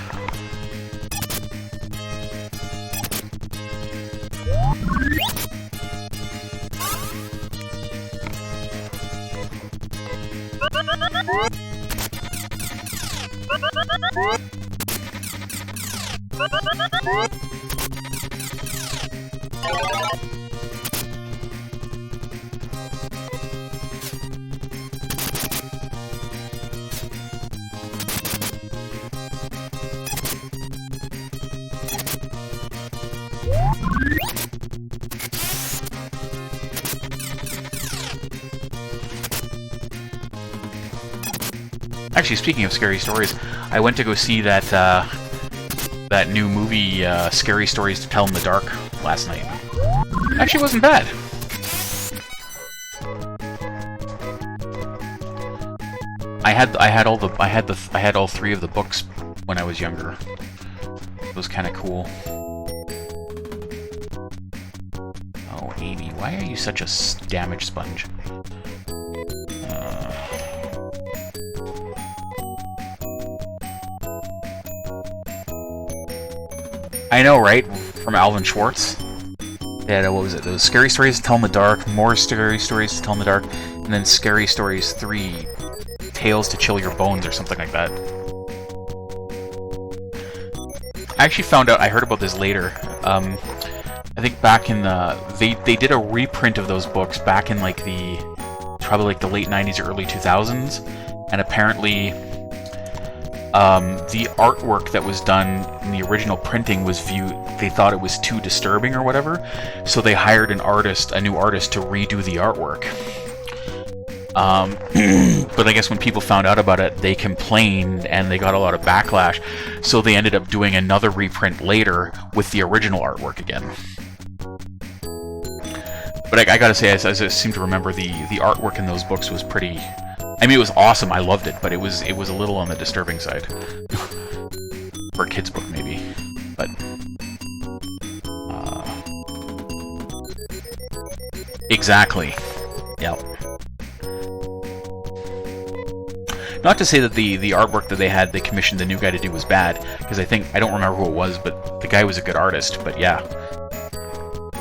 Actually, speaking of scary stories, I went to go see that that new movie, Scary Stories to Tell in the Dark, last night. Actually, wasn't bad. I had all three of the books when I was younger. It was kind of cool. Oh, Amy, why are you such a damage sponge? I know, right? From Alvin Schwartz. Yeah, what was it? Those Scary Stories to Tell in the Dark, more Scary Stories to Tell in the Dark, and then Scary Stories 3, Tales to Chill Your Bones, or something like that. I actually found out, I heard about this later. I think back in the... They did a reprint of those books back in, like, probably like the late 90s or early 2000s, and apparently... the artwork that was done in the original printing was they thought it was too disturbing or whatever, so they hired a new artist to redo the artwork. But I guess when people found out about it, they complained and they got a lot of backlash, so they ended up doing another reprint later with the original artwork again. But I gotta say, I seem to remember the artwork in those books was pretty... I mean, it was awesome. I loved it, but it was a little on the disturbing side. For a kid's book, maybe. But exactly. Yep. Not to say that the artwork that they commissioned the new guy to do was bad, because I don't remember who it was, but the guy was a good artist. But yeah,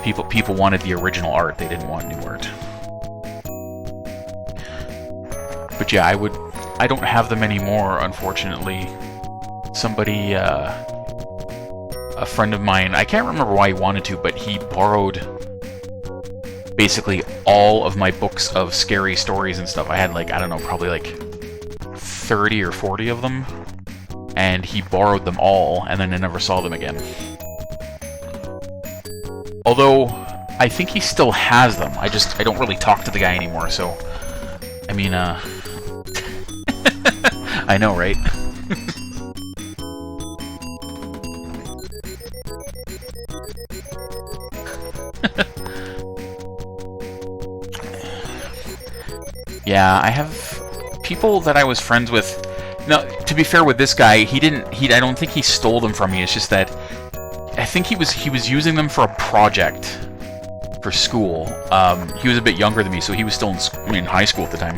people wanted the original art. They didn't want new art. But yeah, I don't have them anymore, unfortunately. Somebody, a friend of mine, I can't remember why he wanted to, but he borrowed basically all of my books of scary stories and stuff. I had, like, I don't know, probably like 30 or 40 of them, and he borrowed them all, and then I never saw them again. Although, I think he still has them. I don't really talk to the guy anymore, so... I mean, I know, right? Yeah, I have people that I was friends with. Now, to be fair with this guy, I don't think he stole them from me. It's just that I think he was using them for a project for school. He was a bit younger than me, so he was still in high school at the time.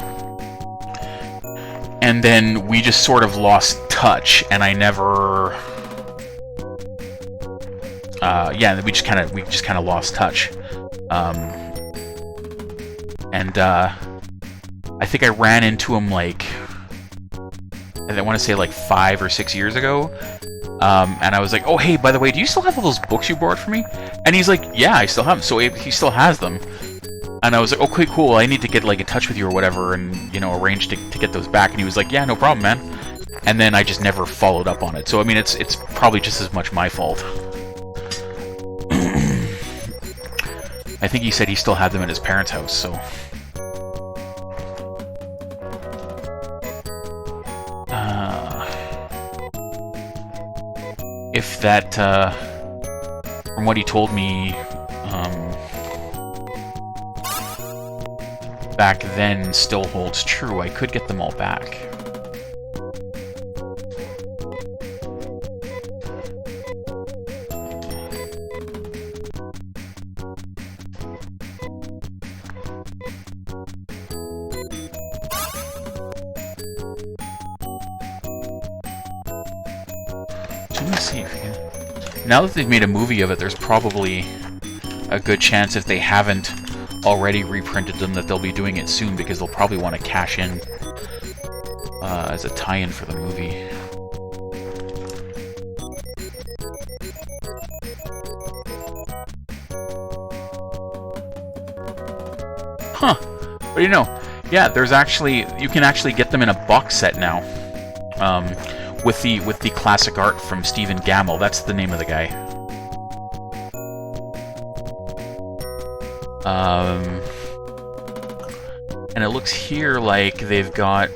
And then we just sort of lost touch, and I never... yeah, we just kind of lost touch. I think I ran into him, like, I want to say, like, 5 or 6 years ago. And I was like, oh, hey, by the way, do you still have all those books you borrowed from me? And he's like, yeah, I still have them. So he still has them. And I was like, okay, cool, I need to get, like, in touch with you or whatever and, you know, arrange to get those back. And he was like, yeah, no problem, man. And then I just never followed up on it. So, I mean, it's probably just as much my fault. I think he said he still had them in his parents' house, so... if that, from what he told me, back then still holds true, I could get them all back. Now that they've made a movie of it, there's probably a good chance if they haven't already reprinted them that they'll be doing it soon, because they'll probably want to cash in as a tie-in for the movie. Huh. What do you know? Yeah, there's actually... you can actually get them in a box set now. With the classic art from Stephen Gammell. That's the name of the guy. And it looks here like they've got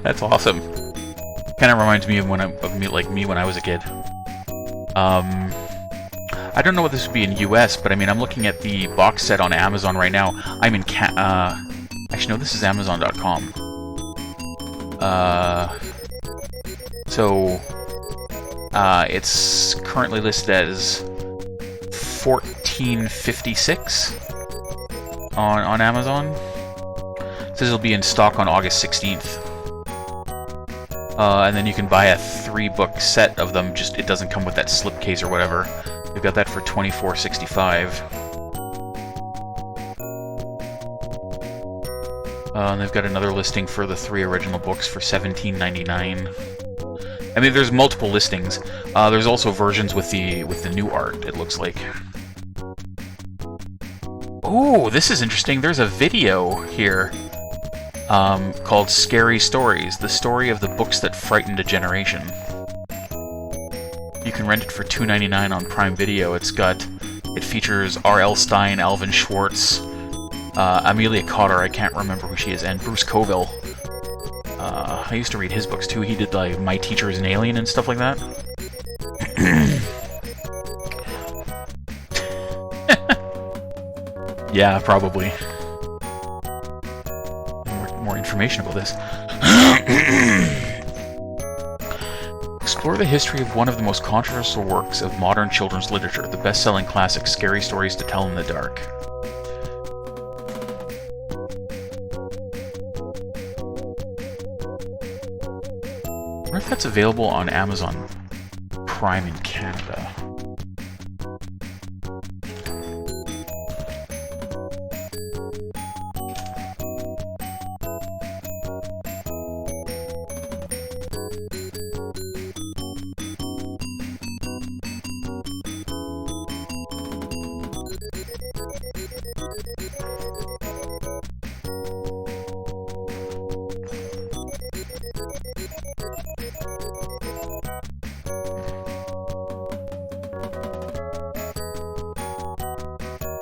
that's awesome. Kind of reminds me of me when I was a kid. I don't know what this would be in US, but I mean, I'm looking at the box set on Amazon right now. I'm in actually, no, this is Amazon.com. It's currently listed as $14.56 on Amazon. It says it'll be in stock on August 16th. And then you can buy a 3-book set of them, just it doesn't come with that slipcase or whatever. They've got that for $24.65. And they've got another listing for the 3 original books for $17.99. I mean, there's multiple listings. There's also versions with the new art, it looks like. Oh, this is interesting. There's a video here called Scary Stories, the story of the books that frightened a generation. You can rent it for $2.99 on Prime Video. It features R.L. Stine, Alvin Schwartz, Amelia Cotter, I can't remember who she is, and Bruce Coville. I used to read his books too. He did like My Teacher is an Alien and stuff like that. Yeah, probably. More information about this. Explore the history of one of the most controversial works of modern children's literature, the best-selling classic Scary Stories to Tell in the Dark. I wonder if that's available on Amazon Prime in Canada.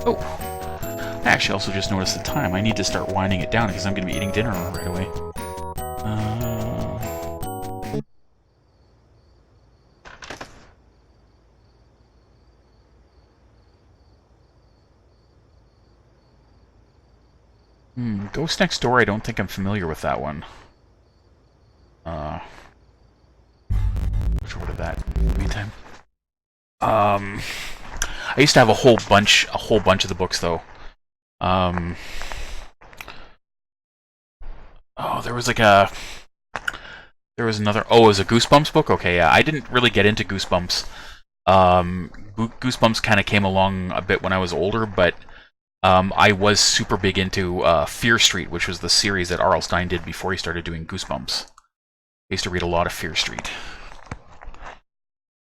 Oh, I actually also just noticed the time. I need to start winding it down because I'm going to be eating dinner right away. Ghost Next Door, I don't think I'm familiar with that one. Which order that in the meantime. I used to have a whole bunch of the books though. Oh, there was another. Oh, it was a Goosebumps book. Okay, yeah, I didn't really get into Goosebumps. Goosebumps kind of came along a bit when I was older, but I was super big into Fear Street, which was the series that R.L. Stine did before he started doing Goosebumps. I used to read a lot of Fear Street.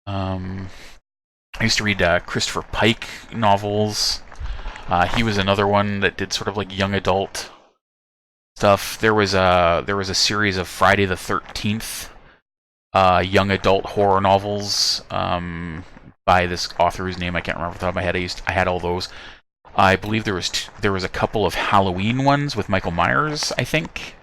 I used to read Christopher Pike novels. He was another one that did sort of like young adult stuff. There was a series of Friday the 13th young adult horror novels by this author whose name I can't remember off the top of my head. I had all those. I believe there was a couple of Halloween ones with Michael Myers, I think.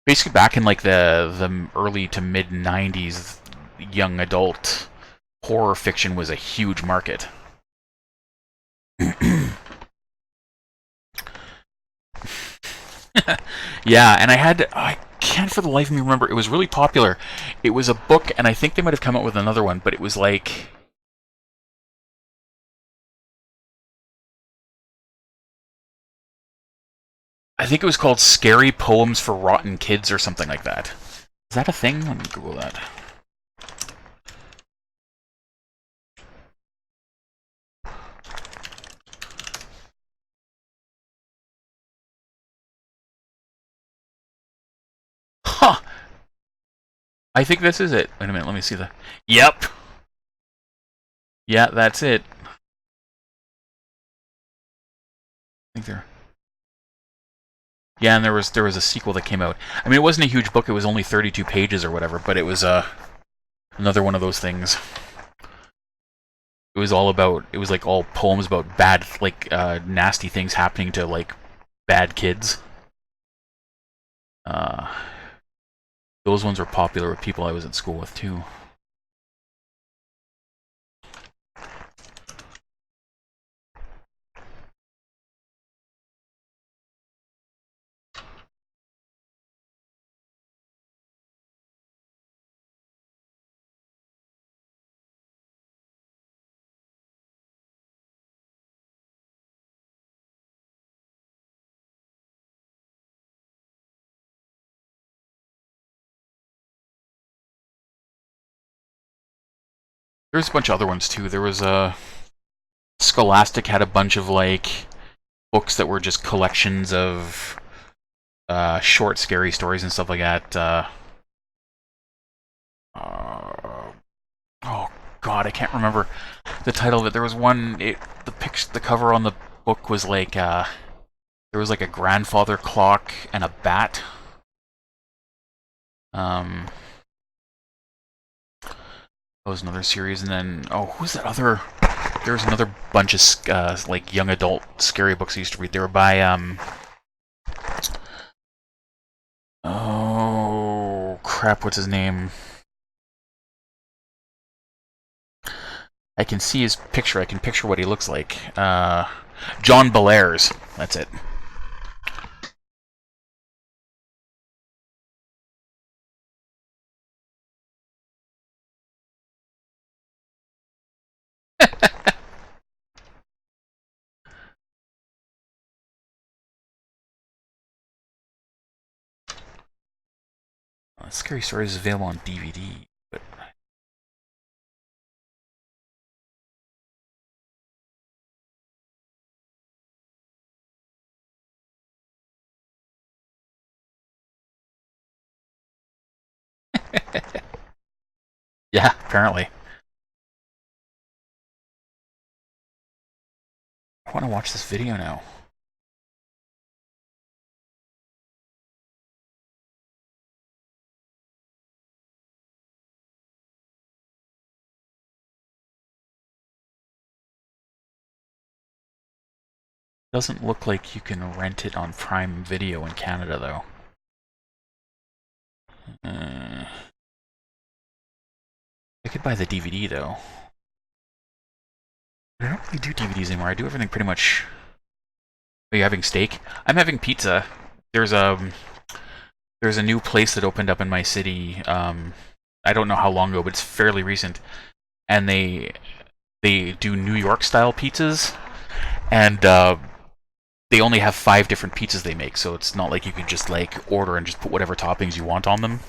Basically back in like the early to mid 90s, young adult horror fiction was a huge market. Yeah, and I can't for the life of me remember. It was really popular. It was a book, and I think they might have come out with another one, but it was like, I think it was called Scary Poems for Rotten Kids or something like that. Is that a thing? Let me Google that. Huh! I think this is it. Wait a minute, let me see the... Yep! Yeah, that's it. I think there... Yeah, and there was a sequel that came out. I mean, it wasn't a huge book. It was only 32 pages or whatever, but it was another one of those things. It was all about... It was like all poems about bad, like, nasty things happening to, like, bad kids. Those ones were popular with people I was at school with, too. There's a bunch of other ones, too. There was a... Scholastic had a bunch of, like, books that were just collections of short, scary stories and stuff like that. Oh God, I can't remember the title of it. There was one. The cover on the book was like there was like a grandfather clock and a bat. That was another series, and then who's that other? There was another bunch of like young adult scary books I used to read. They were by oh crap, what's his name? I can see his picture. I can picture what he looks like. John Bellairs. That's it. Scary Stories is available on DVD. But... yeah, apparently. I want to watch this video now. Doesn't look like you can rent it on Prime Video in Canada, though. I could buy the DVD, though. I don't really do DVDs anymore. I do everything pretty much... Are you having steak? I'm having pizza. There's a new place that opened up in my city. I don't know how long ago, but it's fairly recent. And they do New York style pizzas, and they only have 5 different pizzas they make, so it's not like you can just like order and just put whatever toppings you want on them.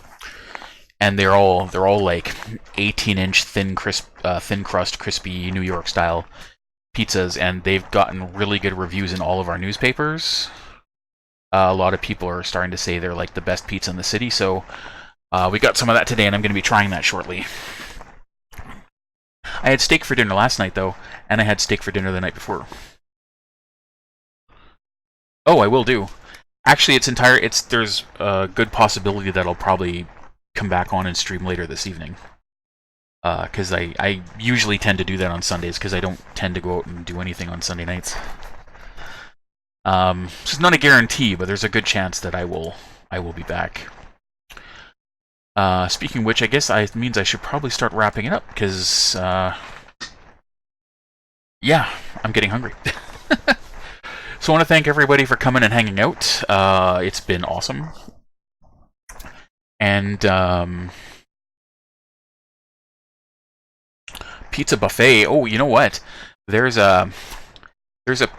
And they're all like 18-inch thin crust, crispy New York style pizzas, and they've gotten really good reviews in all of our newspapers. A lot of people are starting to say they're like the best pizza in the city, so we got some of that today, and I'm going to be trying that shortly. I had steak for dinner last night, though, and I had steak for dinner the night before. Oh, I will do. Actually, there's a good possibility that I'll probably come back on and stream later this evening. Because I usually tend to do that on Sundays, because I don't tend to go out and do anything on Sunday nights. So it's not a guarantee, but there's a good chance that I will be back. Speaking of which, I guess it means I should probably start wrapping it up, because, yeah, I'm getting hungry. So I want to thank everybody for coming and hanging out. It's been awesome. And, pizza buffet. Oh, you know what? There's a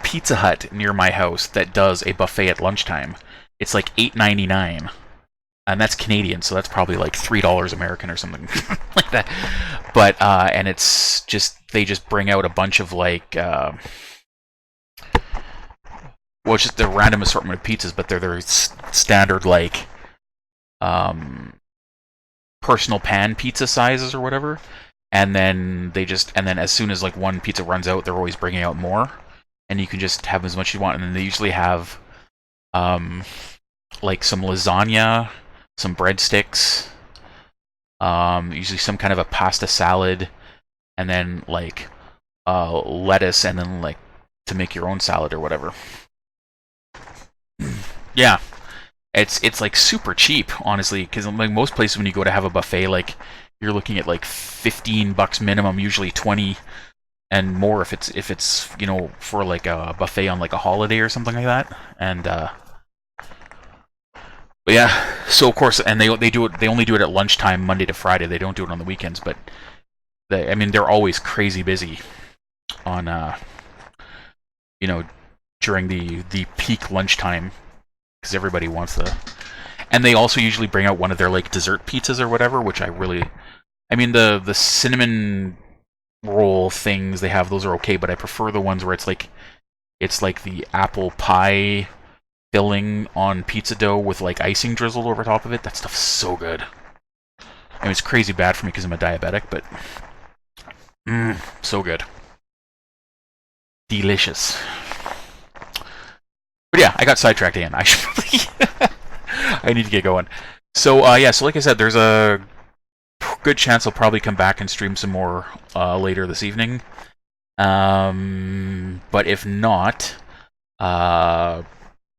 Pizza Hut near my house that does a buffet at lunchtime. It's like $8.99. And that's Canadian, so that's probably like $3 American or something like that. But and it's just they just bring out a bunch of like well, it's just a random assortment of pizzas, but they're their standard like personal pan pizza sizes or whatever. And then as soon as like one pizza runs out, they're always bringing out more, and you can just have as much as you want. And then they usually have like some lasagna, some breadsticks, usually some kind of a pasta salad, and then like lettuce, and then like to make your own salad or whatever. Yeah, it's like super cheap, honestly, because like most places when you go to have a buffet, like you're looking at like $15 minimum, usually 20 and more if it's you know, for like a buffet on like a holiday or something like that. And but yeah, so of course, and they only do it at lunchtime Monday to Friday. They don't do it on the weekends, but I mean they're always crazy busy on you know, during the peak lunchtime, because everybody wants and they also usually bring out one of their like dessert pizzas or whatever, which I mean the cinnamon roll things they have, those are okay, but I prefer the ones where it's like the apple pie filling on pizza dough with like icing drizzled over top of it. That stuff's so good. I mean, it's crazy bad for me because I'm a diabetic, but so good. Delicious. But yeah, I got sidetracked again. I should probably I need to get going. So yeah, so like I said, there's a good chance I'll probably come back and stream some more later this evening. But if not,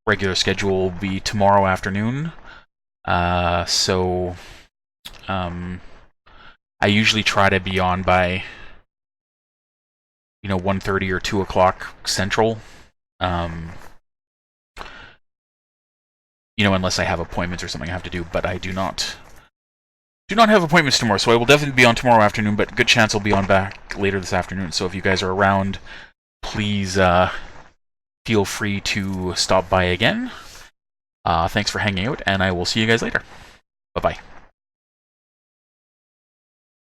regular schedule will be tomorrow afternoon. So I usually try to be on by 1:30 or 2 o'clock Central. Unless I have appointments or something I have to do, but I do not have appointments tomorrow, so I will definitely be on tomorrow afternoon, but good chance I'll be on back later this afternoon. So if you guys are around, please feel free to stop by again. Thanks for hanging out, and I will see you guys later. Bye-bye.